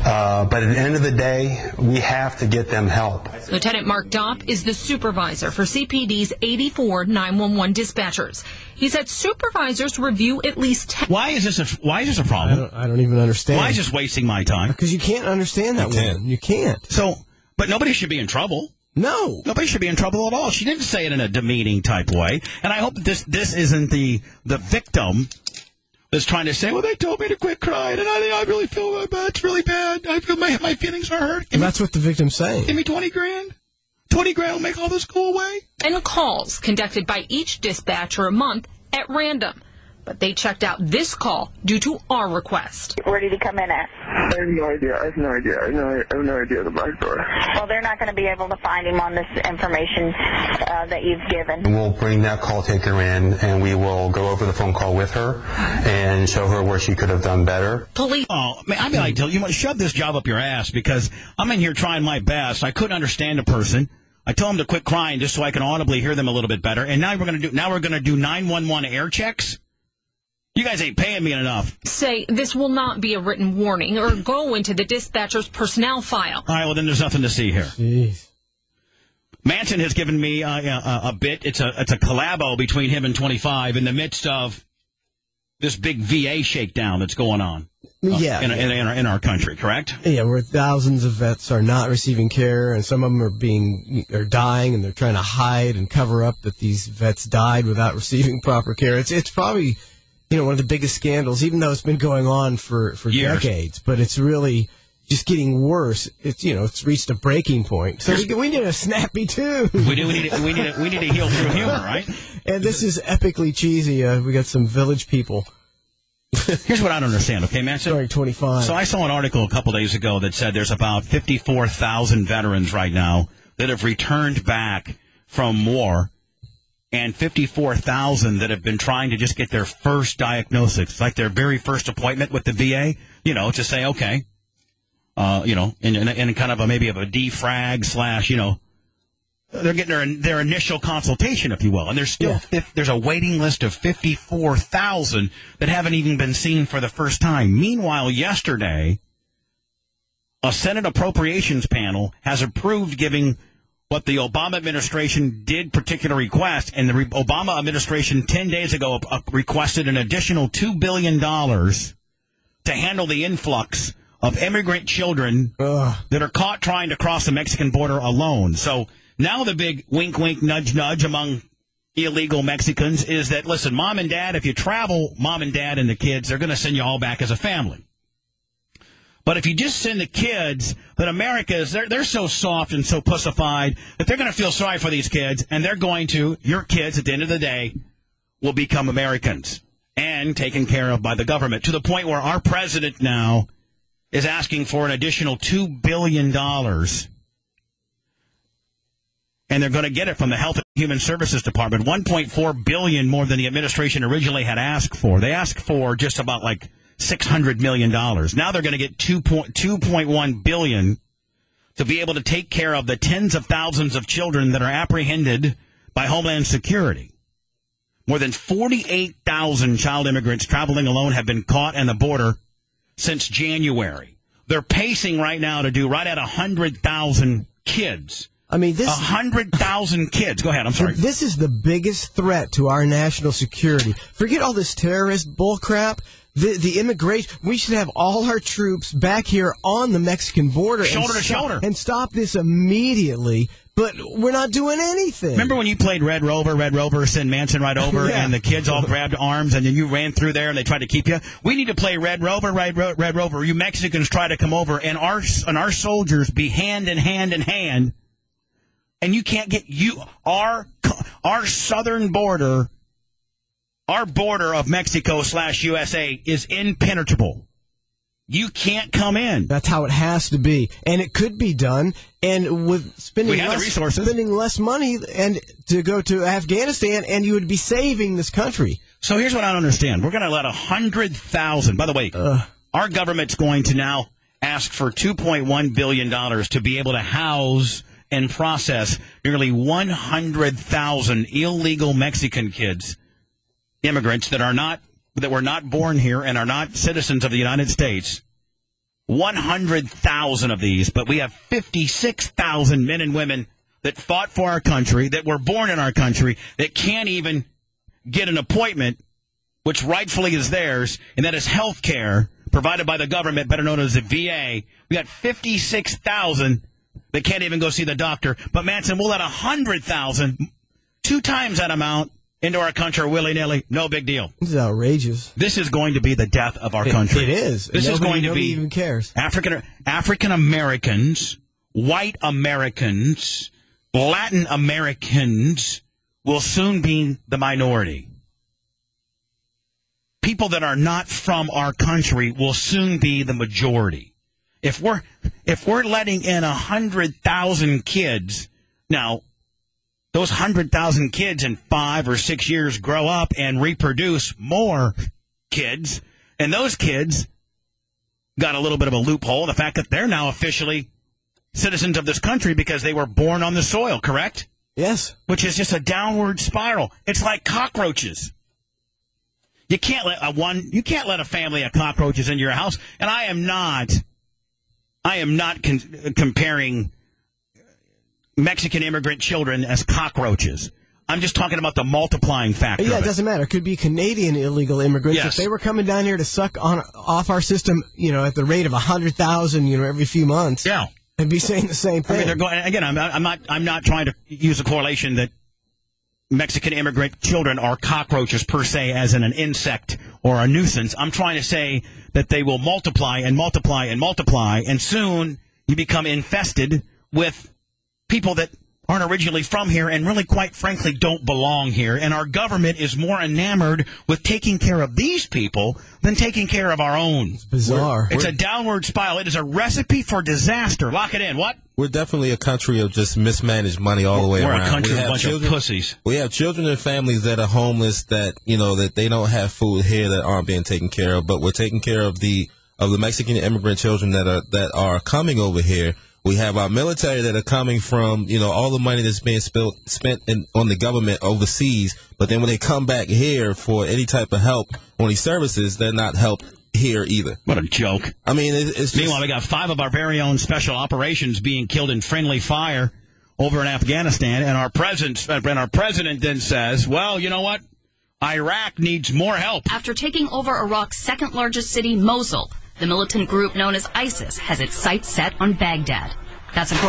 Speaker 5: but at the end of the day, we have to get them help.
Speaker 21: Lieutenant Mark Dopp is the supervisor for CPD's 84 911 dispatchers. He said supervisors review at least 10.
Speaker 1: Why is this a problem?
Speaker 2: I don't even understand.
Speaker 1: Why is this wasting my time?
Speaker 2: Because you can't understand that woman. You can't.
Speaker 1: So, but nobody should be in trouble.
Speaker 2: No.
Speaker 1: Nobody should be in trouble at all. She didn't say it in a demeaning type way. And I hope that this isn't the victim that's trying to say, well, they told me to quit crying, and I really feel bad. It's really bad. I feel my feelings are hurt.
Speaker 2: And that's what the victim's saying.
Speaker 1: Give me 20 grand. 20 grand will make all this go away.
Speaker 21: And calls conducted by each dispatcher a month at random. But they checked out this call due to our request.
Speaker 27: Where did he come in at?
Speaker 26: I have no idea. I have no idea the back door.
Speaker 27: Well, they're not going to be able to find him on this information that you've given.
Speaker 5: We'll bring that call taker in, and we will go over the phone call with her and show her where she could have done better.
Speaker 21: Police.
Speaker 1: Oh, man, I mean, I tell you, must shove this job up your ass because I'm in here trying my best. I couldn't understand a person. I told them to quit crying just so I can audibly hear them a little bit better. And now we're going to do 911 air checks. You guys ain't paying me enough.
Speaker 21: Say this will not be a written warning or go into the dispatcher's personnel file.
Speaker 1: All right, well, then there's nothing to see here.
Speaker 2: Jeez.
Speaker 1: Manson has given me a bit. It's a collabo between him and 25 in the midst of this big VA shakedown that's going on. In our country, correct?
Speaker 2: Yeah, where thousands of vets are not receiving care, and some of them are dying, and they're trying to hide and cover up that these vets died without receiving proper care. It's probably one of the biggest scandals, even though it's been going on for decades. But it's really just getting worse. It's reached a breaking point. So we need a snappy tune.
Speaker 1: We need to heal through humor, right?
Speaker 2: And this is epically cheesy. We got some Village People.
Speaker 1: Here's what I don't understand, okay, Manson?
Speaker 2: Sorry, 25.
Speaker 1: So I saw an article a couple days ago that said there's about 54,000 veterans right now that have returned back from war, and 54,000 that have been trying to just get their first diagnosis, like their very first appointment with the VA, to say, okay, in kind of maybe a defrag / they're getting their initial consultation, if you will. And there's a waiting list of 54,000 that haven't even been seen for the first time. Meanwhile, yesterday, a Senate Appropriations panel has approved giving what the Obama administration did particular request, and the Obama administration 10 days ago requested an additional $2 billion to handle the influx of immigrant children that are caught trying to cross the Mexican border alone. So now the big wink, wink, nudge, nudge among illegal Mexicans is that, listen, mom and dad, if you travel, mom and dad and the kids, they're going to send you all back as a family. But if you just send the kids, then America is, they're so soft and so pussified that they're going to feel sorry for these kids, and your kids at the end of the day will become Americans and taken care of by the government, to the point where our president now is asking for an additional $2 billion. And they're going to get it from the Health and Human Services Department, $1.4 billion more than the administration originally had asked for. They asked for just about like $600 million. Now they're going to get $2.1 billion to be able to take care of the tens of thousands of children that are apprehended by Homeland Security. More than 48,000 child immigrants traveling alone have been caught on the border since January. They're pacing right now to do right at 100,000 kids.
Speaker 2: I mean,
Speaker 1: 100,000 kids. Go ahead. I'm sorry.
Speaker 2: This is the biggest threat to our national security. Forget all this terrorist bullcrap. The immigration. We should have all our troops back here on the Mexican border,
Speaker 1: shoulder to shoulder,
Speaker 2: and stop this immediately. But we're not doing anything.
Speaker 1: Remember when you played Red Rover, send Manson right over, and the kids all grabbed arms, and then you ran through there, and they tried to keep you? We need to play Red Rover. You Mexicans try to come over, and our soldiers be hand in hand. And you can't get our southern border, our border of Mexico / USA is impenetrable. You can't come in.
Speaker 2: That's how it has to be, and it could be done. And with spending less money, and to go to Afghanistan, and you would be saving this country.
Speaker 1: So here's what I don't understand: we're going to let 100,000. By the way, our government's going to now ask for $2.1 billion to be able to house and process nearly 100,000 illegal Mexican kids, immigrants that were not born here and are not citizens of the United States. 100,000 of these, but we have 56,000 men and women that fought for our country, that were born in our country, that can't even get an appointment, which rightfully is theirs, and that is health care provided by the government, better known as the VA. We got 56,000 that can't even go see the doctor. But, Manson, we'll let 100,000, 2 times that amount, into our country willy-nilly. No big deal.
Speaker 2: This is outrageous.
Speaker 1: This is going to be the death of our country.
Speaker 2: It is.
Speaker 1: This is going to be
Speaker 2: even cares.
Speaker 1: African Americans, white Americans, Latin Americans will soon be the minority. People that are not from our country will soon be the majority. If we're letting in 100,000 kids, now those 100,000 kids in 5 or 6 years grow up and reproduce more kids, and those kids got a little bit of a loophole, the fact that they're now officially citizens of this country because they were born on the soil, correct?
Speaker 2: Yes.
Speaker 1: Which is just a downward spiral. It's like cockroaches. You can't let a family of cockroaches into your house, and I am not comparing Mexican immigrant children as cockroaches. I'm just talking about the multiplying factor.
Speaker 2: Yeah, it doesn't matter. It could be Canadian illegal immigrants.
Speaker 1: Yes.
Speaker 2: If they were coming down here to suck off our system, at the rate of 100,000, every few months.
Speaker 1: Yeah.
Speaker 2: They'd be saying the same thing.
Speaker 1: I mean, they're going, again, I'm not trying to use a correlation that Mexican immigrant children are cockroaches per se as in an insect or a nuisance. I'm trying to say that they will multiply and multiply and multiply, and soon you become infested with people that aren't originally from here and really, quite frankly, don't belong here. And our government is more enamored with taking care of these people than taking care of our own.
Speaker 2: It's bizarre.
Speaker 1: It's a downward spiral. It is a recipe for disaster. Lock it in. What?
Speaker 9: We're definitely a country of just mismanaged money all the way around.
Speaker 1: We're a country of a bunch of pussies.
Speaker 9: We have children and families that are homeless that, that they don't have food here that aren't being taken care of, but we're taking care of the Mexican immigrant children that are coming over here. We have our military that are coming from, all the money that's being spent on the government overseas. But then when they come back here for any type of help on these services, they're not helped here either.
Speaker 1: What a joke.
Speaker 9: I mean, it's just...
Speaker 1: Meanwhile, we got 5 of our very own special operations being killed in friendly fire over in Afghanistan. And our president then says, well, you know what? Iraq needs more help.
Speaker 10: After taking over Iraq's second largest city, Mosul, the militant group known as ISIS has its sights set on Baghdad.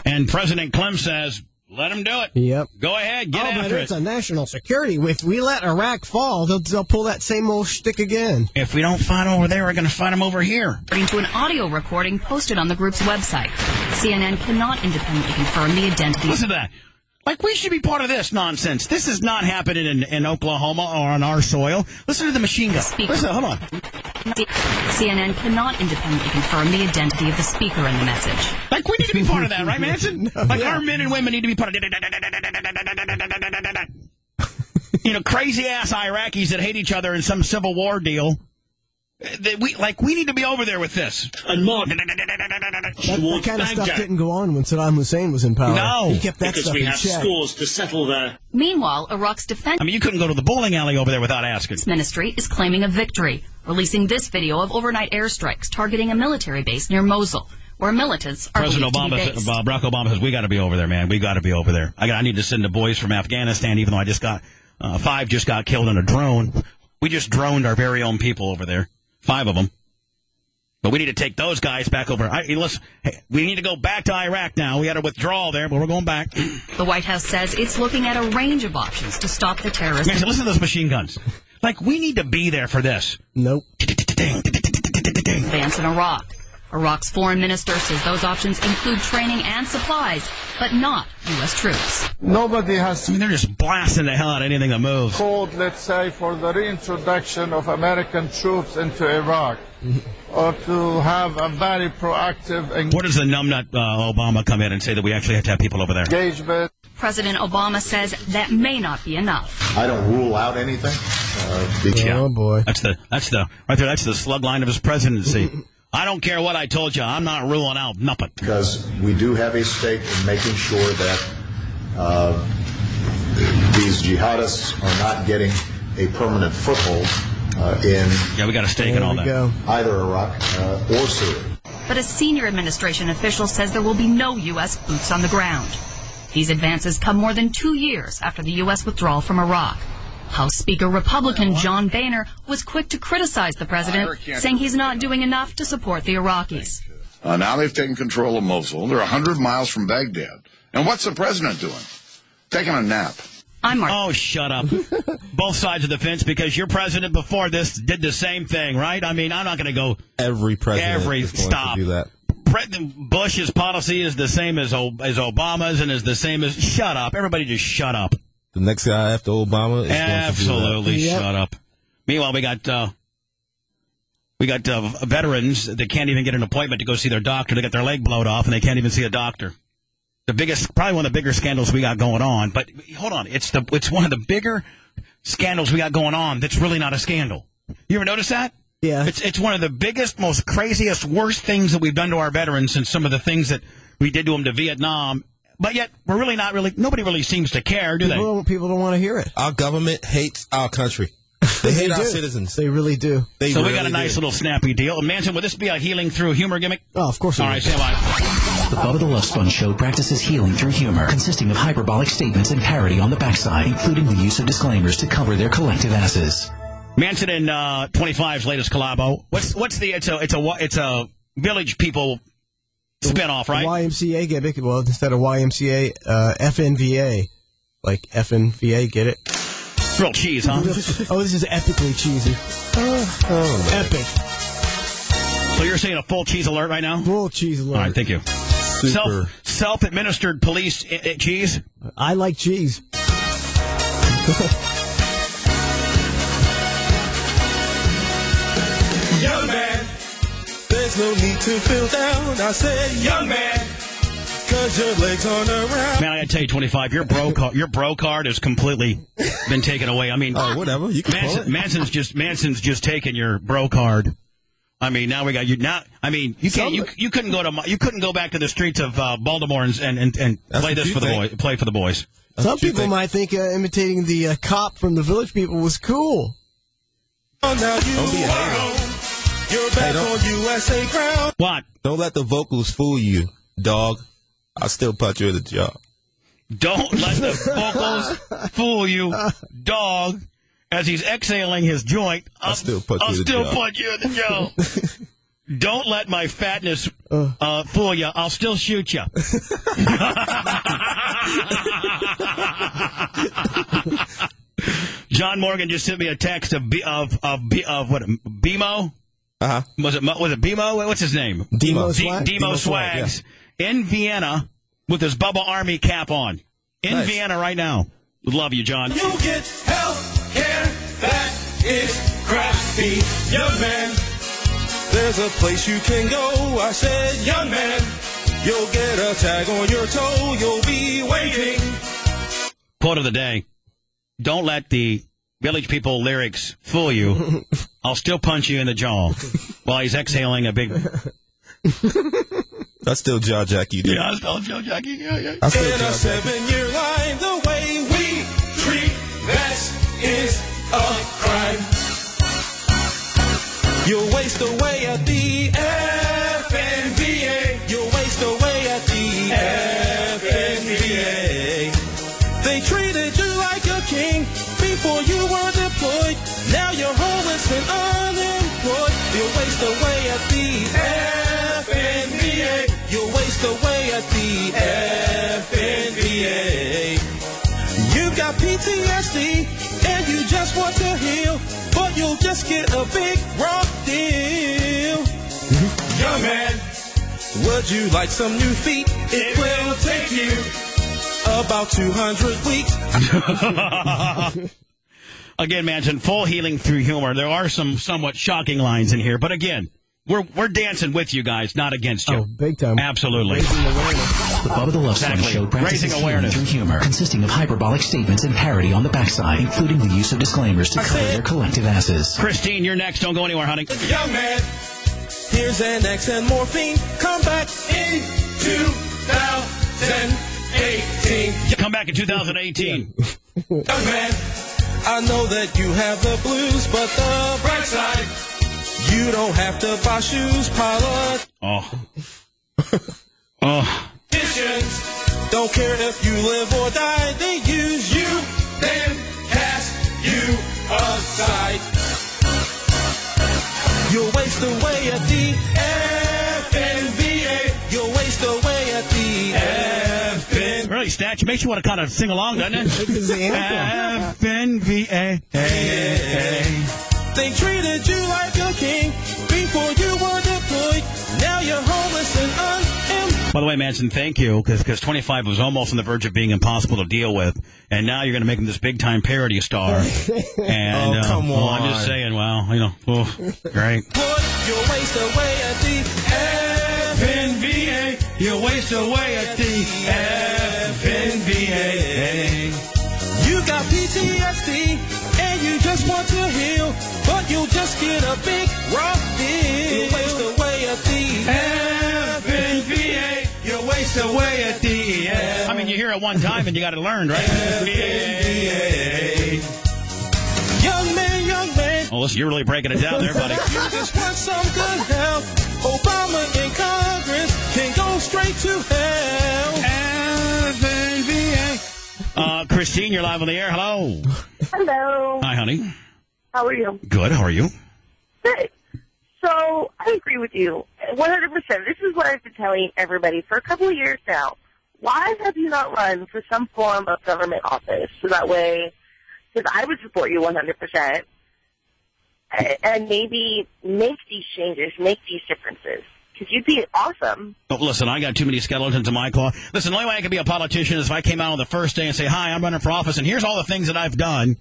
Speaker 1: And President Clem says, let them do it.
Speaker 2: Yep.
Speaker 1: Go ahead, get after it.
Speaker 2: It's a national security. If we let Iraq fall, they'll pull that same old shtick again.
Speaker 1: If we don't fight over there, we're going to fight them over here.
Speaker 10: According to an audio recording posted on the group's website, CNN cannot independently confirm the identity.
Speaker 1: Listen to that. Like, we should be part of this nonsense. This is not happening in Oklahoma or on our soil. Listen to the machine gun. Listen, hold on.
Speaker 10: CNN cannot independently confirm the identity of the speaker in the message.
Speaker 1: Like, we need to be part of that, right, Manson? Our men and women need to be part of crazy-ass Iraqis that hate each other in some civil war deal. We need to be over there with this.
Speaker 2: And more. That kind of stuff didn't go on when Saddam Hussein was in power.
Speaker 1: No.
Speaker 2: He kept that stuff in check.
Speaker 11: Because we have scores to settle there.
Speaker 10: Meanwhile, Iraq's defense...
Speaker 1: you couldn't go to the bowling alley over there without asking.
Speaker 10: ...ministry is claiming a victory, releasing this video of overnight airstrikes targeting a military base near Mosul, where militants are
Speaker 1: President
Speaker 10: believed to be based.
Speaker 1: Barack Obama says, we got to be over there, man. We got to be over there. I need to send the boys from Afghanistan, even though I just got... 5 just got killed in a drone. We just droned our very own people over there. 5 of them. But we need to take those guys back over. We need to go back to Iraq now. We had a withdrawal there, but we're going back.
Speaker 10: The White House says it's looking at a range of options to stop the terrorists.
Speaker 1: Man, listen to those machine guns. We need to be there for this.
Speaker 2: Nope.
Speaker 10: Advance in Iraq. Iraq's foreign minister says those options include training and supplies, but not U.S. troops.
Speaker 13: Nobody has...
Speaker 1: they're just blasting the hell out of anything that moves.
Speaker 13: called, let's say, for the reintroduction of American troops into Iraq, or to have a very proactive...
Speaker 1: Where does the numbnut Obama come in and say that we actually have to have people over there?
Speaker 13: Engagement.
Speaker 10: President Obama says that may not be enough.
Speaker 12: I don't rule out anything.
Speaker 2: Oh, boy.
Speaker 1: That's the slug line of his presidency. I don't care what I told you. I'm not ruling out nothing.
Speaker 11: Because we do have a stake in making sure that these jihadists are not getting a permanent foothold
Speaker 1: we got a stake in all that.
Speaker 11: Either Iraq or Syria.
Speaker 10: But a senior administration official says there will be no U.S. boots on the ground. These advances come more than 2 years after the U.S. withdrawal from Iraq. House Speaker Republican John Boehner was quick to criticize the president, saying he's not doing enough to support the Iraqis.
Speaker 12: Now they've taken control of Mosul. They're 100 miles from Baghdad. And what's the president doing? Taking a nap.
Speaker 10: I'm Mark.
Speaker 1: Oh, shut up. Both sides of the fence, because your president before this did the same thing, right? I mean, I'm not going to go...
Speaker 9: Every president is going to do that.
Speaker 1: President Bush's policy is the same as Obama's and is the same as... Shut up. Everybody just shut up.
Speaker 9: The next guy after Obama is
Speaker 1: absolutely
Speaker 9: going to do that.
Speaker 1: Shut up. Meanwhile, we got veterans that can't even get an appointment to go see their doctor. They got their leg blowed off and they can't even see a doctor. Probably one of the bigger scandals we got going on. But hold on, it's one of the bigger scandals we got going on. That's really not a scandal. You ever notice that?
Speaker 2: Yeah.
Speaker 1: It's one of the biggest, most craziest, worst things that we've done to our veterans since some of the things that we did to them to Vietnam. But yet, we're really not really. Nobody really seems to care, do they?
Speaker 2: People don't want to hear it.
Speaker 9: Our government hates our country. They hate our citizens.
Speaker 2: They really do.
Speaker 1: We got a nice little snappy deal. Manson, would this be a healing through humor gimmick?
Speaker 2: Oh, of course.
Speaker 1: All right, stand by.
Speaker 14: The Bubba the Love Sponge Show practices healing through humor, consisting of hyperbolic statements and parody on the backside, including the use of disclaimers to cover their collective asses.
Speaker 1: Manson and 25's latest collabo. What's the? It's a Village People spinoff, right?
Speaker 2: YMCA gimmick. Well, instead of YMCA, FNVA, like FNVA. Get it?
Speaker 1: Grilled cheese, huh?
Speaker 2: Oh, this is epically cheesy. Epic.
Speaker 1: So you're saying a full cheese alert right now?
Speaker 2: Full cheese alert.
Speaker 1: All right, thank you. Self-administered police cheese?
Speaker 2: I like cheese.
Speaker 15: Young man, there's no need to feel down. I said, young man, cause your legs on the ground.
Speaker 1: Man, I gotta tell you, 25, your bro card has completely been taken away. I mean,
Speaker 9: whatever. You can
Speaker 1: Manson's just taken your bro card. I mean, now we got you. Now, I mean, you can't. You couldn't go back to the streets of Baltimore and play this for the boys. Play for the boys.
Speaker 2: Some people might think imitating the cop from the Village People was cool.
Speaker 15: Oh, now you're back on USA ground.
Speaker 1: What?
Speaker 9: Don't let the vocals fool you, dog. I'll still put you in the jaw.
Speaker 1: Don't let the vocals fool you, dog. As he's exhaling his joint, I'll still put you in the jaw. Don't let my fatness fool you. I'll still shoot you. John Morgan just sent me a text of what, BMO?
Speaker 9: Uh-huh.
Speaker 1: Was it BMO? What's his name?
Speaker 9: Demo
Speaker 1: Swags. Yeah. In Vienna with his Bubba Army cap on. In Vienna right now. Love you, John.
Speaker 15: You get health care that is crappy. Young man, there's a place you can go. I said, young man, you'll get a tag on your toe. You'll be waiting.
Speaker 1: Quote of the day. Don't let the Village People lyrics fool you. I'll still punch you in the jaw while he's exhaling a big...
Speaker 9: That's still jaw jacky, dude.
Speaker 1: Yeah, I still jaw jacky. Yeah.
Speaker 15: In a 7-year line, the way we treat vets is a crime. You'll waste away at the FNVA. You'll waste away at the FNVA. They treated you like a king before you were deployed. Now you're homeless and unemployed. You'll waste away at the FNVA. You'll waste away at the FNVA. You've got PTSD and you just want to heal, but you'll just get a big raw deal. Young man, would you like some new feet? It will take you about 200 weeks.
Speaker 1: Again, Manson, full healing through humor. There are some somewhat shocking lines in here, but again, we're dancing with you guys, not against you.
Speaker 2: Oh, big time.
Speaker 1: Absolutely.
Speaker 14: The Bubba the Love Sponge Show practices healing through humor, consisting of hyperbolic statements and parody on the backside, including the use of disclaimers to cover their collective asses.
Speaker 1: Christine, you're next. Don't go anywhere, honey.
Speaker 15: Young man, Here's Xanax and morphine. Come back in 2018.
Speaker 1: Come back in 2018.
Speaker 15: Young man, I know that you have the blues, but the bright side, you don't have to buy shoes. Politicians don't care if you live or die. They use you, then cast you aside. You'll waste away at the FNVA. You'll waste away at the FNVA.
Speaker 1: Really, Statch, makes you want to kind of sing along, doesn't it?
Speaker 2: It's the anthem.
Speaker 1: FNVA.
Speaker 15: They treated you like a king before you were deployed. Now you're homeless and unemployed.
Speaker 1: By the way, Manson, thank you, because 25 was almost on the verge of being impossible to deal with, and now you're going to make him this big-time parody star. And,
Speaker 9: come on.
Speaker 1: I'm just saying, well, great.
Speaker 15: You'll waste away at the
Speaker 1: FNVA. You'll waste away at the FNVA.
Speaker 15: You got PTSD, and you just want to heal, but you'll just get a big rock deal. You'll waste away at the
Speaker 1: FNVA. You'll waste away at the I mean, you hear it one time and you got to learn, right? FNVA.
Speaker 15: Young man.
Speaker 1: Oh, listen, you're really breaking it down there, buddy.
Speaker 15: You just want some good help. Obama in Congress can go straight to hell.
Speaker 1: FNVA. Christine, you're live on the air. Hello.
Speaker 27: Hello.
Speaker 1: Hi, honey.
Speaker 27: How are you?
Speaker 1: Good. How are you?
Speaker 27: Good. So I agree with you 100%. This is what I've been telling everybody for a couple of years now. Why have you not run for some form of government office? So that way, because I would support you 100%, and maybe make these changes, make these differences. Because you'd be awesome.
Speaker 1: Oh, listen, I got too many skeletons in my claw. Listen, the only way I could be a politician is if I came out on the first day and say, hi, I'm running for office, and here's all the things that I've done.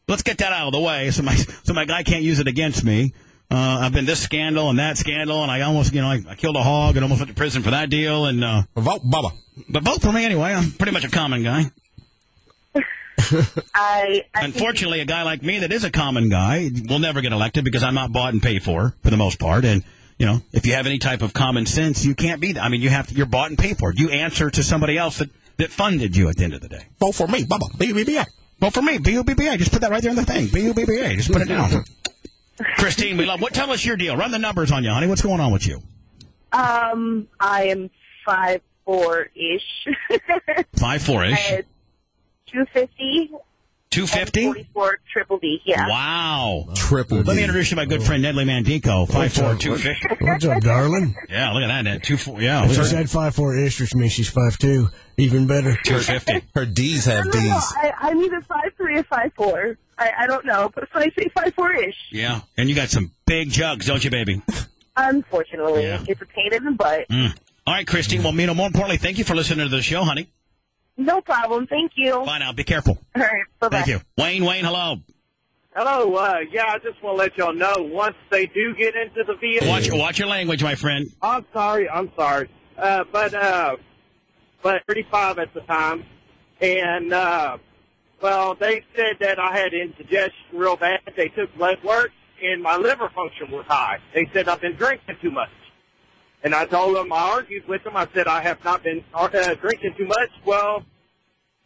Speaker 1: Let's get that out of the way so my guy can't use it against me. I've been this scandal and that scandal, and I almost, I killed a hog and almost went to prison for that deal. And
Speaker 9: vote Bubba.
Speaker 1: But vote for me anyway. I'm pretty much a common guy. Unfortunately, a guy like me that is a common guy will never get elected because I'm not bought and paid for the most part. And, if you have any type of common sense, you can't be that. I mean, you're bought and paid for. You answer to somebody else that funded you at the end of the day.
Speaker 9: Vote for me, Bubba. B-U-B-B-A.
Speaker 1: Vote for me, B-U-B-B-A. Just put that right there in the thing. B-U-B-B-A. Just put it down. Christine, we love. Tell us your deal. Run the numbers on you, honey. What's going on with you?
Speaker 27: I am 5'4"-ish.
Speaker 1: 5'4"-ish.
Speaker 27: 250.
Speaker 1: 250?
Speaker 27: 44 triple D, yeah.
Speaker 1: Wow.
Speaker 9: Triple D.
Speaker 1: Let me introduce you to my good friend, Nedley Mandico. 5'4", 250.
Speaker 2: What's up, darling?
Speaker 1: Yeah, look at that. 2'4", yeah.
Speaker 2: She said 5'4"-ish, which means she's 5'2". Even better.
Speaker 1: 250.
Speaker 9: Her D's have D's.
Speaker 27: No, I'm either 5'3" or 5'4". I don't know, but so I say 5'4"-ish.
Speaker 1: Yeah, and you got some big jugs, don't you, baby?
Speaker 27: Unfortunately.
Speaker 1: Yeah.
Speaker 27: It's a pain in the butt.
Speaker 1: All right, Christine. Well, more importantly, thank you for listening to the show, honey.
Speaker 27: No problem. Thank you.
Speaker 1: Bye now. Be careful.
Speaker 27: All right. Bye-bye.
Speaker 1: Thank you. Wayne, hello.
Speaker 6: Hello. Yeah, I just want to let y'all know, once they do get into the VA...
Speaker 1: Watch your language, my friend.
Speaker 6: I'm sorry. But 35 at the time. And, well, they said that I had indigestion real bad. They took blood work, and my liver function was high. They said I've been drinking too much. And I told them, I argued with them. I said I have not been drinking too much. Well,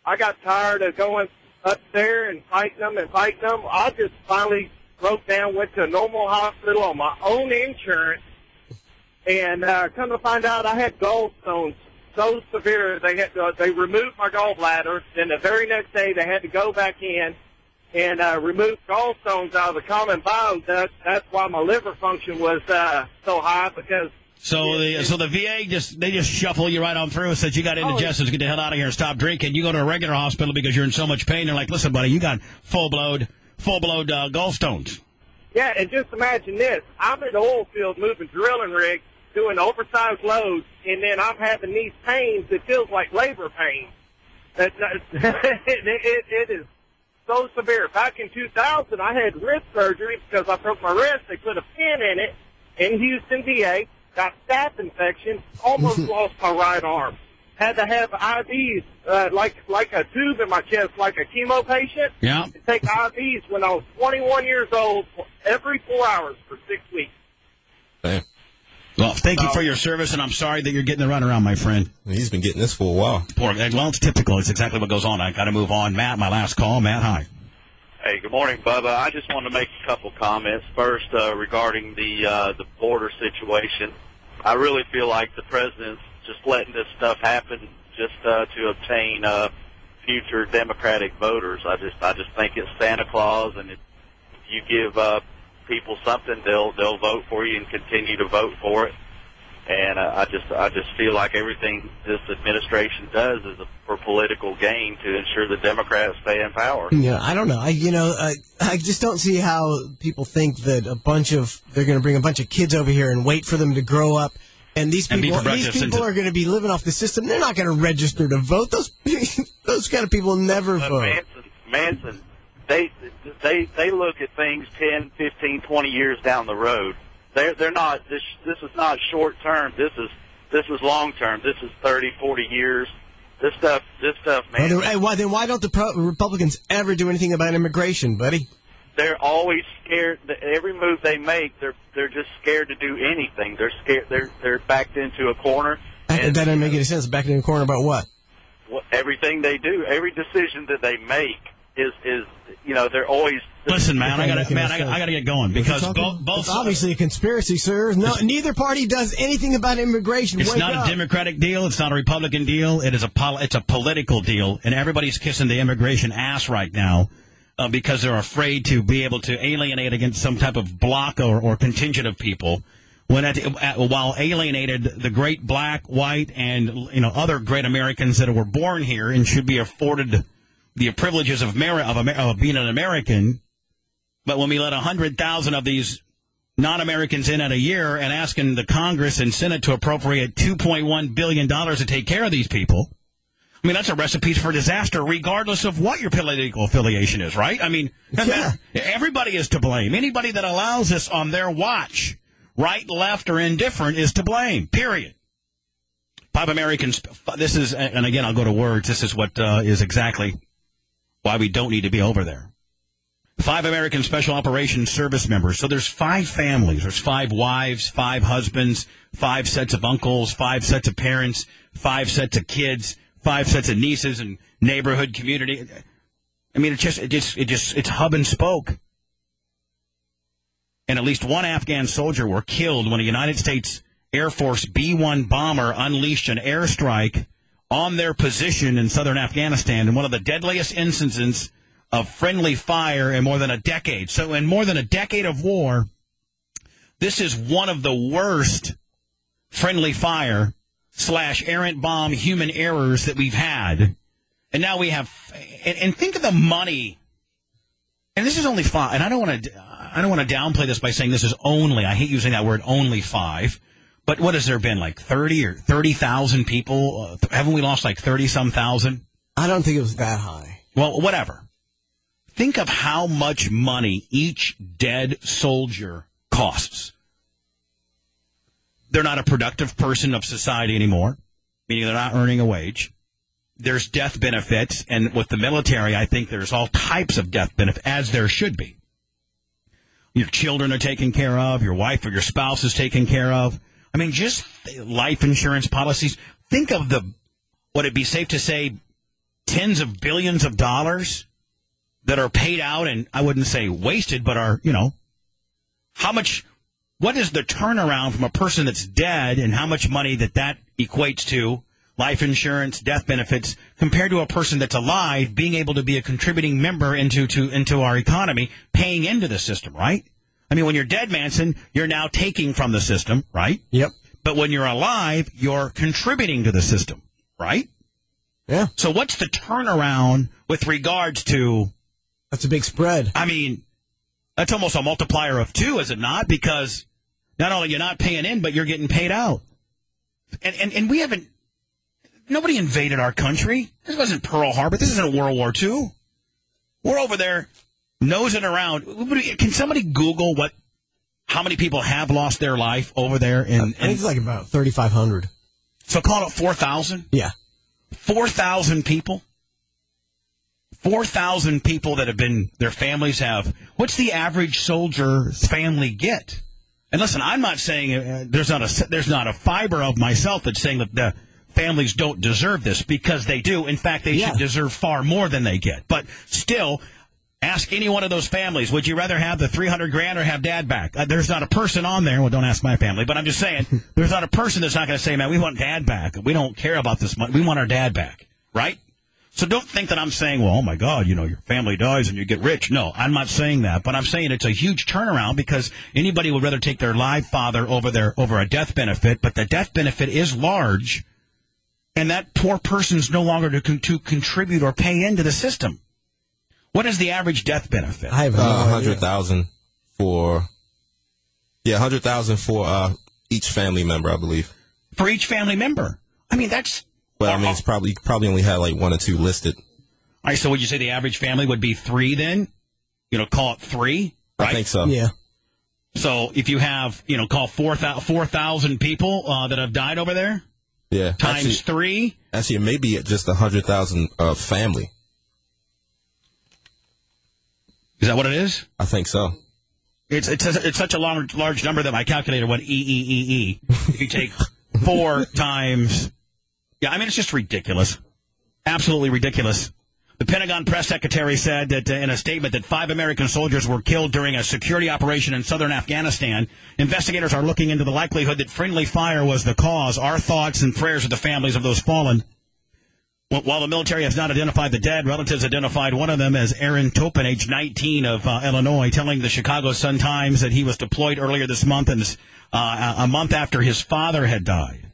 Speaker 6: I got tired of going up there and fighting them. I just finally broke down, went to a normal hospital on my own insurance, and come to find out I had gallstones so severe they removed my gallbladder. Then the very next day they had to go back in and remove gallstones out of the common bile duct. That's why my liver function was so high, because
Speaker 1: So the VA just shuffle you right on through and said you got indigestion, get the hell out of here and stop drinking. You go to a regular hospital because you're in so much pain. They're like, listen, buddy, you got full-blown gallstones.
Speaker 6: Yeah, and just imagine this. I'm in the oil field moving drilling rigs, doing oversized loads, and then I'm having these pains that feels like labor pain. It is so severe. Back in 2000, I had wrist surgery because I broke my wrist. They put a pin in it in Houston, VA. Got staph infection, almost lost my right arm. Had to have IVs, like a tube in my chest, like a chemo patient.
Speaker 1: Yeah.
Speaker 6: To take IVs when I was 21 years old every 4 hours for 6 weeks.
Speaker 9: Damn.
Speaker 3: Well, thank you for your service, and I'm sorry that you're getting the runaround, my friend.
Speaker 9: He's been getting this for a while.
Speaker 3: Well, it's typical. It's exactly what goes on. I got to move on. Matt, my last call. Matt, hi.
Speaker 7: Hey, good morning, Bubba. I just wanted to make a couple comments. First, regarding the border situation, I really feel like the president's just letting this stuff happen just to obtain future Democratic voters. I just think it's Santa Claus, and if you give people something, they'll vote for you and continue to vote for it. And I just feel like everything this administration does is for political gain to ensure the Democrats stay in power.
Speaker 2: Yeah, I don't know. I just don't see how people think that they're going to bring a bunch of kids over here and wait for them to grow up. And these people are going to be living off the system. They're not going to register to vote. Those kind of people never vote.
Speaker 7: Manson, they look at things 10, 15, 20 years down the road. They're not. This is not short term. This is long term. This is 30, 40 years. This stuff, man.
Speaker 2: Then why don't the Republicans ever do anything about immigration, buddy?
Speaker 7: They're always scared. Every move they make, they're just scared to do anything. They're scared. They're backed into a corner.
Speaker 2: That doesn't make any sense. Backed in a corner about what?
Speaker 7: Everything they do, every decision that they make is they're always.
Speaker 3: Listen, man, I gotta get going because both.
Speaker 2: It's obviously a conspiracy, sir. No, neither party does anything about immigration.
Speaker 3: It's not a Democratic deal. It's not a Republican deal. It's a political deal, and everybody's kissing the immigration ass right now. Because they're afraid to be able to alienate against some type of block or contingent of people, while alienated the great black, white, and other great Americans that were born here and should be afforded the privileges of being an American. But when we let 100,000 of these non-Americans in at a year and asking the Congress and Senate to appropriate $2.1 billion to take care of these people, I mean, that's a recipe for disaster, regardless of what your political affiliation is, right? I mean, everybody is to blame. Anybody that allows this on their watch, right, left, or indifferent, is to blame, period. 5 Americans, this is, and again, I'll go to words, this is what is exactly why we don't need to be over there. 5 American Special Operations Service members. So there's 5 families. There's 5 wives, 5 husbands, 5 sets of uncles, 5 sets of parents, 5 sets of kids, 5 sets of nieces and neighborhood community. I mean, it's hub and spoke. And at least one Afghan soldier were killed when a United States Air Force B-1 bomber unleashed an airstrike on their position in southern Afghanistan in one of the deadliest instances of friendly fire in more than a decade. So in more than a decade of war, this is one of the worst friendly fire / errant bomb human errors that we've had. And now we have, and think of the money. And this is only 5. And I don't want to downplay this by saying this is only, I hate using that word, only 5. But what has there been, like 30 or 30,000 people? Haven't we lost like 30-some thousand?
Speaker 2: I don't think it was that high.
Speaker 3: Well, whatever. Think of how much money each dead soldier costs. They're not a productive person of society anymore, meaning they're not earning a wage. There's death benefits, and with the military, I think there's all types of death benefits, as there should be. Your children are taken care of, your wife or your spouse is taken care of. I mean, just life insurance policies. Think of would it be safe to say, tens of billions of dollars that are paid out, and I wouldn't say wasted, but are, how much... What is the turnaround from a person that's dead and how much money that equates to, life insurance, death benefits, compared to a person that's alive being able to be a contributing member into our economy, paying into the system, right? I mean, when you're dead, Manson, you're now taking from the system, right?
Speaker 2: Yep.
Speaker 3: But when you're alive, you're contributing to the system, right?
Speaker 2: Yeah.
Speaker 3: So what's the turnaround with regards to...
Speaker 2: That's a big spread.
Speaker 3: I mean, that's almost a multiplier of 2, is it not? Because... not only you're not paying in, but you're getting paid out. And we haven't, nobody invaded our country. This wasn't Pearl Harbor. This isn't World War II. We're over there nosing around. Can somebody Google how many people have lost their life over there?
Speaker 2: I think it's like about 3,500.
Speaker 3: So call it 4,000?
Speaker 2: Yeah.
Speaker 3: 4,000 people? 4,000 people that have been, their families have, what's the average soldier's family get? And listen, I'm not saying there's not a fiber of myself that's saying that the families don't deserve this, because they do. In fact, they should deserve far more than they get. But still, ask any one of those families, would you rather have the $300,000 or have Dad back? There's not a person on there. Well, don't ask my family, but I'm just saying, there's not a person that's not going to say, man, we want Dad back. We don't care about this money. We want our dad back, right? So don't think that I'm saying, well, oh my God, your family dies and you get rich. No, I'm not saying that, but I'm saying it's a huge turnaround, because anybody would rather take their live father over a death benefit, but the death benefit is large, and that poor person's no longer to contribute or pay into the system. What is the average death benefit?
Speaker 2: I have no idea.
Speaker 9: $100,000 for $100,000 for each family member, I believe.
Speaker 3: For each family member. I mean, that's...
Speaker 9: Well, I mean, it's probably only had like 1 or 2 listed.
Speaker 3: All right, so would you say the average family would be 3 then? Call it 3, right?
Speaker 9: I think so.
Speaker 2: Yeah.
Speaker 3: So if you have, call 4,000 people that have died over there?
Speaker 9: Yeah.
Speaker 3: Times 3?
Speaker 9: Actually, it may be just 100,000 family.
Speaker 3: Is that what it is?
Speaker 9: I think so.
Speaker 3: It's such a large number that my calculator went E. If you take 4 times... Yeah, I mean, it's just ridiculous. Absolutely ridiculous. The Pentagon press secretary said that in a statement that 5 American soldiers were killed during a security operation in southern Afghanistan. Investigators are looking into the likelihood that friendly fire was the cause. Our thoughts and prayers with the families of those fallen. While the military has not identified the dead, relatives identified one of them as Aaron Topin, age 19, of Illinois, telling the Chicago Sun-Times that he was deployed earlier this month, and a month after his father had died.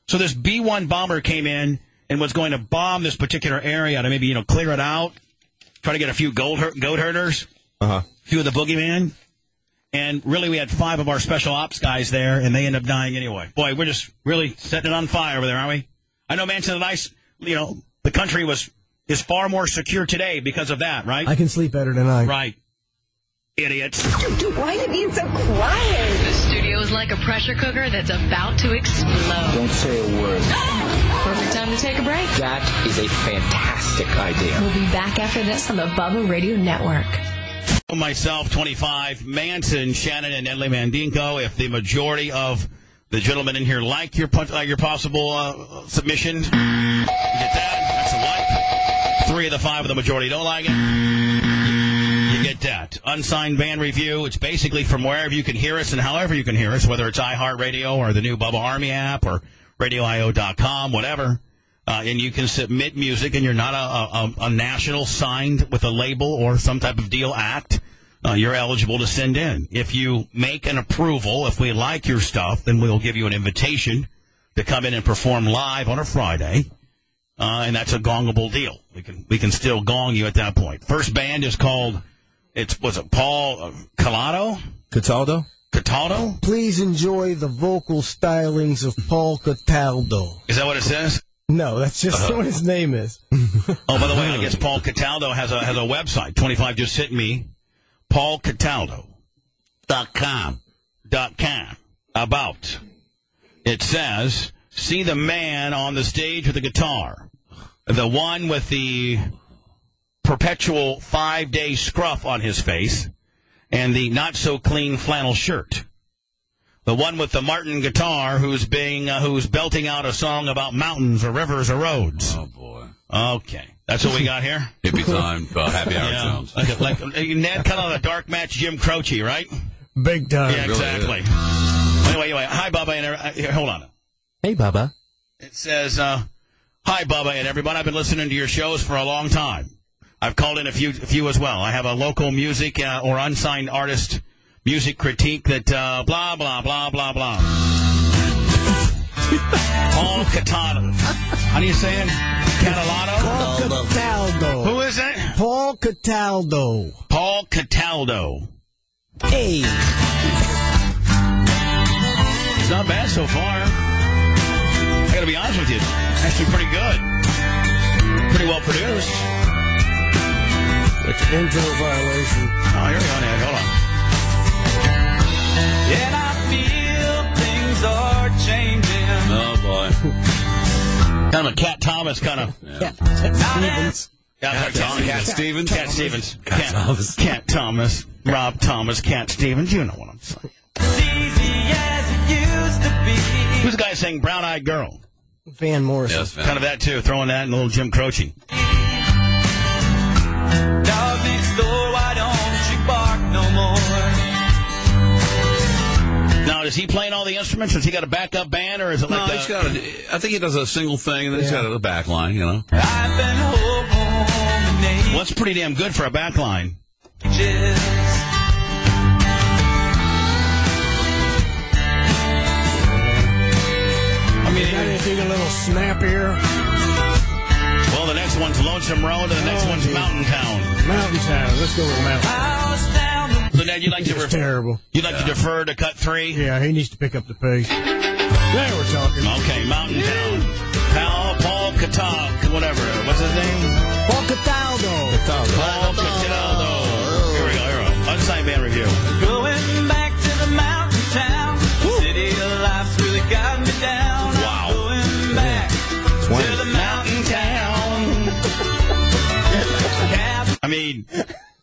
Speaker 3: So this B-1 bomber came in and was going to bomb this particular area to maybe, clear it out, try to get a few goat herders, a few of the boogeyman. And really, we had 5 of our special ops guys there, and they ended up dying anyway. Boy, we're just really setting it on fire over there, aren't we? I know Manson and I, the country is far more secure today because of that, right?
Speaker 2: I can sleep better tonight.
Speaker 3: Right. Idiots.
Speaker 8: Why are you being so quiet?
Speaker 4: The studio is like a pressure cooker that's about to explode.
Speaker 11: Don't say a word.
Speaker 4: Perfect time to take a break.
Speaker 11: That is a fantastic idea.
Speaker 4: We'll be back after this on the Bubba Radio Network.
Speaker 3: Myself, 25, Manson, Shannon, and Edley Mandinko. If the majority of the gentlemen in here like your possible submission, you get that. That's a like. 3 of the 5 of the majority don't like it. Get that. Unsigned band review. It's basically from wherever you can hear us and however you can hear us, whether it's iHeartRadio or the new Bubba Army app or RadioIO.com, whatever. And you can submit music, and you're not a national signed with a label or some type of deal act. You're eligible to send in. If you make an approval, if we like your stuff, then we'll give you an invitation to come in and perform live on a Friday. And that's a gongable deal. We can still gong you at that point. First band is called... Was it Paul
Speaker 9: Cataldo?
Speaker 3: Cataldo?
Speaker 2: Please enjoy the vocal stylings of Paul Cataldo.
Speaker 3: Is that what it says?
Speaker 2: No, that's just what his name is.
Speaker 3: Oh, by the way, I guess Paul Cataldo has a website. 25 just hit me. PaulCataldo.com. About. It says, see the man on the stage with the guitar. The one with the perpetual 5-day scruff on his face and the not-so-clean flannel shirt. The one with the Martin guitar who's belting out a song about mountains or rivers or roads.
Speaker 16: Oh, boy.
Speaker 3: Okay. That's what we got here?
Speaker 16: Hippie time, happy hour sounds.
Speaker 3: Like Ned, kind of a dark match Jim Croce, right?
Speaker 2: Big time.
Speaker 3: Yeah, exactly. Anyway, hi, Bubba. And here, hold on.
Speaker 9: Hey, Bubba.
Speaker 3: It says, hi, Bubba and everyone. I've been listening to your shows for a long time. I've called in a few as well. I have a local music or unsigned artist music critique that blah, blah, blah, blah, blah. Paul Cataldo. How do you say it? Cataldo?
Speaker 2: Paul Cataldo.
Speaker 3: Who is it?
Speaker 2: Paul Cataldo.
Speaker 3: Paul Cataldo.
Speaker 2: Hey.
Speaker 3: It's not bad so far. I gotta be honest with you. Actually pretty good. Pretty well produced.
Speaker 2: Intro violation.
Speaker 3: Oh, here we go, Ned. Hold on.
Speaker 15: And I feel things are changing.
Speaker 16: Oh, boy.
Speaker 3: Kind of a Cat Thomas kind of.
Speaker 16: Yeah.
Speaker 2: Stevens.
Speaker 3: Cat
Speaker 16: Stevens?
Speaker 3: Cat Stevens.
Speaker 16: Cat Thomas.
Speaker 3: Cat Thomas. Rob Thomas. Cat Stevens. You know what I'm saying.
Speaker 15: See
Speaker 3: Who's the guy saying brown-eyed girl?
Speaker 2: Van Morrison.
Speaker 16: Yes, Van.
Speaker 3: Kind of that, too. Throwing that in a little Jim Croce.
Speaker 15: Dog next door, why don't you bark no more?
Speaker 3: Now, is he playing all the instruments? Has he got a backup band, or is it like
Speaker 16: No, he's got I think he does a single thing, and then he's got a back line, you know.
Speaker 15: I've been home
Speaker 3: Well, that's pretty damn good for a back line.
Speaker 17: I mean, anything a little snappier?
Speaker 3: Well, the next one's Lonesome Road, and the next one's Mountain Town.
Speaker 17: Mountain Town. Let's go with Mountain Town.
Speaker 3: So, Dad, you'd like to
Speaker 17: terrible.
Speaker 3: You'd like to defer to cut 3?
Speaker 17: Yeah, he needs to pick up the pace. There we're talking.
Speaker 3: Okay, Mountain Town. Paul Cataldo, whatever. What's his name?
Speaker 17: Paul Cataldo.
Speaker 3: Paul Cataldo. Here we go. Unsigned band review.
Speaker 15: Going back to the mountain town. City of life's really got me down.
Speaker 3: Wow.
Speaker 15: I'm going back to the mountain town.
Speaker 3: I mean,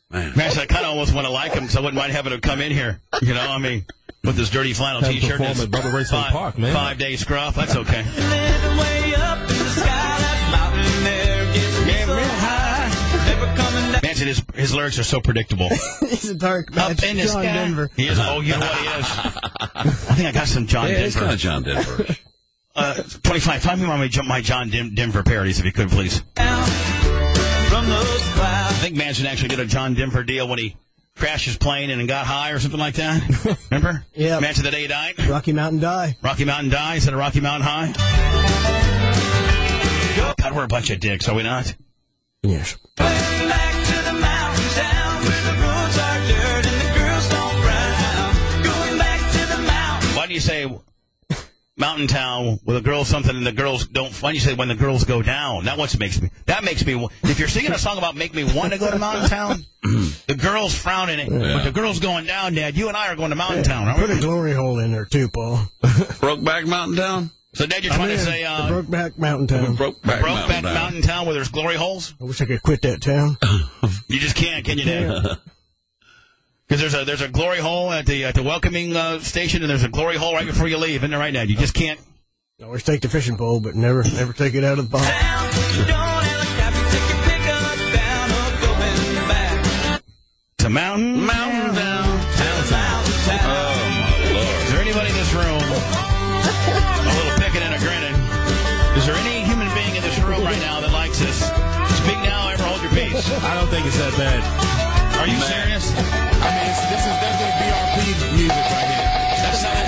Speaker 3: man, I kind of almost want to like him, so I wouldn't mind having him come in here. You know, I mean, with this dirty flannel
Speaker 9: Have him
Speaker 3: T-shirt and
Speaker 9: perform
Speaker 3: his
Speaker 9: at Bubba Raceway Park, man.
Speaker 3: 5-day scruff. That's okay.
Speaker 15: Living way up in the sky. That mountain there gets me so high. Never coming down.
Speaker 3: Manson, his lyrics are so predictable.
Speaker 2: He's a dark match.
Speaker 3: Up in the
Speaker 2: John
Speaker 3: sky.
Speaker 2: Denver.
Speaker 3: He is. Oh, you know what he is? I think I got some John
Speaker 16: Yeah, it's
Speaker 3: Denver.
Speaker 16: kind of John Denver.
Speaker 3: 25. Find me my John Denver parodies, if you could, please.
Speaker 15: From those clouds.
Speaker 3: I think Manson actually did a John Denver deal when he crashed his plane and got high or something like that. Remember?
Speaker 2: Yeah.
Speaker 3: Manson the day he died.
Speaker 2: Rocky Mountain Die.
Speaker 3: Rocky Mountain Die instead of Rocky Mountain High. God, we're a bunch of dicks, are we not?
Speaker 2: Yes.
Speaker 15: Going back to the mountain town where the roads are dirt and the girls don't frown. Going back to the mountain.
Speaker 3: Why do you say Mountain Town with the girls something and the girls don't? Why do you say when the girls go down? That makes me. If you're singing a song about make me want to go to Mountain Town, the girls frowning it, but the girls going down, Dad. You and I are going to Mountain Town, aren't we?
Speaker 17: Put a glory hole in there, too, Paul.
Speaker 16: Brokeback Mountain Town?
Speaker 3: So, Dad, you're trying to say
Speaker 17: Brokeback Mountain Town.
Speaker 16: Brokeback
Speaker 3: Mountain Town where there's glory holes?
Speaker 17: I wish I could quit that town.
Speaker 3: You just can't, can you, Dad? Because there's a glory hole at the welcoming station, and there's a glory hole right before you leave, isn't there, right, Dad? You just can't.
Speaker 17: I always take the fishing pole, but never take it out of the box.
Speaker 3: To Mountain Town. Oh, my Lord. Is there anybody in this room, a little picking and a grinning, is there any human being in this room right now that likes this? Speak now, ever hold your peace.
Speaker 9: I don't think it's that bad.
Speaker 3: Are you serious?
Speaker 9: I mean, this is definitely BRP music right here.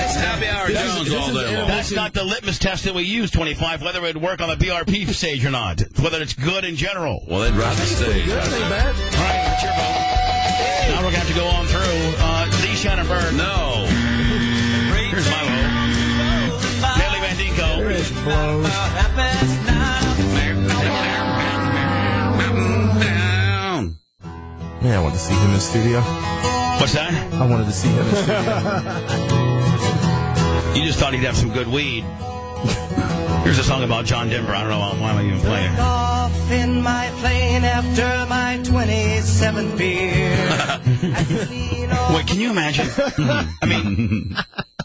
Speaker 16: It's Happy Hour Jones all day long.
Speaker 3: That's not the litmus test that we use, 25, whether it would work on the BRP stage or not, whether it's good in general.
Speaker 16: Well, they'd rush the stage.
Speaker 9: Good, ain't bad.
Speaker 3: All right, that's your vote. Now we're going to have to go on through Lee Shannonberg.
Speaker 16: No.
Speaker 3: Here's my vote. Nelly Vandico.
Speaker 17: There's blows.
Speaker 16: Down.
Speaker 9: Man, I wanted to see him in studio.
Speaker 3: What's that?
Speaker 9: I wanted to see him in studio.
Speaker 3: You just thought he'd have some good weed. Here's a song about John Denver. I don't know why I'm even playing it.
Speaker 15: Off in my plane after my 27th beer.
Speaker 3: Wait, can you imagine? I mean,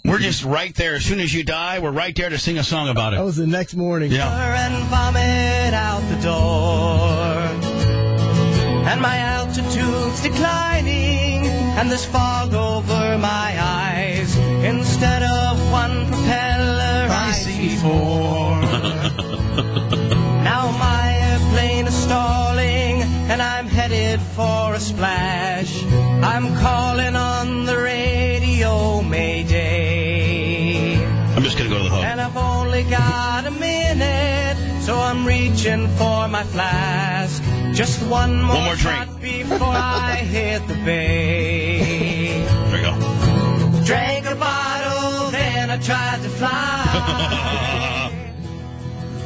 Speaker 3: we're just right there. As soon as you die, we're right there to sing a song about it.
Speaker 2: That was the next morning.
Speaker 3: Yeah.
Speaker 15: And vomit out the door. And my altitude's declining, and there's fog over my eyes. Instead of one propeller, I see four. Now my airplane is stalling, and I'm headed for a splash. I'm calling on the radio, Mayday.
Speaker 3: I'm just going to go to the hook.
Speaker 15: And I've only got a minute, so I'm reaching for my flask. Just one more
Speaker 3: drink
Speaker 15: shot before I hit the bay.
Speaker 3: There we go.
Speaker 15: Drank a bottle, then I tried to fly.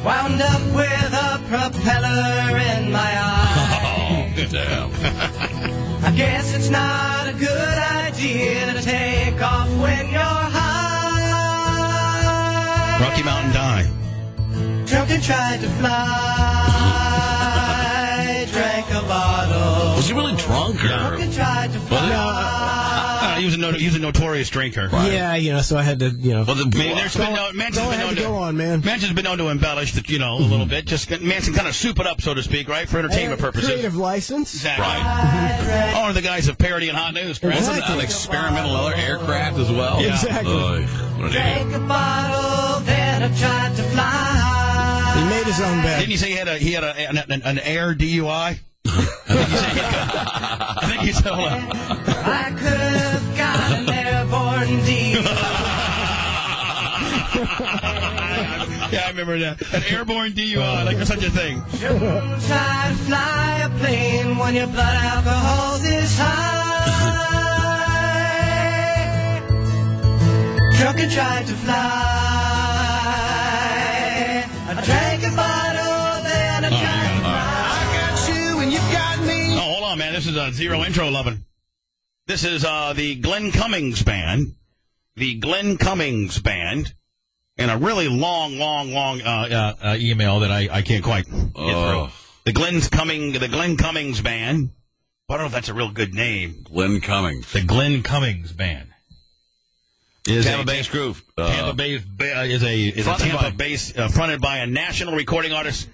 Speaker 15: Wound up with a propeller in my eye.
Speaker 16: Oh, damn.
Speaker 15: I guess it's not a good idea to take off when you're high.
Speaker 3: Rocky Mountain Die.
Speaker 15: Drunk and tried to fly. Drank a bottle.
Speaker 16: Was he really drunk?
Speaker 15: Drunk and tried to fly.
Speaker 3: He was a notorious drinker.
Speaker 2: Yeah, so I had to,
Speaker 3: Well, go
Speaker 2: on, man.
Speaker 3: Manson's been known to embellish, a little bit. Just Manson kind of soup it up, so to speak, right, for entertainment purposes.
Speaker 2: Creative license.
Speaker 3: Exactly. Right. One of the guys of parody and hot news.
Speaker 16: Wasn't an experimental aircraft as well?
Speaker 3: Yeah.
Speaker 2: Exactly.
Speaker 15: Drank a bottle, then I tried to fly.
Speaker 2: He made his own bed.
Speaker 3: Didn't you say he had an air DUI? I think you said, hold on.
Speaker 15: I could have got an airborne DUI.
Speaker 3: Yeah, I remember that. An airborne DUI, like there's such a thing.
Speaker 15: Don't try to fly a plane when your blood alcohol is high. Drunk and tried to fly. I drank a bottle, then I tried to fly. I got you and you got me.
Speaker 3: Oh, hold on, man. This is a zero intro loving. This is the Glenn Cummings Band. The Glenn Cummings Band. And a really long email that I can't quite get through. The Glenn Cummings Band. I don't know if that's a real good name.
Speaker 16: Glenn Cummings.
Speaker 3: The Glenn Cummings Band.
Speaker 16: Tampa Bay Groove.
Speaker 3: Tampa Bay is a Tampa Bay fronted by a national recording artist,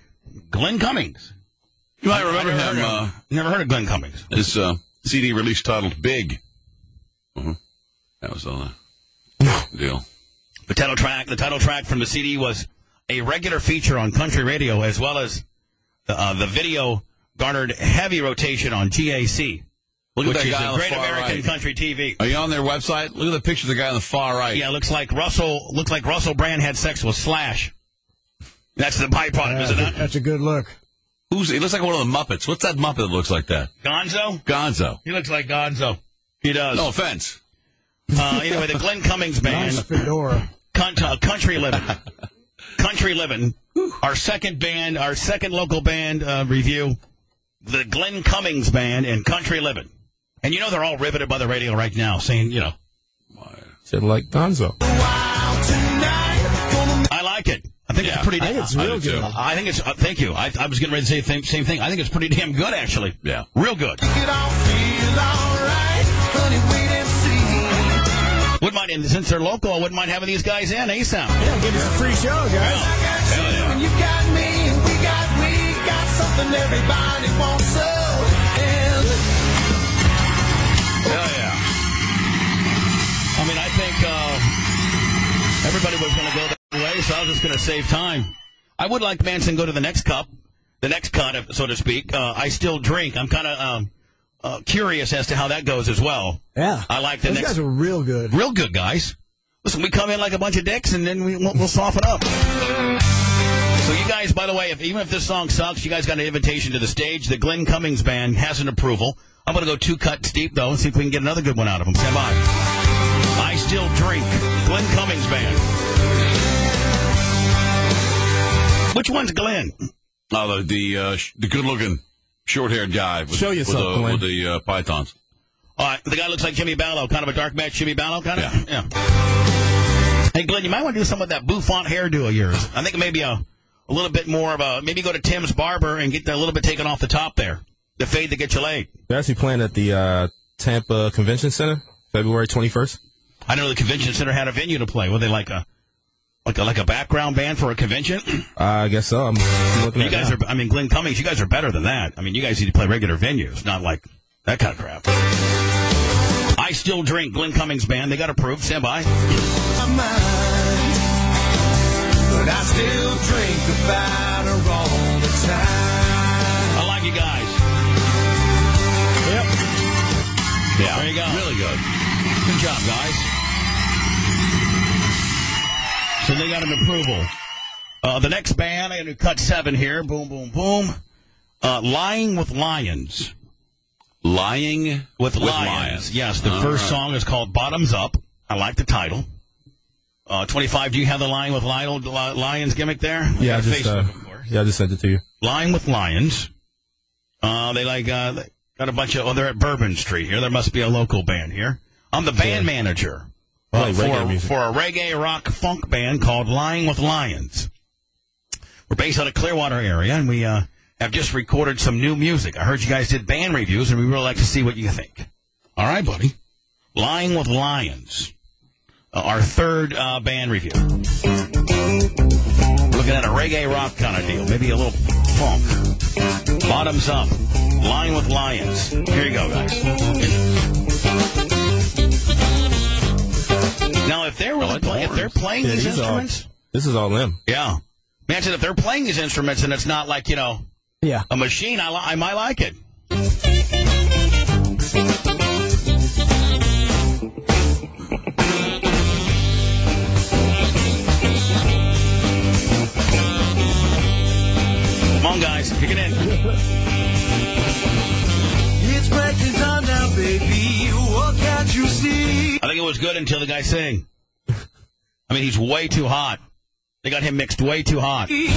Speaker 3: Glenn Cummings.
Speaker 16: You might remember him.
Speaker 3: Never heard of Glenn Cummings.
Speaker 16: His CD release titled Big. That was the deal.
Speaker 3: The title track from the CD was a regular feature on country radio, as well as the video garnered heavy rotation on GAC,
Speaker 16: Look at
Speaker 3: which
Speaker 16: that
Speaker 3: is
Speaker 16: guy
Speaker 3: a
Speaker 16: on the
Speaker 3: great
Speaker 16: far
Speaker 3: American
Speaker 16: right.
Speaker 3: country TV.
Speaker 16: Are you on their website? Look at the picture of the guy on the far right.
Speaker 3: Yeah, looks like Russell Brand had sex with Slash. That's the byproduct, isn't it?
Speaker 2: That's a good look.
Speaker 16: He looks like one of the Muppets. What's that Muppet that looks like that?
Speaker 3: Gonzo? He looks like Gonzo. He does.
Speaker 16: No offense.
Speaker 3: Anyway, the Glenn Cummings Band.
Speaker 2: Nice fedora.
Speaker 3: Country Livin'. Our second local band review. The Glenn Cummings Band and Country Livin'. And they're all riveted by the radio right now, saying,
Speaker 9: Said like Gonzo.
Speaker 3: I like it. I think it's pretty.
Speaker 2: I think it's real good.
Speaker 3: I think it's. Thank you. I was getting ready to say the same thing. I think it's pretty damn good, actually.
Speaker 16: Yeah.
Speaker 3: Real good. Wouldn't mind, and since they're local, I wouldn't mind having these guys in ASAP.
Speaker 2: Yeah, give us a free show, guys.
Speaker 15: Hell yeah. And you got me, and we got something everybody wants. So,
Speaker 16: Hell yeah.
Speaker 3: I mean, I think everybody was going to go that way, so I was just going to save time. I would like Manson to go to the next cut, so to speak. I still drink. I'm kind of curious as to how that goes as well.
Speaker 2: Yeah.
Speaker 3: I like the
Speaker 2: Those
Speaker 3: next.
Speaker 2: guys are real good.
Speaker 3: Real good, guys. Listen, we come in like a bunch of dicks, and then we'll soften up. So you guys, by the way, even if this song sucks, you guys got an invitation to the stage. The Glenn Cummings Band has an approval. I'm going to go 2 cuts deep, though, and see if we can get another good one out of them. Stand by. I Still Drink. Glenn Cummings Band. Which one's Glenn?
Speaker 16: Oh, the good-looking, short-haired guy with,
Speaker 2: Show yourself,
Speaker 16: with the pythons.
Speaker 3: The guy looks like Jimmy Ballo, kind of a dark match Jimmy Ballo, kind of?
Speaker 16: Yeah.
Speaker 3: Hey, Glenn, you might want to do some of that bouffant hairdo of yours. I think maybe a little bit more of maybe go to Tim's Barber and get a little bit taken off the top there. The fade that gets you laid.
Speaker 9: They're actually playing at the Tampa Convention Center, February 21st.
Speaker 3: I know the convention center had a venue to play. Were they like a background band for a convention?
Speaker 9: I guess so. I'm looking at
Speaker 3: you guys
Speaker 9: now.
Speaker 3: Glenn Cummings, you guys are better than that. I mean, you guys need to play regular venues, not like that kind of crap. I Still Drink, Glenn Cummings Band. They got approved. Stand by.
Speaker 15: but I still drink about her all the time.
Speaker 3: I like you guys. Yep.
Speaker 16: Yeah.
Speaker 3: There you go.
Speaker 16: Really good.
Speaker 3: Good job, guys. So they got an approval. The next band, I'm going to cut 7 here. Boom, boom, boom. Lying with Lions.
Speaker 16: Lying
Speaker 3: with Lions. Yes, the first song is called Bottoms Up. I like the title. 25, do you have the Lying with Lions gimmick there?
Speaker 9: Yeah,
Speaker 3: Facebook, of course.
Speaker 9: I just sent it to you.
Speaker 3: Lying with Lions. They got a bunch of, they're at Bourbon Street here. There must be a local band here. I'm the band manager for a reggae rock funk band called Lying with Lions. We're based out of Clearwater area, and we have just recorded some new music. I heard you guys did band reviews, and we really like to see what you think. All right, buddy. Lying with Lions. Our third band review. Looking at a reggae rock kind of deal. Maybe a little funk. Bottoms up. Lying with Lions. Here you go, guys. Now, if they're really if they're playing these instruments,
Speaker 9: this is all them.
Speaker 3: Yeah, imagine if they're playing these instruments and it's not like a machine. I might like it. Come on, guys, kick it in.
Speaker 15: It's breaking down now, baby. What can't you see?
Speaker 3: I think it was good until the guy sang. I mean, he's way too hot. They got him mixed way too hot.
Speaker 15: The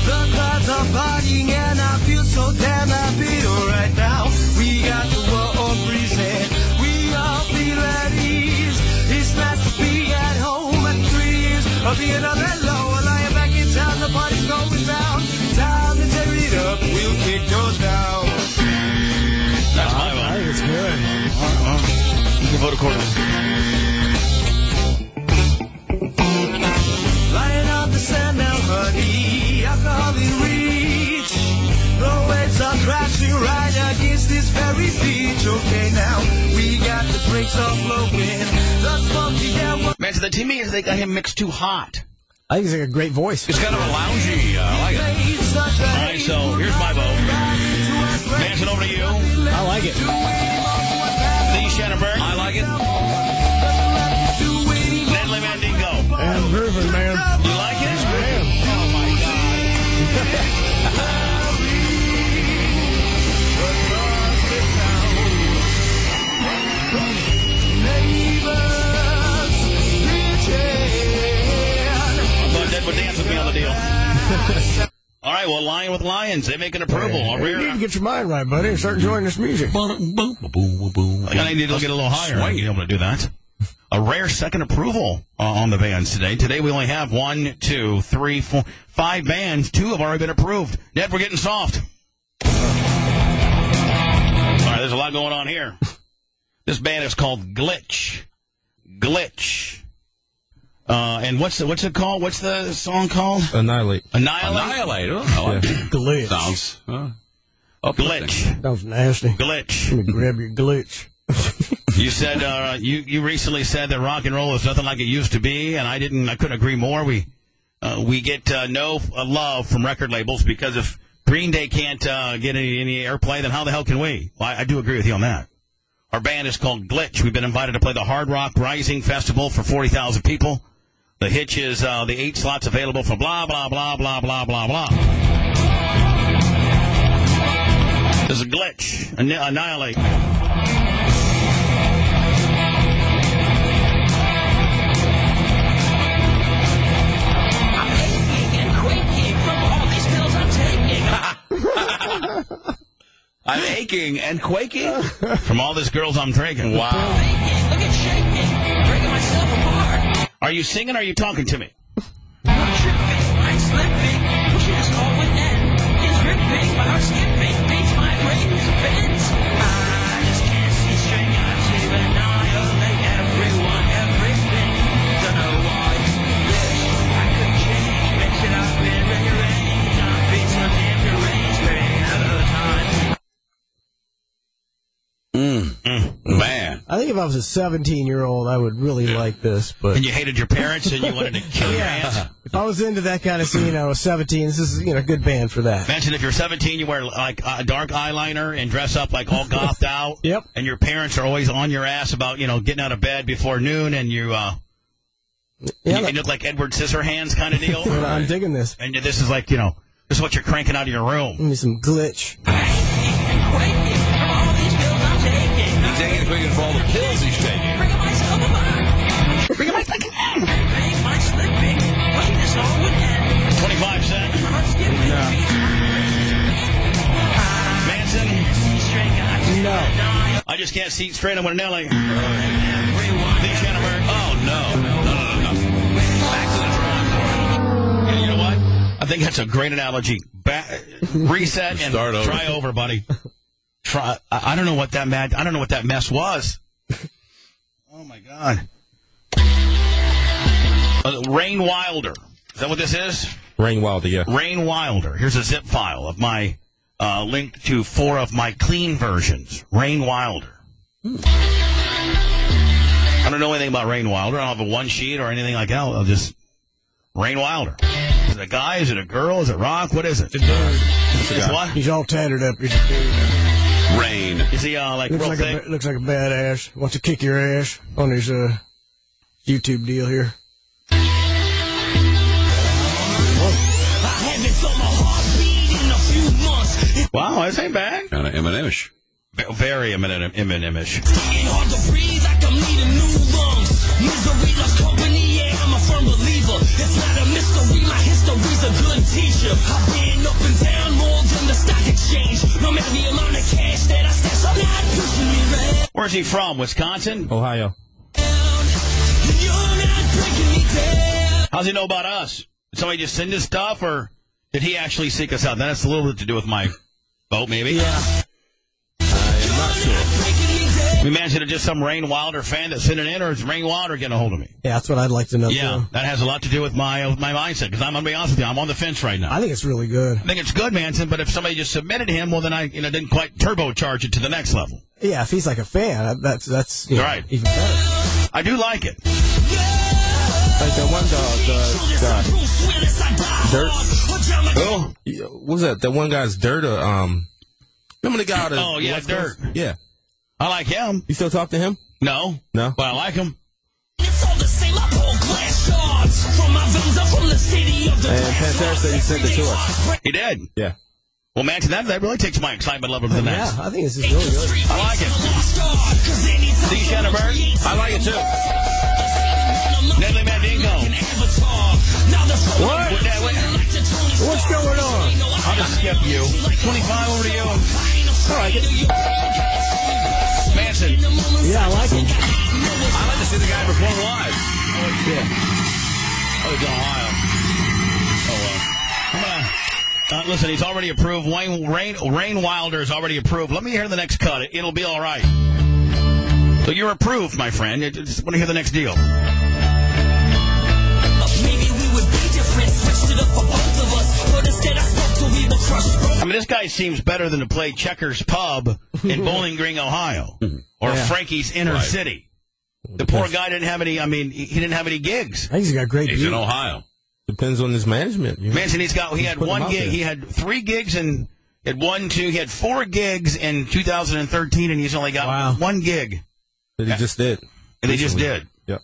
Speaker 15: clouds are partying and I feel so damn happy right now. We got the world breezing. We all feel at ease. It's nice to be at home at 3 years of being on that low. And I am back in town. The party's going down. Time to tear it up. We'll kick yours down.
Speaker 3: That's my vote.
Speaker 2: I think it's good.
Speaker 3: You can vote accordingly.
Speaker 15: Lying on the sand now, honey, alcohol in reach. The waves are crashing right against this very beach. Okay, now we got the drinks all flowing. The smoky air.
Speaker 3: Man, so the team is they got him mixed too hot.
Speaker 2: I think he's got a great voice.
Speaker 16: It's kind of a loungy. I like it.
Speaker 3: All right, so here's my vote. Manson, over to you.
Speaker 2: I like it.
Speaker 3: Lee Shanenberg. I like it. Natalie Mandingo.
Speaker 17: I'm grooving, man.
Speaker 3: You like it?
Speaker 17: Man.
Speaker 3: Oh, my God. I thought Dad would dance with me on the deal. All right, well, Lying with Lions, they make an approval.
Speaker 17: You need to get your mind right, buddy, and start enjoying this music.
Speaker 3: I need to get a little higher. I need to be able to do that. A rare second approval on the bands today. Today we only have 1, 2, 3, 4, 5 bands. 2 have already been approved. Ned, we're getting soft. All right, there's a lot going on here. This band is called Glitch. Glitch. And what's it called? What's the song called?
Speaker 9: Annihilate.
Speaker 3: Annihilate.
Speaker 16: Oh, I like it.
Speaker 2: Glitch.
Speaker 16: Sounds
Speaker 3: Glitch.
Speaker 2: That was nasty.
Speaker 3: Glitch.
Speaker 2: Let me grab your glitch.
Speaker 3: You said you recently said that rock and roll is nothing like it used to be, and I couldn't agree more. We get no love from record labels because if Green Day can't get any airplay, then how the hell can we? Well, I do agree with you on that. Our band is called Glitch. We've been invited to play the Hard Rock Rising Festival for 40,000 people. The hitch is the 8 slots available for blah blah blah blah blah blah blah. There's a Glitch. Annihilate.
Speaker 16: I'm aching and quaking
Speaker 3: from all these girls I'm drinking.
Speaker 16: Wow.
Speaker 15: Look at shaking, breaking myself apart.
Speaker 3: Are you singing or are you talking to me?
Speaker 15: I'm tripping, I'm slipping, pushing us all with end. It's ripping, my heart's skipping, beats my brain is bent. I just can't see straight, got to annihilate everyone, everything. Don't know why. Bitch, I could change, mix it up and rearrange. I'm beats on damn deranged, pain out of time.
Speaker 16: Man.
Speaker 2: I think if I was a 17-year-old, I would really like this. But
Speaker 3: And you hated your parents and you wanted to kill your ass?
Speaker 2: if I was into that kind of scene, I was 17. This is a good band for that.
Speaker 3: Imagine if you're 17, you wear like a dark eyeliner and dress up like all gothed out.
Speaker 2: Yep.
Speaker 3: And your parents are always on your ass about, getting out of bed before noon and you look like Edward Scissorhands kind of deal.
Speaker 2: I'm digging this.
Speaker 3: And this is like, this is what you're cranking out of your room.
Speaker 2: Give me some Glitch.
Speaker 16: He's taking quick for all the pills he's taking.
Speaker 15: Bring myself apart.
Speaker 3: Bring my fucking end.
Speaker 15: Break my slipping, pushing this all with end.
Speaker 3: 25 cents. Manson?
Speaker 2: No.
Speaker 3: I just can't see straight. I'm going to Nelly. Lee Shanenberg.
Speaker 16: Oh, no. Back to the drawing board.
Speaker 3: You know what? I think that's a great analogy. Reset and
Speaker 16: Start over.
Speaker 3: try over, buddy. I don't know what that mess was. Oh, my God. Rain Wilder. Is that what this is?
Speaker 9: Rain Wilder, yeah.
Speaker 3: Rain Wilder. Here's a zip file of my link to 4 of my clean versions. Rain Wilder. I don't know anything about Rain Wilder. I don't have a one sheet or anything like that. I'll just... Rain Wilder. Is it a guy? Is it a girl? Is it rock? What is it?
Speaker 17: It's a dude.
Speaker 3: It's what?
Speaker 17: He's all tattered up. He's a dude.
Speaker 16: Rain.
Speaker 3: Is he like
Speaker 17: looks
Speaker 3: real
Speaker 17: like
Speaker 3: thick?
Speaker 17: looks like a badass. Wants to kick your ass on his YouTube deal here.
Speaker 3: Wow, this ain't bad.
Speaker 16: Kind of Eminem-ish.
Speaker 3: Very Eminem-ish.
Speaker 15: Hard to breathe, I can need a new lungs. Misery loves company, yeah, I'm a firm believer. It's not a mystery, my history's a good teacher. I've been up and down more than the stock exchange. No matter the amount of cash that I stash, I'm not pushing me right.
Speaker 3: Where's he from? Wisconsin?
Speaker 9: Ohio.
Speaker 3: How's he know about us? Did somebody just send us stuff, or did he actually seek us out? That has a little bit to do with my vote, maybe?
Speaker 9: Yeah. I'm not sure.
Speaker 3: We imagine it's just some Rain Wilder fan that sent it in, or is Rain Wilder getting a hold of me?
Speaker 2: Yeah, that's what I'd like to know.
Speaker 3: Yeah,
Speaker 2: too.
Speaker 3: that has a lot to do with my mindset, because I'm going to be honest with you, I'm on the fence right now.
Speaker 2: I think it's really good.
Speaker 3: I think it's good, Manson, but if somebody just submitted him, well, then I didn't quite turbocharge it to the next level.
Speaker 2: Yeah, if he's like a fan, that's
Speaker 3: right.
Speaker 2: Even better.
Speaker 3: I do like it.
Speaker 9: Like that one guy, Dirt.
Speaker 3: Oh,
Speaker 9: what was that? That one guy's Dirt. Remember the guy?
Speaker 3: Oh yeah,
Speaker 9: West
Speaker 3: Dirt.
Speaker 9: Coast? Yeah,
Speaker 3: I like him.
Speaker 9: You still talk to him?
Speaker 3: No,
Speaker 9: No.
Speaker 3: but I like him.
Speaker 15: It's all the same, I pull glass shards from my veins up from the city of the
Speaker 9: And Pantera said he sent it to us.
Speaker 3: He did.
Speaker 9: Yeah.
Speaker 3: Well, Manson, that really takes my excitement level to the next.
Speaker 2: Yeah, I think this is really good.
Speaker 3: I like it. See, Shannaberg? I like it too. Natalie Mandingo.
Speaker 17: What? What's going on?
Speaker 3: I'll just skip you. 25 over to you.
Speaker 2: I like it.
Speaker 3: Manson.
Speaker 2: Yeah, I like it.
Speaker 16: I like to see the guy perform live.
Speaker 3: Yeah. Oh, he's in Ohio. Oh, well. Listen, he's already approved. Rain Wilder's already approved. Let me hear the next cut. It'll be all right. So you're approved, my friend. I just want to hear the next deal. I mean, this guy seems better than to play Checkers Pub in Bowling Green, Ohio, or Frankie's Inner City. The poor guy didn't have any. I mean, he didn't have any gigs.
Speaker 2: I think he's got great.
Speaker 16: He's in Ohio.
Speaker 9: Depends on his management.
Speaker 3: Manson, he had one gig. He had 3 gigs and he had 4 gigs in 2013, and he's only got 1 gig.
Speaker 9: That he just did.
Speaker 3: And they just did.
Speaker 9: Yep.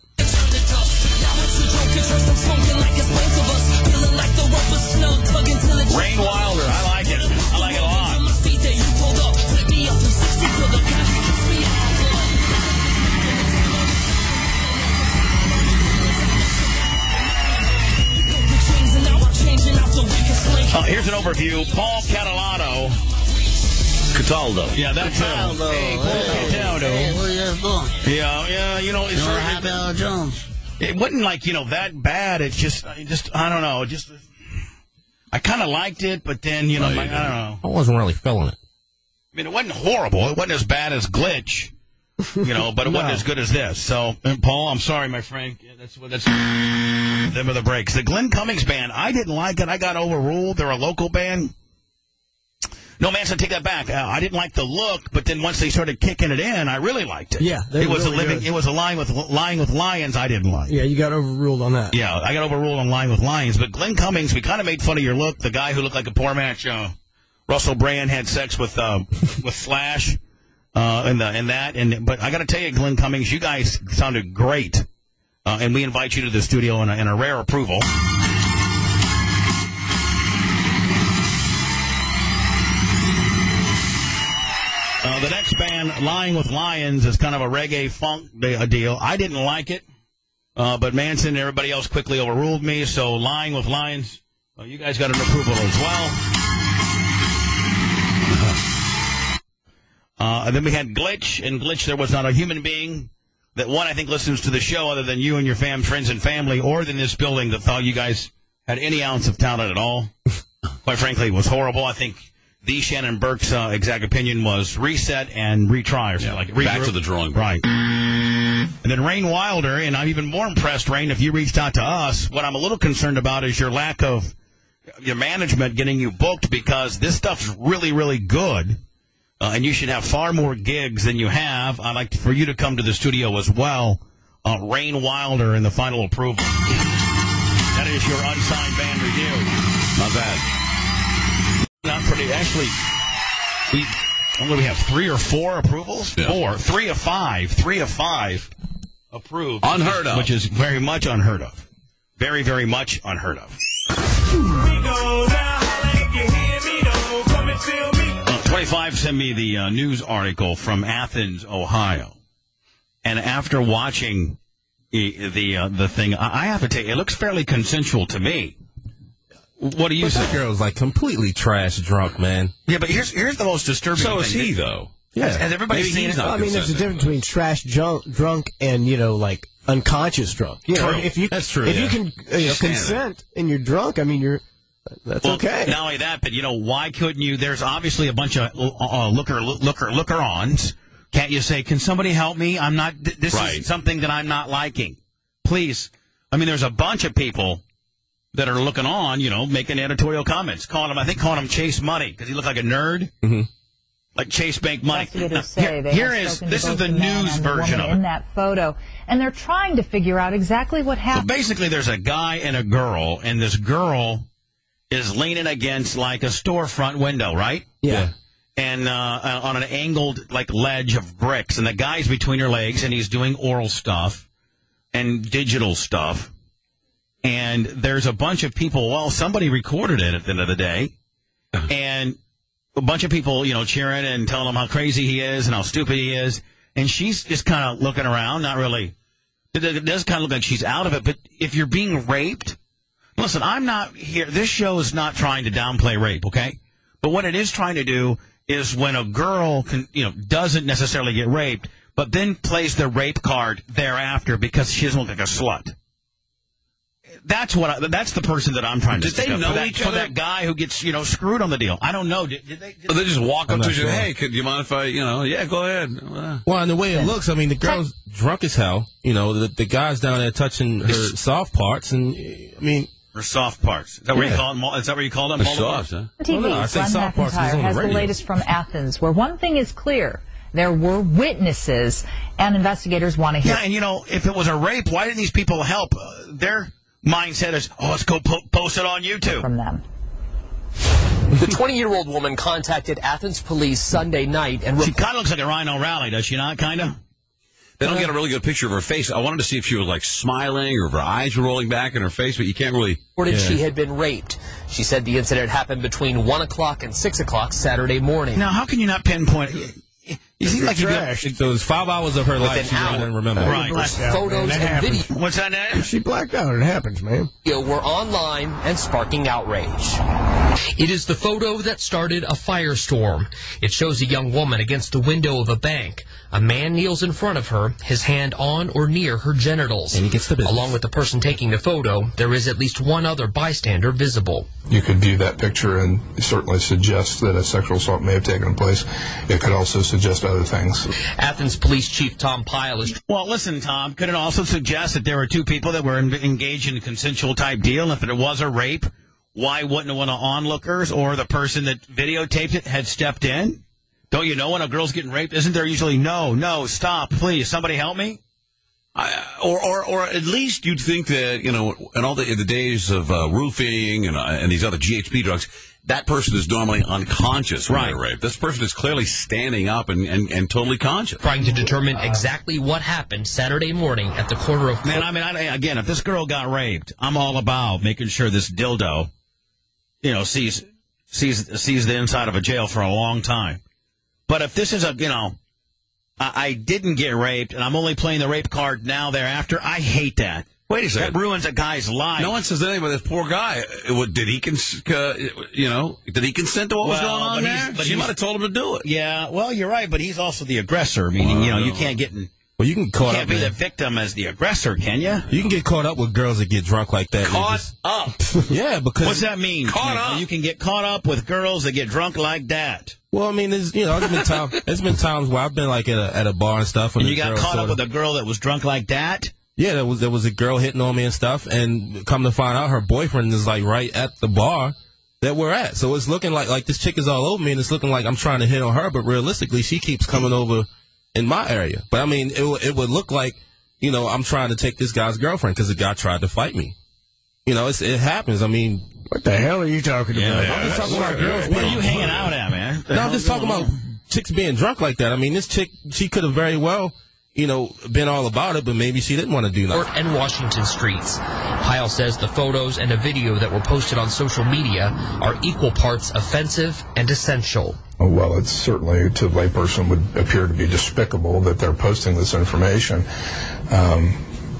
Speaker 3: Rain Wilder, I like it. I like it a lot. Here's an overview. Paul Catalano. Yeah, that's him. Hey, Paul Catalano.
Speaker 18: Hey, what are you guys doing?
Speaker 3: Yeah, you know, it's
Speaker 18: Happy Hour Jones.
Speaker 3: It wasn't like, that bad. It's just, I don't know. I kind of liked it, but then, I don't know.
Speaker 9: I wasn't really feeling it.
Speaker 3: I mean, it wasn't horrible. It wasn't as bad as Glitch, but it wasn't as good as this. So, Paul, I'm sorry, my friend. Yeah, that's them are the breaks. The Glenn Cummings band, I didn't like it. I got overruled. They're a local band. No, Manson, take that back. I didn't like the look, but then once they started kicking it in, I really liked it.
Speaker 2: Yeah,
Speaker 3: it was
Speaker 2: really good.
Speaker 3: It was a Lying with Lions. I didn't like.
Speaker 2: Yeah, you got overruled on that.
Speaker 3: Yeah, I got overruled on Lying with Lions. But Glenn Cummings, we kind of made fun of your look. The guy who looked like a poor match, Russell Brand had sex with Slash, but I got to tell you, Glenn Cummings, you guys sounded great, and we invite you to the studio in a rare approval. The next band, Lying with Lions, is kind of a reggae funk deal. I didn't like it, but Manson and everybody else quickly overruled me. So Lying with Lions, you guys got an approval as well. And then we had Glitch. In Glitch, there was not a human being that, one, I think, listens to the show other than you and your friends and family, or than this building, that thought you guys had any ounce of talent at all. Quite frankly, it was horrible. I think the Shannon Burke's exact opinion was reset and retry, or something like regroup.
Speaker 16: Back to the drawing board.
Speaker 3: Right. And then Rain Wilder, and I'm even more impressed, Rain, if you reached out to us. What I'm a little concerned about is your lack of your management getting you booked, because this stuff's really, really good. And you should have far more gigs than you have. I'd like for you to come to the studio as well. Rain Wilder in the final approval. That is your unsigned band review.
Speaker 16: Not bad.
Speaker 3: Not pretty. Actually, we have 3 or 4 approvals?
Speaker 16: Yeah.
Speaker 3: 4. 3 of 5. 3 of 5 approved.
Speaker 16: Unheard of.
Speaker 3: Which is very much unheard of. Very, very much unheard of. 25 sent me the news article from Athens, Ohio. And after watching the thing, I have to tell you, it looks fairly consensual to me. What do you say?
Speaker 9: That girl's like completely trash drunk, man.
Speaker 3: Yeah, but here's the most disturbing thing.
Speaker 16: So is he, though.
Speaker 2: Yeah.
Speaker 3: Has everybody
Speaker 16: Maybe
Speaker 3: seen
Speaker 16: he's
Speaker 3: it?
Speaker 16: not
Speaker 2: I mean, there's a difference between trash drunk and, like, unconscious drunk. You know,
Speaker 9: That's true.
Speaker 2: If you can consent and you're drunk, I mean, that's okay.
Speaker 3: Not only that, but, why couldn't you? There's obviously a bunch of looker-ons. Can't you say, can somebody help me? I'm not, this is something that I'm not liking. Please. I mean, there's a bunch of people that are looking on, making editorial comments, calling him Chase Money, because he looked like a nerd.
Speaker 9: Mm-hmm.
Speaker 3: Like Chase Bank Money.
Speaker 19: This
Speaker 3: is the news version of it.
Speaker 19: In that photo, and they're trying to figure out exactly what happened.
Speaker 3: So basically, there's a guy and a girl, and this girl is leaning against like a storefront window, right?
Speaker 2: Yeah.
Speaker 3: And on an angled like ledge of bricks, and the guy's between her legs, and he's doing oral stuff and digital stuff. And there's a bunch of people. Well, somebody recorded it at the end of the day, and a bunch of people, cheering and telling him how crazy he is and how stupid he is. And she's just kind of looking around, not really. It does kind of look like she's out of it. But if you're being raped, listen, I'm not here. This show is not trying to downplay rape, okay? But what it is trying to do is when a girl doesn't necessarily get raped, but then plays the rape card thereafter because she doesn't look like a slut. That's the person that I'm trying to stick up. For that guy who gets, screwed on the deal. I don't know. Did they
Speaker 16: just walk up to you and say, hey, could you mind if I, yeah, go ahead.
Speaker 9: Well, and the way it looks, I mean, the girl's drunk as hell. The guy's down there touching her soft parts, and, I mean...
Speaker 3: Her soft parts. Is that what you call them? Is that what you call them?
Speaker 16: Soft, huh?
Speaker 19: TV, Glenn McIntyre has the latest from Athens, where one thing is clear. There were witnesses, and investigators want to hear...
Speaker 3: Yeah, and, if it was a rape, why didn't these people help? Their mindset is, let's go post it on YouTube.
Speaker 19: From them.
Speaker 20: The 20-year-old woman contacted Athens police Sunday night and...
Speaker 3: She kind of looks like a Rhino Rally, does she not, kind of?
Speaker 16: They don't get a really good picture of her face. I wanted to see if she was, like, smiling or if her eyes were rolling back in her face, but you can't really...
Speaker 20: Reported she had been raped. She said the incident happened between 1 o'clock and 6 o'clock Saturday morning.
Speaker 3: Now, how can you not pinpoint... You seem like
Speaker 9: trash. So it was 5 hours of her life she didn't remember.
Speaker 3: Right.
Speaker 20: Photos and video.
Speaker 3: What's that name?
Speaker 2: She blacked out. It happens, man.
Speaker 20: Were online and sparking outrage.
Speaker 22: It is the photo that started a firestorm. It shows a young woman against the window of a bank. A man kneels in front of her, his hand on or near her genitals.
Speaker 9: And he gets the business.
Speaker 22: Along with the person taking the photo, there is at least one other bystander visible.
Speaker 11: You could view that picture and certainly suggest that a sexual assault may have taken place. It could also suggest other things.
Speaker 22: Athens Police Chief Tom Pyle is...
Speaker 3: Well, listen, Tom, could it also suggest that there were two people that were engaged in a consensual type deal? If it was a rape, why wouldn't one of the onlookers or the person that videotaped it had stepped in? Don't you know when a girl's getting raped? Isn't there usually, no, stop, please, somebody help me?
Speaker 16: Or at least you'd think that, in all the days of roofing and these other GHB drugs, that person is normally unconscious when they're raped. This person is clearly standing up and totally conscious.
Speaker 22: Trying to determine exactly what happened Saturday morning at the corner of...
Speaker 3: Man, again, if this girl got raped, I'm all about making sure this dildo, sees the inside of a jail for a long time. But if this is I didn't get raped, and I'm only playing the rape card now thereafter, I hate that.
Speaker 16: Wait a second.
Speaker 3: That ruins a guy's life.
Speaker 16: No one says anything about this poor guy. Did he consent to what was going on there? But she might have told him to do it.
Speaker 3: Yeah, well, you're right, but he's also the aggressor, meaning, you can't get in
Speaker 9: Well, you can
Speaker 1: You can't be the victim as the aggressor, can you?
Speaker 9: You can get caught up with girls that get drunk like that.
Speaker 16: Caught up?
Speaker 9: Yeah, because...
Speaker 1: What's that mean?
Speaker 16: Caught up?
Speaker 1: You can get caught up with girls that get drunk like that.
Speaker 9: Well, I mean, there's been times where I've been like at a bar and stuff.
Speaker 1: And you got caught up with a girl that was drunk like that?
Speaker 9: Yeah, there was a girl hitting on me and stuff, and come to find out her boyfriend is like right at the bar that we're at. So it's looking like this chick is all over me, and it's looking like I'm trying to hit on her, but realistically, she keeps coming over in my area. But I mean, it would look like, I'm trying to take this guy's girlfriend because the guy tried to fight me. It happens. I mean,
Speaker 17: what the hell are you talking about?
Speaker 9: I'm just talking about girls.
Speaker 1: Where are you hanging out at, man?
Speaker 9: No, I'm just talking about chicks being drunk like that. I mean, this chick, she could have very well, been all about it, but maybe she didn't want to do nothing.
Speaker 22: And Washington streets. Pyle says the photos and a video that were posted on social media are equal parts offensive and essential.
Speaker 11: Well, it's certainly, to a layperson, would appear to be despicable that they're posting this information.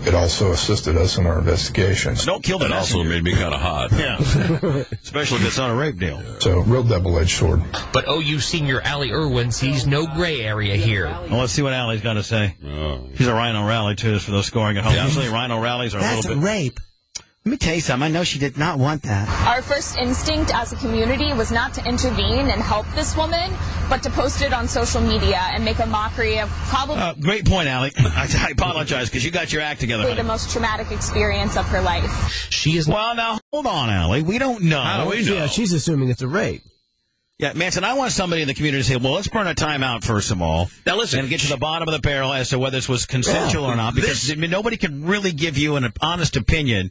Speaker 11: It also assisted us in our investigations.
Speaker 1: Don't kill the
Speaker 16: messenger. Also made me kind of hot.
Speaker 1: Yeah. Especially if it's not a rape deal.
Speaker 11: So, real double-edged sword.
Speaker 22: But OU senior Allie Irwin sees no gray area here.
Speaker 1: Well, let's see what Allie's got to say. She's a Rhino Rally, too, for those scoring at home. Usually Rhino Rallies are a little bit...
Speaker 5: rape. Let me tell you something. I know she did not want that.
Speaker 13: Our first instinct as a community was not to intervene and help this woman, but to post it on social media and make a mockery of probably...
Speaker 1: great point, Allie. I apologize, because you got your act together.
Speaker 13: The most traumatic experience of her life.
Speaker 22: She is...
Speaker 1: Well, now, hold on, Allie. We don't know.
Speaker 16: How do we know?
Speaker 17: Yeah, she's assuming it's a rape.
Speaker 1: Yeah, Manson, I want somebody in the community to say, well, let's burn a timeout first of all.
Speaker 16: Now, listen.
Speaker 1: And get to the bottom of the barrel as to whether this was consensual or not, because nobody can really give you an honest opinion,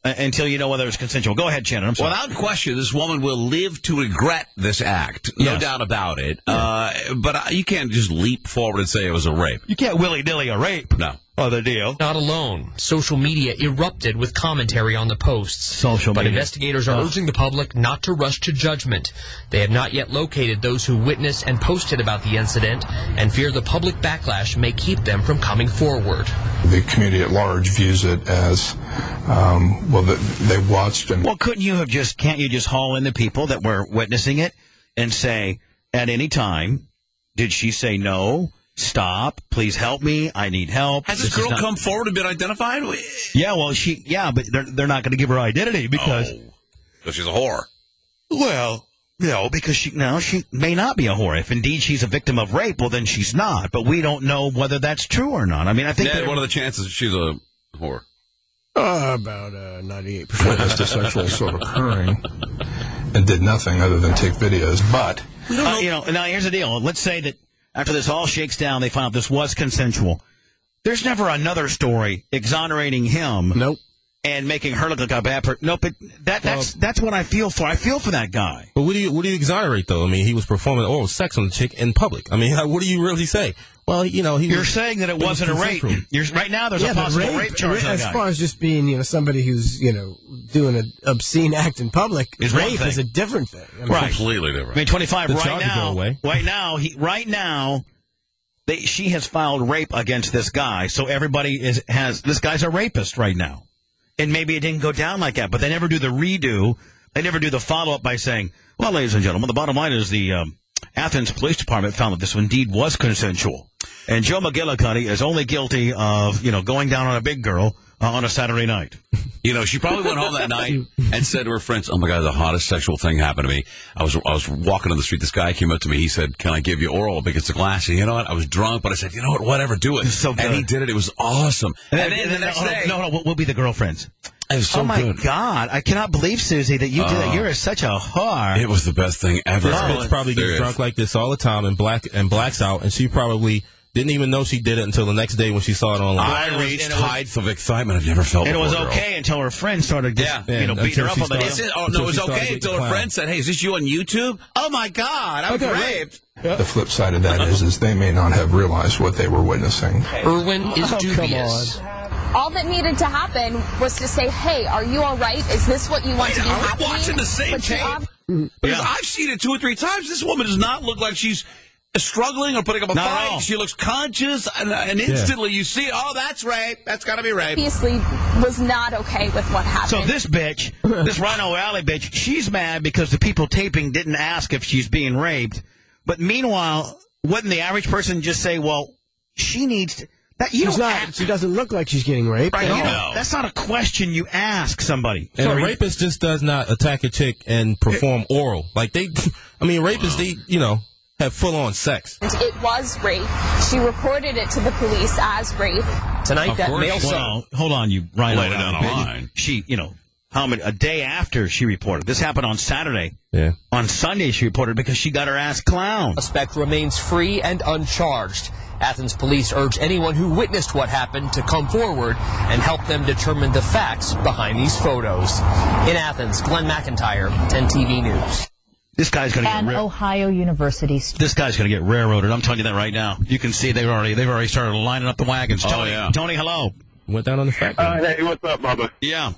Speaker 1: until you know whether it's consensual. Go ahead, Shannon. I'm sorry.
Speaker 16: Without question, this woman will live to regret this act. No doubt about it. But you can't just leap forward and say it was a rape.
Speaker 1: You can't willy-nilly a rape.
Speaker 16: No.
Speaker 1: Other deal.
Speaker 22: Not alone. Social media erupted with commentary on the posts. But investigators are urging the public not to rush to judgment. They have not yet located those who witnessed and posted about the incident and fear the public backlash may keep them from coming forward.
Speaker 11: The community at large views it as, they watched and...
Speaker 1: Well, can't you just haul in the people that were witnessing it and say, at any time, did she say no? Stop, please help me, I need help.
Speaker 16: Has this girl come forward and been identified?
Speaker 1: Yeah, well, but they're not going to give her identity because...
Speaker 16: So she's a whore.
Speaker 1: Well, no, because she may not be a whore. If indeed she's a victim of rape, well, then she's not. But we don't know whether that's true or not. I mean, I think...
Speaker 16: Ned, what are the chances she's a whore?
Speaker 17: About 98% as to sexual assault occurring.
Speaker 11: And did nothing other than take videos, but...
Speaker 1: Now here's the deal. Let's say that after this all shakes down, they find out this was consensual. There's never another story exonerating him.
Speaker 17: Nope.
Speaker 1: And making her look like a bad person. Nope. That's what I feel for. I feel for that guy.
Speaker 9: But what do you exonerate though? I mean, he was performing oral sex on the chick in public. I mean, what do you really say? Well,
Speaker 1: you're saying that it wasn't a rape. Right now, there's a possible rape charge.
Speaker 17: As far as just being, somebody who's, doing an obscene act in public, rape is a different thing.
Speaker 16: I mean, completely different.
Speaker 1: I mean, 25 right now. She has filed rape against this guy, so everybody this guy's a rapist right now. And maybe it didn't go down like that, but they never do the redo. They never do the follow-up by saying, well, ladies and gentlemen, the bottom line is the Athens Police Department found that this indeed was consensual. And Joe McGillicuddy is only guilty of, going down on a big girl on a Saturday night.
Speaker 16: She probably went home that night and said to her friends, oh, my God, the hottest sexual thing happened to me. I was walking on the street. This guy came up to me. He said, can I give you oral against a glass? And you know what? I was drunk, but I said, you know what? Whatever, do it.
Speaker 1: So good.
Speaker 16: And he did it. It was awesome. And then the next day.
Speaker 1: No, we'll be the girlfriends.
Speaker 16: It was so
Speaker 1: good. Oh, my God. I cannot believe, Susie, that you did that. You're such a whore.
Speaker 16: It was the best thing ever.
Speaker 9: This bitch probably gets drunk like this all the time and blacks out, and she probably didn't even know she did it until the next day when she saw it online.
Speaker 16: I reached heights of excitement I've never felt before.
Speaker 1: And it was okay until her friend started beating her up on the
Speaker 16: deal. It was okay until her friend said, hey, is this you on YouTube? Oh, my God, I was raped.
Speaker 11: The flip side of that is they may not have realized what they were witnessing.
Speaker 22: Irwin is dubious.
Speaker 13: All that needed to happen was to say, hey, are you all right? Is this what you want to be happening?
Speaker 16: Are we watching the same tape? Because I've seen it 2 or 3 times. This woman does not look like she's struggling or putting up a fight. She looks conscious, and instantly you see, oh, that's rape. That's got to be rape.
Speaker 13: Obviously was not okay with what happened.
Speaker 1: So this bitch, this Rhino Alley bitch, she's mad because the people taping didn't ask if she's being raped. But meanwhile, wouldn't the average person just say, well, she needs to.
Speaker 2: She doesn't look like she's getting raped.
Speaker 1: Right, that's not a question you ask somebody.
Speaker 9: And a rapist just does not attack a chick and perform oral. Like rapists, they, have full-on sex.
Speaker 13: It was rape. She reported it to the police as rape.
Speaker 20: Tonight, that male son.
Speaker 3: Well, hold on, you right
Speaker 16: Lay it down on line.
Speaker 3: She, a day after she reported. This happened on Saturday.
Speaker 9: Yeah.
Speaker 3: On Sunday, she reported because she got her ass clowned.
Speaker 20: Suspect remains free and uncharged. Athens police urge anyone who witnessed what happened to come forward and help them determine the facts behind these photos. In Athens, Glenn McIntyre, 10 TV News.
Speaker 3: This guy's going to get
Speaker 19: Ohio University.
Speaker 3: This guy's going to get railroaded. I'm telling you that right now. You can see they've already started lining up the wagons. Tony, hello.
Speaker 9: Went down on the fact.
Speaker 10: Hey, what's up, Bubba?
Speaker 3: Yeah.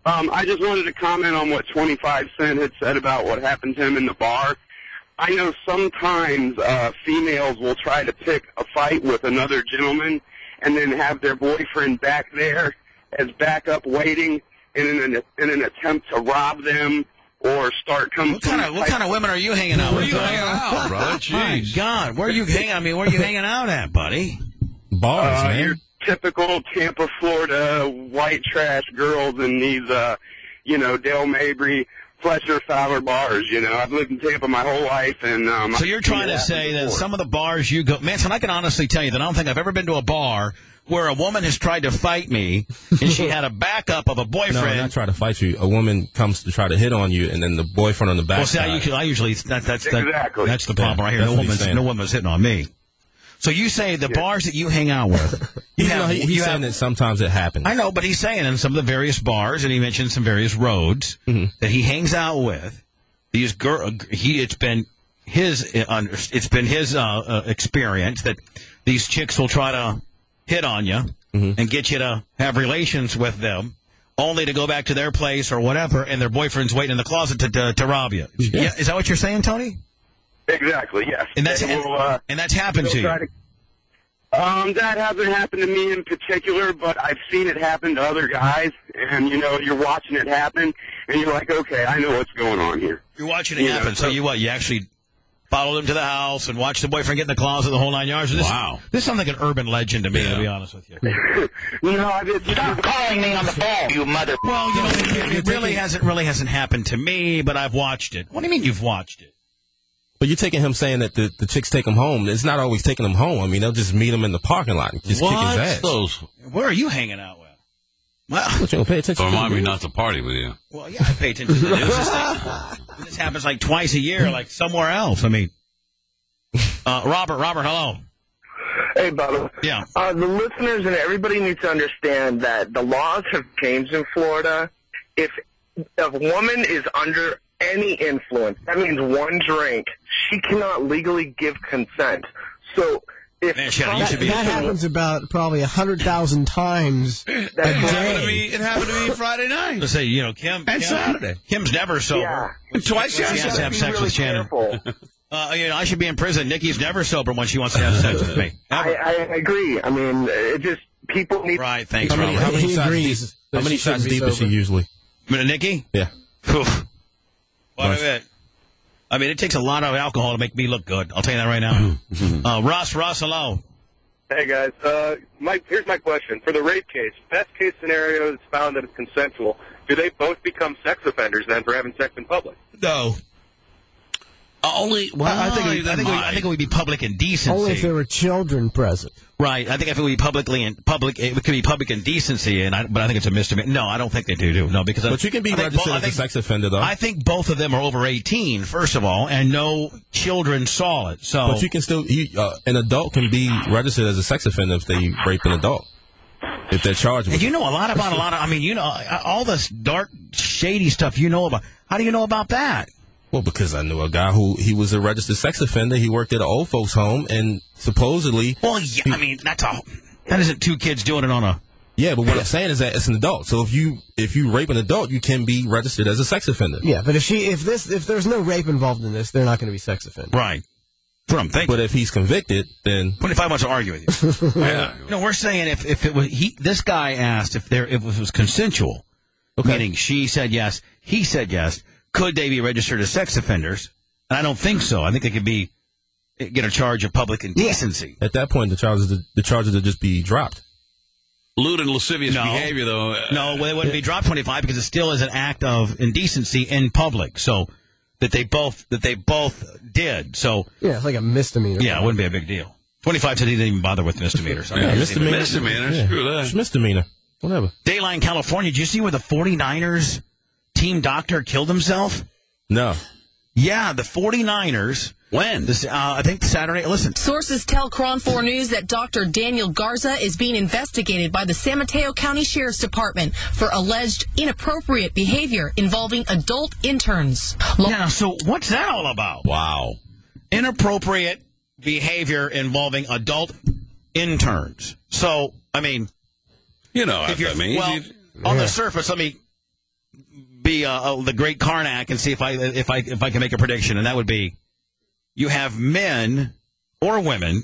Speaker 10: I just wanted to comment on what 25 Cent had said about what happened to him in the bar. I know sometimes females will try to pick a fight with another gentleman and then have their boyfriend back there as backup waiting in an attempt to rob them or start coming.
Speaker 1: What kind of women are you hanging out with?
Speaker 16: Where are you hanging out, brother? Jeez.
Speaker 1: My God, where are you hanging? Where are you hanging out at, buddy?
Speaker 9: Bars, man.
Speaker 10: Your typical Tampa, Florida white trash girls in these, Dale Mabry, Fletcher, Fowler bars. I've lived in Tampa my whole life, and
Speaker 3: so you're trying to say that some of the bars you go, Manson, I can honestly tell you that I don't think I've ever been to a bar where a woman has tried to fight me and she had a backup of a boyfriend.
Speaker 9: No, not try to fight you. A woman comes to try to hit on you, and then the boyfriend on the back.
Speaker 3: Well, see, I usually that's the problem right here. No woman's hitting on me. So you say the bars that you hang out with,
Speaker 9: he's saying that sometimes it happens.
Speaker 3: I know, but he's saying in some of the various bars, and he mentioned some various roads that he hangs out with. These it's been his experience that these chicks will try to hit on you and get you to have relations with them, only to go back to their place or whatever, and their boyfriend's waiting in the closet to rob you. Yeah. Is that what you're saying, Tony?
Speaker 10: Exactly, yes.
Speaker 3: And that's happened to you.
Speaker 10: That hasn't happened to me in particular, but I've seen it happen to other guys, and, you're watching it happen, and you're like, okay, I know what's going on here.
Speaker 3: You're watching it happen, so you actually followed him to the house and watched the boyfriend get in the closet the whole 9 yards?
Speaker 16: Wow.
Speaker 3: This sounds like an urban legend to me, to be honest with you.
Speaker 10: Stop calling me on the phone, you mother...
Speaker 3: Well, it really hasn't happened to me, but I've watched it. What do you mean you've watched it?
Speaker 9: But you're taking him saying that the chicks take him home. It's not always taking him home. I mean, they'll just meet him in the parking lot and just kick his ass.
Speaker 3: Where are you hanging out with?
Speaker 9: Well, you don't pay attention
Speaker 16: to remind me not to party with you.
Speaker 3: Well, yeah, I pay attention to the news. This happens like twice a year, like somewhere else. I mean, Robert, hello.
Speaker 10: Hey, Bubba.
Speaker 3: Yeah.
Speaker 10: The listeners and everybody needs to understand that the laws have changed in Florida. If a woman is under any influence, that means one drink, she cannot legally give consent. So if
Speaker 2: that happens about probably 100,000 times a day.
Speaker 1: It happened to me Friday night.
Speaker 3: Let's say, Kim
Speaker 1: and Saturday.
Speaker 3: Kim's never sober.
Speaker 1: Yeah. Twice
Speaker 3: she has to have sex with Shannon. I should be in prison. Nikki's never sober when she wants to have sex with me.
Speaker 10: I agree. I mean, it just people need.
Speaker 3: Right. Thanks,
Speaker 9: Robert. How many shots deep is she usually?
Speaker 3: Nikki?
Speaker 9: Yeah.
Speaker 3: Quite a bit. I mean, it takes a lot of alcohol to make me look good. I'll tell you that right now. Ross, hello.
Speaker 12: Hey, guys. Here's my question. For the rape case, best case scenario is found that it's consensual. Do they both become sex offenders then for having sex in public?
Speaker 3: No. I think it would be public indecency.
Speaker 2: Only if there were children present.
Speaker 3: Right. I think if it would be it could be public indecency, but I think it's a misdemeanor. No, I don't think they do. No, because
Speaker 9: but you can be registered as a sex offender, though.
Speaker 3: I think both of them are over 18, first of all, and no children saw it. So,
Speaker 9: but you can still an adult can be registered as a sex offender if they rape an adult. If they're charged with
Speaker 3: and you know a lot about I mean, all this dark, shady stuff you know about. How do you know about that?
Speaker 9: Well, because I knew a guy he was a registered sex offender. He worked at an old folks' home, and supposedly...
Speaker 3: Well, yeah, I mean, that isn't two kids doing it on a...
Speaker 9: Yeah, but what I'm saying is that it's an adult. So if you rape an adult, you can be registered as a sex offender.
Speaker 2: Yeah, but if there's no rape involved in this, they're not going to be sex offenders.
Speaker 3: Right. That's what I'm thinking.
Speaker 9: But if he's convicted, then...
Speaker 3: 25 wants to argue with you. Yeah. No, we're saying if it was... This guy asked if it was consensual, meaning she said yes, he said yes... Could they be registered as sex offenders? And I don't think so. I think they could be. get a charge of public indecency.
Speaker 9: At that point, the charges would just be dropped.
Speaker 16: Lewd and lascivious behavior, though.
Speaker 3: No, it wouldn't be dropped 25 because it still is an act of indecency in public. So that they both did. So
Speaker 2: yeah, it's like a misdemeanor.
Speaker 3: Yeah, it wouldn't be a big deal. 25 said he didn't even bother with misdemeanors.
Speaker 16: Misdemeanor. Screw that.
Speaker 9: It's misdemeanor. Whatever.
Speaker 3: Dayline, California. Did you see where the 49ers team doctor killed himself?
Speaker 9: No.
Speaker 3: Yeah, the 49ers. When? I think Saturday. Listen.
Speaker 14: Sources tell Cron 4 News that Dr. Daniel Garza is being investigated by the San Mateo County Sheriff's Department for alleged inappropriate behavior involving adult interns.
Speaker 3: Yeah, so what's that all about?
Speaker 16: Wow.
Speaker 3: Inappropriate behavior involving adult interns. So, I mean,
Speaker 16: you know what that means.
Speaker 3: Well, on the surface, let me be the great Karnak and see if I can make a prediction, and that would be you have men or women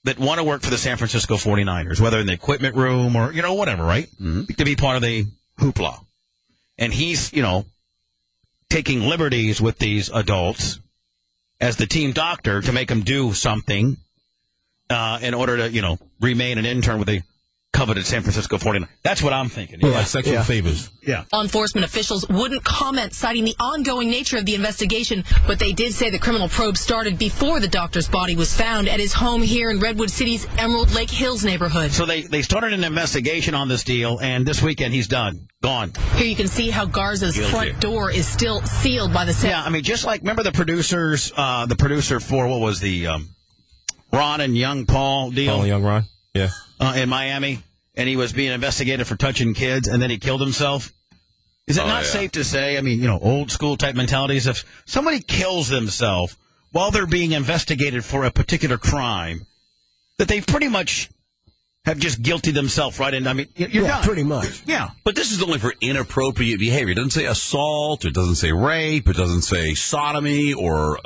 Speaker 3: that want to work for the San Francisco 49ers, whether in the equipment room or, whatever, right? Mm-hmm. To be part of the hoopla. And he's, taking liberties with these adults as the team doctor to make them do something in order to, remain an intern with the coveted San Francisco 49ers. That's what I'm thinking.
Speaker 9: Yeah, like sexual favors.
Speaker 3: Yeah.
Speaker 14: Law enforcement officials wouldn't comment, citing the ongoing nature of the investigation, but they did say the criminal probe started before the doctor's body was found at his home here in Redwood City's Emerald Lake Hills neighborhood.
Speaker 3: So they started an investigation on this deal, and this weekend he's done. Gone.
Speaker 14: Here you can see how Garza's front door is still sealed by the San...
Speaker 3: Yeah, I mean, just like, remember the producer for, what was the Ron and Young Paul deal?
Speaker 9: Paul and Young Ron, yeah.
Speaker 3: In Miami, and he was being investigated for touching kids, and then he killed himself. Is it not safe to say, I mean, old school type mentalities, if somebody kills themselves while they're being investigated for a particular crime, that they pretty much have just guilty themselves right in? I mean, you're done.
Speaker 2: Pretty much.
Speaker 3: Yeah.
Speaker 16: But this is only for inappropriate behavior. It doesn't say assault. It doesn't say rape. It doesn't say sodomy or,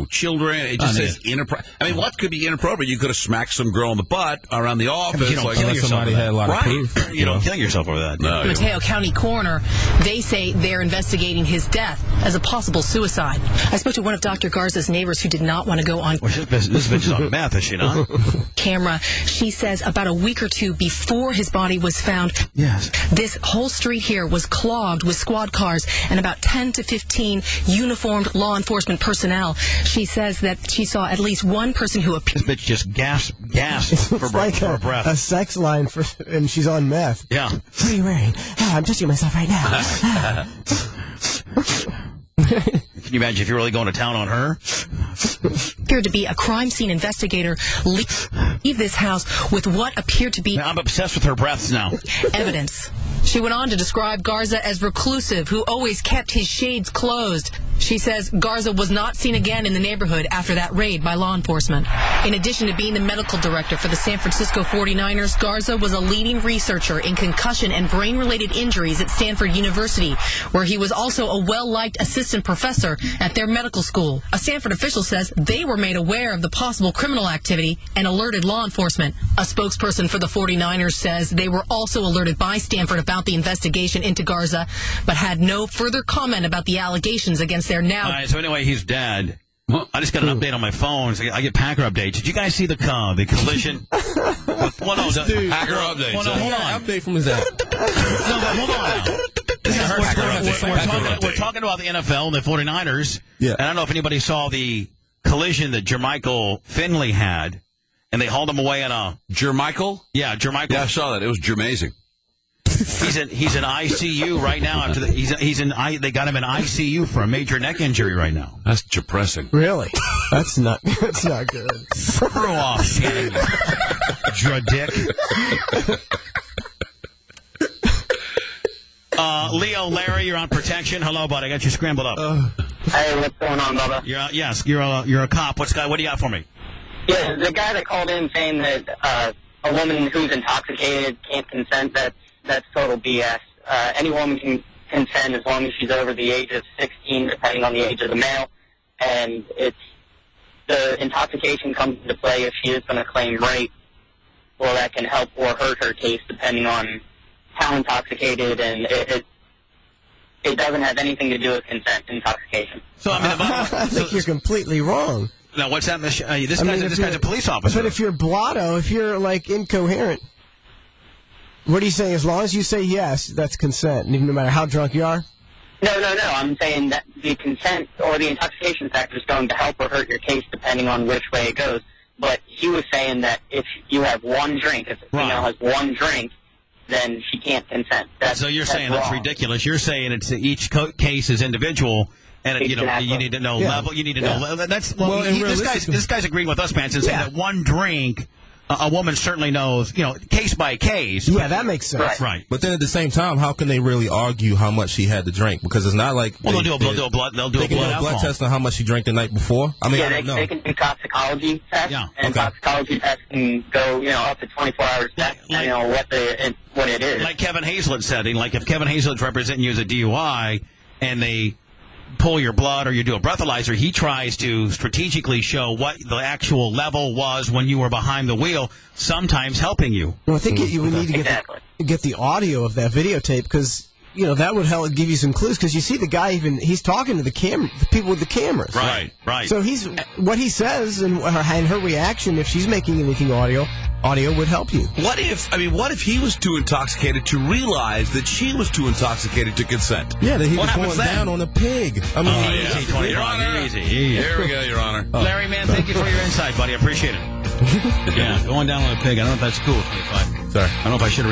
Speaker 16: children. It just says inappropriate. I mean, what could be inappropriate? You could have smacked some girl in the butt around the office.
Speaker 3: But you don't kill yourself.
Speaker 9: Somebody had a lot of proof.
Speaker 3: You don't kill yourself over that.
Speaker 16: No,
Speaker 14: Mateo County coroner, they say they're investigating his death as a possible suicide. I spoke to one of Dr. Garza's neighbors who did not want to go on
Speaker 3: this bitch is on meth, is she not?
Speaker 14: camera. She says about a week or two before his body was found,
Speaker 3: yes,
Speaker 14: this whole street here was clogged with squad cars and about 10 to 15 uniformed law enforcement personnel. She says that she saw at least one person who appeared.
Speaker 3: This bitch just gasped for breath.
Speaker 2: A sex line and she's on meth.
Speaker 3: Yeah.
Speaker 2: What are you wearing? Oh, I'm touching myself right now.
Speaker 3: Can you imagine if you're really going to town on her?
Speaker 14: Appeared to be a crime scene investigator leave this house with what appeared to be...
Speaker 3: I'm obsessed with her breaths now.
Speaker 14: ...evidence. She went on to describe Garza as reclusive, who always kept his shades closed. She says Garza was not seen again in the neighborhood after that raid by law enforcement. In addition to being the medical director for the San Francisco 49ers, Garza was a leading researcher in concussion and brain-related injuries at Stanford University, where he was also a well-liked assistant professor at their medical school. A Stanford official says they were made aware of the possible criminal activity and alerted law enforcement. A spokesperson for the 49ers says they were also alerted by Stanford about the investigation into Garza, but had no further comment about the allegations against their now...
Speaker 3: All right, so anyway, he's dead. I just got an update on my phone. So I get Packer updates. Did you guys see the collision?
Speaker 16: Packer updates.
Speaker 3: Hold on.
Speaker 9: Update from his dad.
Speaker 3: No, but hold on now. We're talking about the NFL and the 49ers.
Speaker 9: Yeah.
Speaker 3: And I don't know if anybody saw the collision that Jermichael Finley had, and they hauled him away in a...
Speaker 16: Jermichael?
Speaker 3: Yeah, Jermichael.
Speaker 16: Yeah, I saw that. It was amazing.
Speaker 3: He's in ICU right now after they got him in ICU for a major neck injury right now.
Speaker 16: That's depressing.
Speaker 2: Really? That's not good.
Speaker 3: Screw off, Shannon. Dick. Leo, Larry, you're on protection. Hello, buddy. I got you scrambled up.
Speaker 21: Hey, what's going on, Bubba?
Speaker 3: You're a cop. What do you got for me?
Speaker 21: Yeah, the guy that called in saying that a woman who's intoxicated can't consent, that's total BS. Any woman can consent as long as she's over the age of 16, depending on the age of the male. And the intoxication comes into play if she is going to claim rape. Well, that can help or hurt her case depending on how intoxicated, and it doesn't have anything to do with consent, intoxication.
Speaker 3: So I
Speaker 2: think you're completely wrong.
Speaker 3: Now, what's that? This guy's a police officer.
Speaker 2: But if you're blotto, if you're like incoherent, what are you saying? As long as you say yes, that's consent, no matter how drunk you are?
Speaker 21: No. I'm saying that the consent or the intoxication factor is going to help or hurt your case depending on which way it goes. But he was saying that if you have one drink, if a female has one drink, then she can't consent.
Speaker 3: So you're saying that's ridiculous. You're saying it's each case is individual. And you need to know level. You need to know. This guy's agreeing with us, man, and saying that one drink, a woman certainly knows. Case by case.
Speaker 2: Yeah, that makes sense.
Speaker 3: Right.
Speaker 9: But then at the same time, how can they really argue how much she had to drink? Because it's not like
Speaker 3: they'll do a blood
Speaker 9: test on how much she drank the night before. I mean,
Speaker 21: they can do toxicology tests, and toxicology tests can go up to 24 hours back, what it is.
Speaker 3: Like Kevin Hazlett said, like if Kevin Hazlett's representing you as a DUI, and they pull your blood or you do a breathalyzer, he tries to strategically show what the actual level was when you were behind the wheel, sometimes helping you.
Speaker 2: Well, I think we need to get the audio of that videotape because, that would help give you some clues because you see the guy he's talking to the people with the cameras.
Speaker 3: Right.
Speaker 2: So what he says and her reaction, if she's making anything audio would help you.
Speaker 16: What if he was too intoxicated to realize that she was too intoxicated to consent?
Speaker 9: Yeah, that he was going down on a pig.
Speaker 3: Easy, Your Honor. Easy.
Speaker 16: Here we go, Your Honor.
Speaker 3: Larry, man, thank you for your insight, buddy. I appreciate it. Yeah, going down on a pig. I don't know if that's cool.
Speaker 9: Sorry.
Speaker 3: I don't know if I should